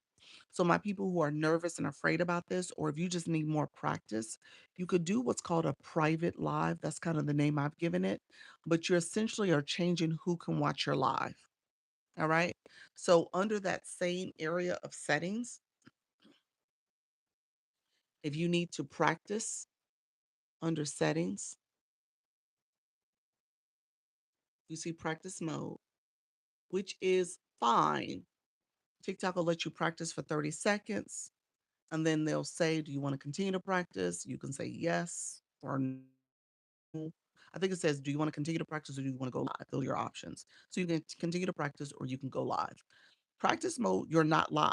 So, my people who are nervous and afraid about this, or if you just need more practice, you could do what's called a private live. That's kind of the name I've given it. But you essentially are changing who can watch your live. All right. So, under that same area of settings, if you need to practice under settings, you see practice mode, which is fine. TikTok will let you practice for 30 seconds. And then they'll say, do you want to continue to practice? You can say yes or no. I think it says, do you want to continue to practice or do you want to go live? Those are your options. So you can continue to practice or you can go live. Practice mode, you're not live.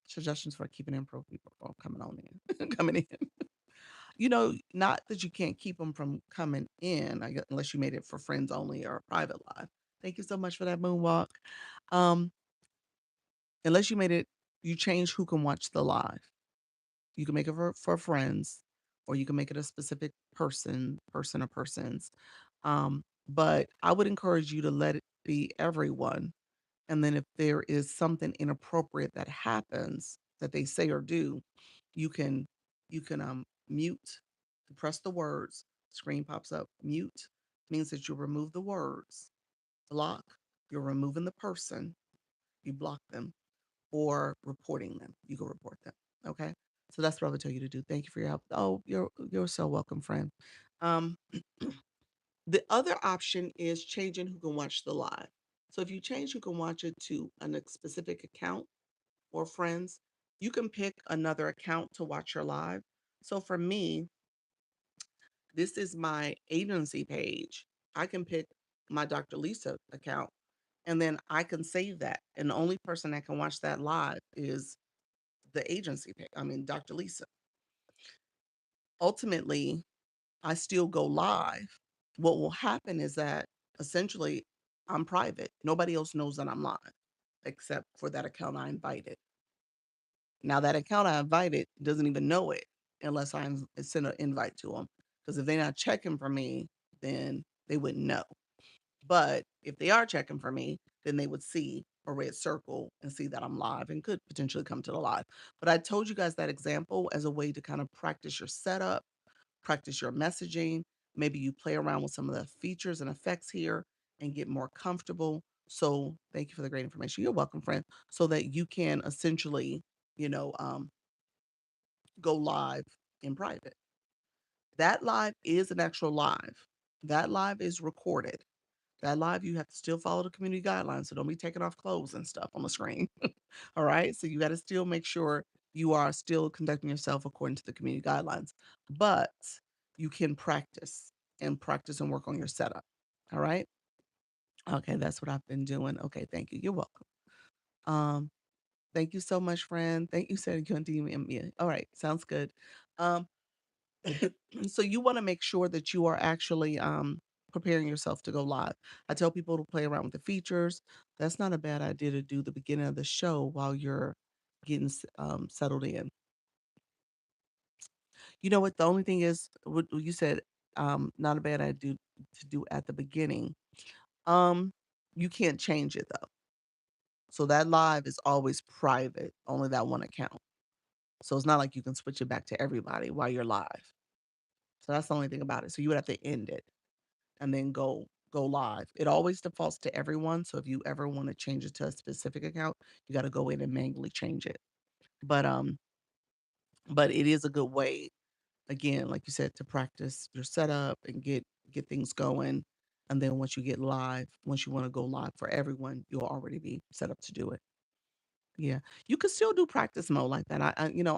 Suggestions for keeping improv people from coming on in, coming in. Not that you can't keep them from coming in, I guess, unless you made it for friends only or a private live. Thank you so much for that moonwalk. Um, unless you change who can watch the live. You can make it for friends, or you can make it a specific person or persons. But I would encourage you to let it be everyone. And then if there is something inappropriate that happens that they say or do, you can mute, press the words, screen pops up. Mute means that you remove the words. Block, you're removing the person, you block them, or reporting them. You can report them. Okay. So that's what I would tell you to do. Thank you for your help. Oh, you're so welcome, friend. Um, the other option is changing who can watch the live. So if you change who can watch it to a specific account or friends, you can pick another account to watch your live. So for me, this is my agency page. I can pick my Dr. Lisa account and then I can save that. And the only person that can watch that live is the agency page. I mean, Dr. Lisa. ultimately I still go live, what will happen is that essentially I'm private. Nobody else knows that I'm live except for that account I invited. Now that account I invited doesn't even know it unless send an invite to them. Because if they're not checking for me, then they wouldn't know. But if they are checking for me, then they would see a red circle and see that I'm live and could potentially come to the live. But I told you guys that example as a way to kind of practice your setup, practice your messaging. Maybe you play around with some of the features and effects here and get more comfortable. So thank you for the great information. You're welcome, friend. So that you can essentially, you know, go live in private. That live is an actual live. That live is recorded. That live, you have to still follow the community guidelines. So don't be taking off clothes and stuff on the screen. All right. So you got to still make sure you are still conducting yourself according to the community guidelines. But you can practice and work on your setup. All right. Okay. That's what I've been doing. Okay. Thank you. You're welcome. Um, thank you so much, friend. Thank you, said you DM me. All right. Sounds good. Um, so you want to make sure that you are actually preparing yourself to go live. I tell people to play around with the features. That's not a bad idea to do the beginning of the show while you're getting settled in. You know what? The only thing is, what you said, not a bad idea to do at the beginning. Um, you can't change it though. So that live is always private, only that one account. So it's not like you can switch it back to everybody while you're live. So that's the only thing about it. So you would have to end it and then go live. It always defaults to everyone. So if you ever want to change it to a specific account, you got to go in and manually change it. But but it is a good way, again, like you said, to practice your setup and get things going. And then once you get live, once you want to go live for everyone, you'll already be set up to do it. Yeah. You could still do practice mode like that.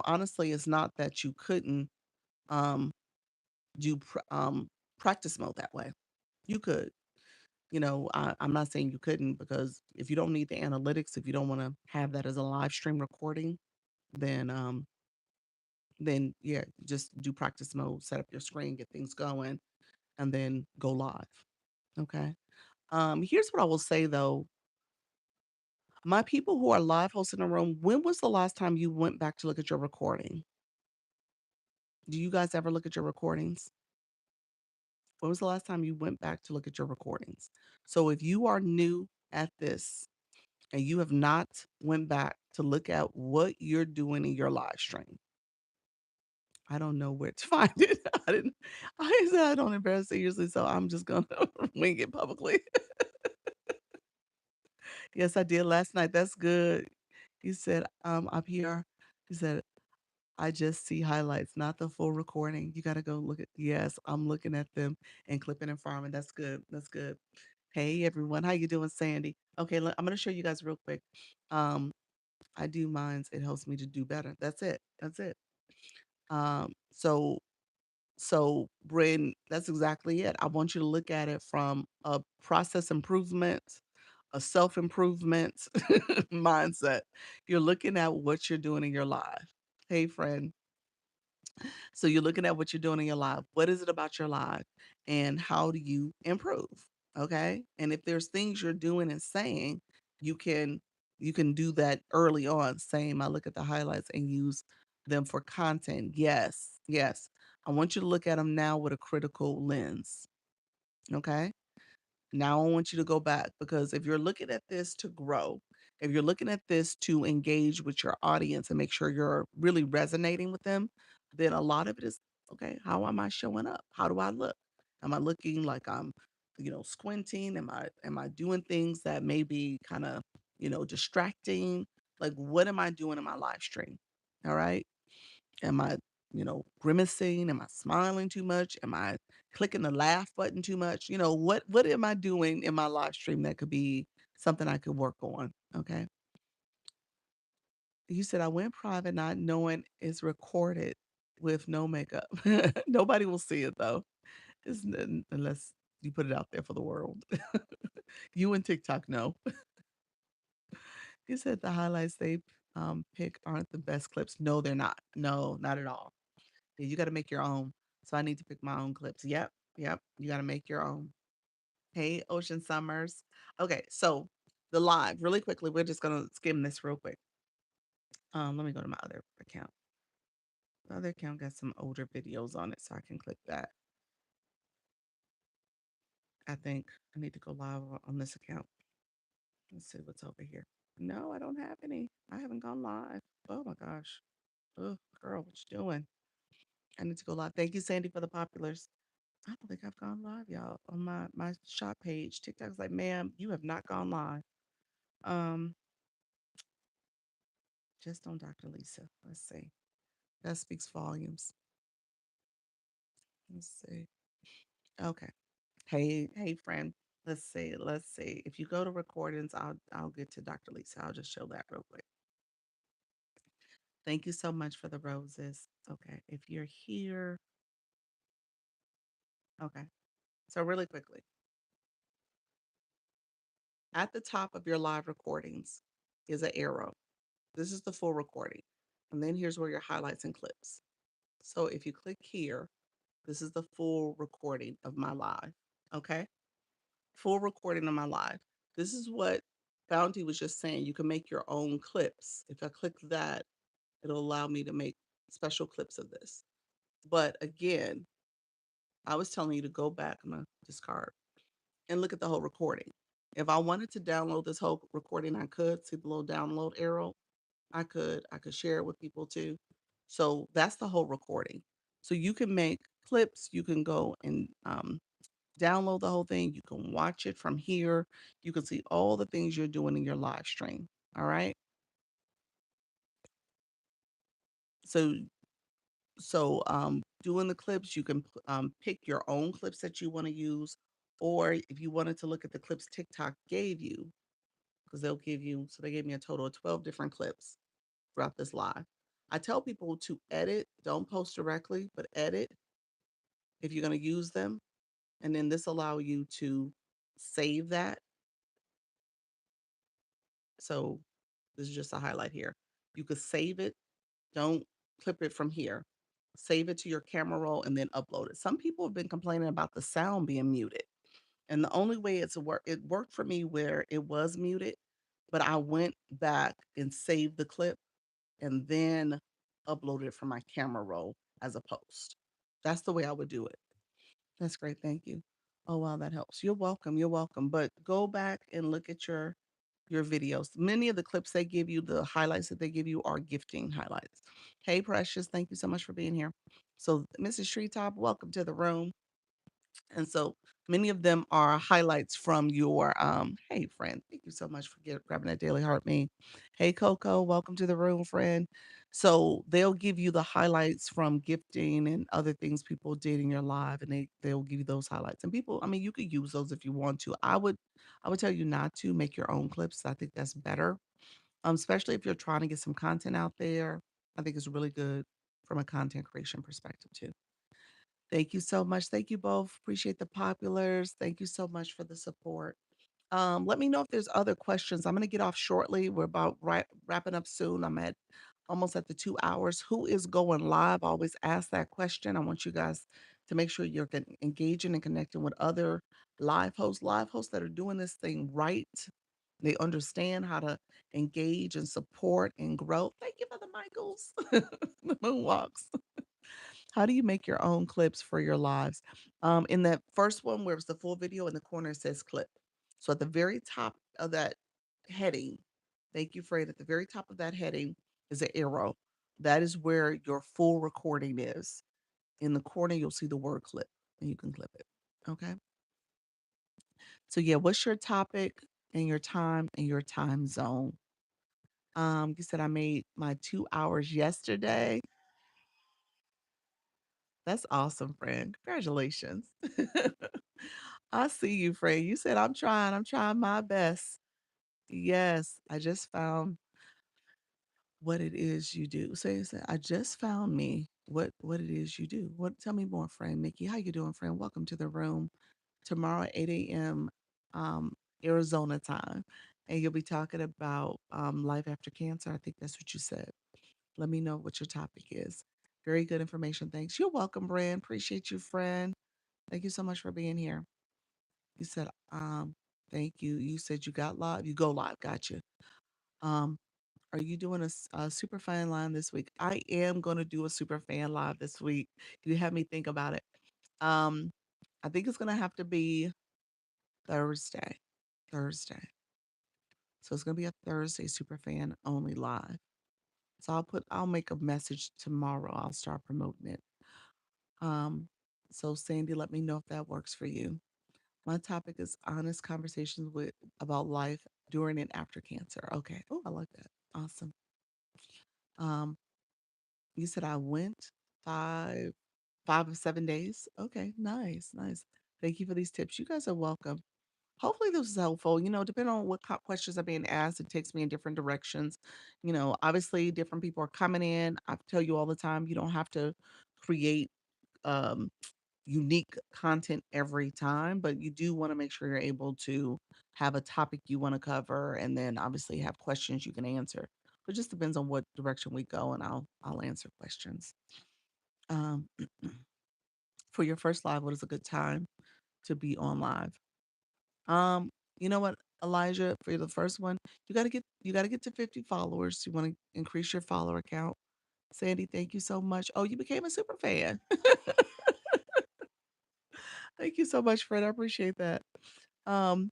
Honestly, it's not that you couldn't um do practice mode that way. You could. I'm not saying you couldn't, because if you don't need the analytics, if you don't want to have that as a live stream recording, then yeah, just do practice mode, set up your screen, get things going, and then go live. Okay. Here's what I will say though. My people who are live hosting a room, when was the last time you went back to look at your recording? Do you guys ever look at your recordings? When was the last time you went back to look at your recordings? So if you are new at this and you have not went back to look at what you're doing in your live stream, I don't know where to find it. I said I don't embarrass it usually, so I'm just gonna wing it publicly. Yes, I did last night. That's good. He said, up here, he said, I just see highlights, not the full recording. You gotta go look at, yes, I'm looking at them and clipping and farming. That's good. That's good. Hey everyone, how you doing, Sandy? Okay, I'm gonna show you guys real quick. Um, I do mines. It helps me to do better. That's it. That's it. Um, so Bryn, that's exactly it. I want you to look at it from a process improvement, a self improvement mindset. You're looking at what you're doing in your life. Hey, friend. So you're looking at what you're doing in your life. What is it about your life? And how do you improve? Okay. And if there's things you're doing and saying, you can you can do that early on. Same, I look at the highlights and use them for content. Yes, yes. I want you to look at them now with a critical lens. Okay. Now I want you to go back, because if you're looking at this to grow, if you're looking at this to engage with your audience and make sure you're really resonating with them, then a lot of it is, okay, how am I showing up? How do I look? Am I looking like I'm, squinting? Am I doing things that may be kind of, distracting? Like what am I doing in my live stream? All right. Am I, grimacing? Am I smiling too much? Am I clicking the laugh button too much? What am I doing in my live stream that could be something I could work on? Okay. You said I went private not knowing it's recorded with no makeup. Nobody will see it though. Unless you put it out there for the world. You and TikTok know. You said the highlights they pick aren't the best clips. No, they're not. No, not at all. Yeah, you got to make your own. So I need to pick my own clips. Yep. Yep. You got to make your own. Hey, Ocean Summers. Okay. So the live, really quickly, we're just going to skim this real quick. Let me go to my other account. The other account got some older videos on it, so I can click that. I think I need to go live on this account. Let's see what's over here. No, I don't have any. I haven't gone live. Oh my gosh. Oh, girl, what you doing? I need to go live. Thank you, Sandy, for the populars. I don't think I've gone live, y'all, on my shop page. TikTok's like, ma'am, you have not gone live. Um, just on Dr. Lisa. Let's see. That speaks volumes. Let's see. Okay. Hey, friend. Let's see. Let's see. If you go to recordings, I'll get to Dr. Lisa. I'll just show that real quick. Thank you so much for the roses. Okay. If you're here, okay. So really quickly, at the top of your live recordings is an arrow. This is the full recording. And then here's where your highlights and clips. So if you click here, this is the full recording of my live. Okay. Full recording of my live. This is what Bounty was just saying. You can make your own clips. If I click that, it'll allow me to make special clips of this. But again, I was telling you to go back. I'm going to discard and look at the whole recording. If I wanted to download this whole recording, I could see the little download arrow. I could share it with people too. So that's the whole recording. So you can make clips. You can go and download the whole thing. You can watch it from here. You can see all the things you're doing in your live stream. All right. So doing the clips, you can pick your own clips that you want to use, or if you wanted to look at the clips TikTok gave you, because they'll give you. So they gave me a total of 12 different clips throughout this live. I tell people to edit, don't post directly, but edit if you're going to use them. And then this allow you to save that. So this is just a highlight here. You could save it. Don't clip it from here. Save it to your camera roll and then upload it. Some people have been complaining about the sound being muted. And the only way it worked for me where it was muted, but I went back and saved the clip and then uploaded it from my camera roll as a post. That's the way I would do it. That's great. Thank you. Oh wow, that helps. You're welcome. You're welcome. But go back and look at your videos. Many of the clips they give you, the highlights that they give you are gifting highlights. Hey Precious, thank you so much for being here. So Mrs. Treetop, welcome to the room. And so many of them are highlights from your hey friend, thank you so much for grabbing that daily heart me. Hey Coco, welcome to the room, friend. So they'll give you the highlights from gifting and other things people did in your live, and they'll give you those highlights. And people, I mean, you could use those if you want to. I would tell you not to make your own clips. I think that's better. Especially if you're trying to get some content out there. I think it's really good from a content creation perspective too. Thank you so much. Thank you both. Appreciate the populars. Thank you so much for the support. Let me know if there's other questions. I'm going to get off shortly. We're about wrapping up soon. I'm at almost at the 2 hours. Who is going live? I always ask that question. I want you guys to make sure you're engaging and connecting with other live hosts that are doing this thing right. They understand how to engage and support and grow. Thank you for the Michaels, the moonwalks. How do you make your own clips for your lives? In that first one where it's the full video in the corner, it says clip. So at the very top of that heading, thank you, Fred. At the very top of that heading is an arrow. That is where your full recording is. In the corner, you'll see the word clip and you can clip it. Okay. So yeah, what's your topic and your time zone? You said I made my 2 hours yesterday. That's awesome, friend. Congratulations. I see you, friend. You said I'm trying my best. Yes, I just found what it is you do. So you said, I just found me what it is you do. What tell me more, friend. Mickey, how you doing, friend? Welcome to the room. Tomorrow at 8 a.m. Um, Arizona time. And you'll be talking about life after cancer. I think that's what you said. Let me know what your topic is. Very good information. Thanks. You're welcome, Brand. Appreciate you, friend. Thank you so much for being here. You said, thank you. You said you got live. You go live. Gotcha. Um, are you doing a super fan line this week? I am going to do a super fan live this week. You have me think about it. Um, I think it's going to have to be Thursday. Thursday. So it's going to be a Thursday super fan only live. So I'll make a message tomorrow. I'll start promoting it. Um, so Sandy, let me know if that works for you. My topic is honest conversations with about life during and after cancer. Okay. Oh, I like that. Awesome. Um, you said I went five, 5 of 7 days. Okay, nice, nice. Thank you for these tips. You guys are welcome. Hopefully this is helpful. Depending on what questions are being asked, it takes me in different directions. Obviously different people are coming in. I tell you all the time, you don't have to create um unique content every time, but you do want to make sure you're able to have a topic you want to cover and then obviously have questions you can answer. It just depends on what direction we go and I'll answer questions. Um, for your first live, what is a good time to be on live? Um, you know what, Elijah, for the first one, you gotta get to 50 followers. You want to increase your follower count. Sandy, thank you so much. Oh, you became a super fan. Thank you so much, Fred. I appreciate that. Um,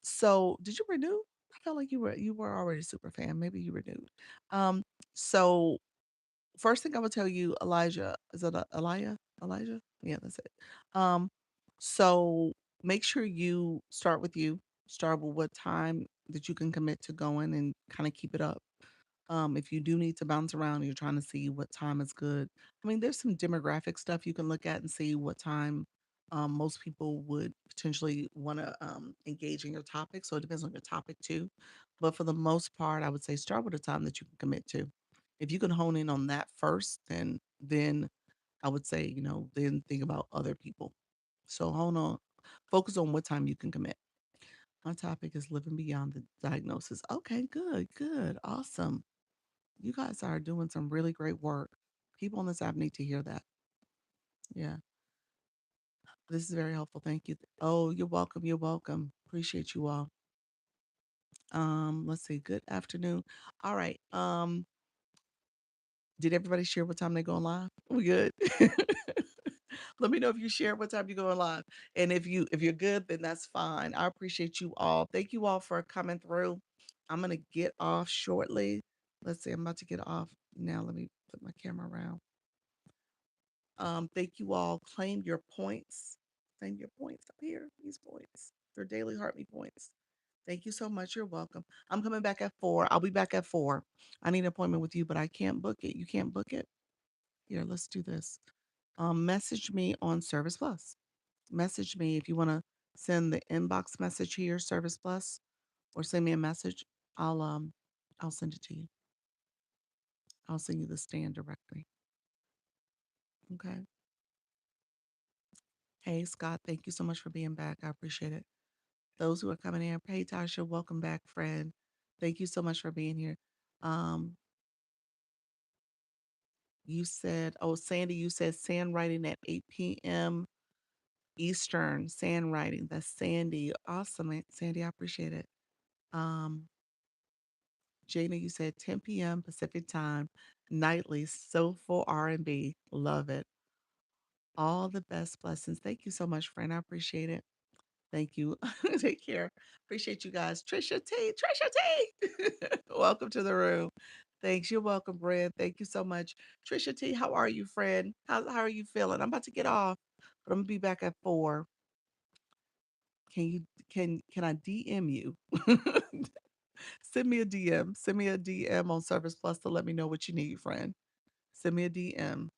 So did you renew? I felt like you were already a super fan. Maybe you renewed. Um, so first thing I would tell you, Elijah, is it Elijah? Elijah? Yeah, that's it. Um, so make sure you start with you. Start with what time that you can commit to going and kind of keep it up. If you do need to bounce around and you're trying to see what time is good. I mean, there's some demographic stuff you can look at and see what time most people would potentially want to engage in your topic. So it depends on your topic too. But for the most part, I would say start with a time that you can commit to. If you can hone in on that first, then I would say, then think about other people. So hold on, focus on what time you can commit. My topic is living beyond the diagnosis. Okay, good, good, awesome. You guys are doing some really great work. People on this app need to hear that. Yeah, this is very helpful. Thank you. Oh, you're welcome. You're welcome. Appreciate you all. Let's see. Good afternoon. All right. Did everybody share what time they going live? We good? Let me know if you share what time you going live. And if you're good, then that's fine. I appreciate you all. Thank you all for coming through. I'm gonna get off shortly. Let's see, I'm about to get off now. Let me put my camera around. Thank you all. Claim your points. Claim your points up here. These points. They're daily heartbeat points. Thank you so much. You're welcome. I'm coming back at 4. I'll be back at 4. I need an appointment with you, but I can't book it. You can't book it? Here, let's do this. Message me on Service Plus. Message me if you want to send the inbox message here, Service Plus, or send me a message. I'll send it to you. I'll send you the stand directly. Okay. Hey Scott, thank you so much for being back. I appreciate it. Those who are coming in, hey Tasha, welcome back, friend. Thank you so much for being here. Um, you said, oh, Sandy, you said sand writing at 8 p.m. Eastern, sand writing. That's Sandy. Awesome, Sandy. I appreciate it. Um, Jana, you said 10 p.m. Pacific time, nightly, soulful R&B. Love it. All the best blessings. Thank you so much, friend. I appreciate it. Thank you. Take care. Appreciate you guys. Trisha T. Trisha T. Welcome to the room. Thanks. You're welcome, Brad. Thank you so much. Trisha T, how are you, friend? How are you feeling? I'm about to get off, but I'm gonna be back at 4. Can you can I DM you? Send me a DM. Send me a DM on Service Plus to let me know what you need, friend. Send me a DM.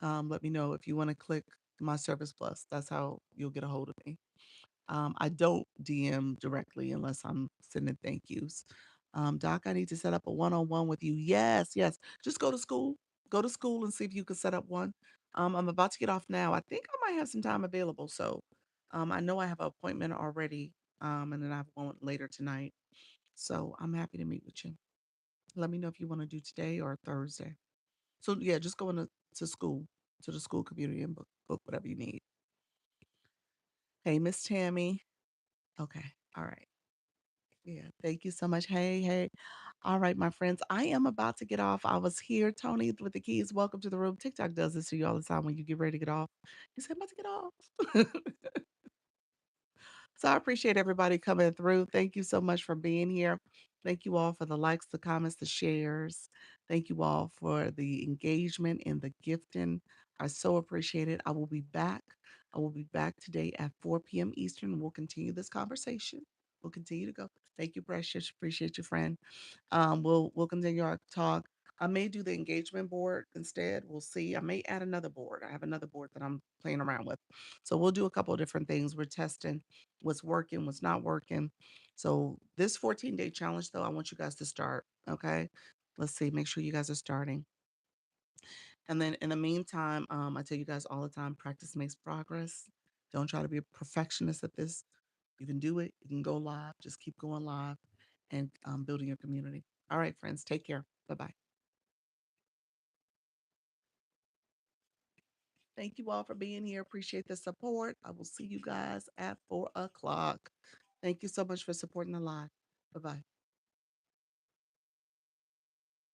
Let me know if you want to click my Service Plus. That's how you'll get a hold of me. I don't DM directly unless I'm sending thank yous. Doc, I need to set up a one-on-one with you. Yes, yes. Just go to school. Go to school and see if you can set up one. I'm about to get off now. I think I might have some time available. So I know I have an appointment already. And then I have one later tonight. So I'm happy to meet with you. Let me know if you want to do today or Thursday. So yeah, just go into to school, to the school community and book whatever you need. Hey, Miss Tammy. Okay. All right. Yeah. Thank you so much. Hey, hey. All right, my friends. I am about to get off. I was here, Tony, with the keys. Welcome to the room. TikTok does this to you all the time when you get ready to get off. You say, I'm about to get off. So I appreciate everybody coming through. Thank you so much for being here. Thank you all for the likes, the comments, the shares. Thank you all for the engagement and the gifting. I so appreciate it. I will be back. I will be back today at 4 p.m. Eastern. We'll continue this conversation. We'll continue to go. Thank you, Precious. Appreciate you, friend. We'll continue our talk. I may do the engagement board instead. We'll see. I may add another board. I have another board that I'm playing around with. So we'll do a couple of different things. We're testing what's working, what's not working. So this 14-day challenge, though, I want you guys to start. Okay. Let's see. Make sure you guys are starting. And then in the meantime, I tell you guys all the time, practice makes progress. Don't try to be a perfectionist at this. You can do it. You can go live. Just keep going live and building your community. All right, friends, take care. Bye bye. Thank you all for being here. Appreciate the support. I will see you guys at 4 o'clock. Thank you so much for supporting the live. Bye bye.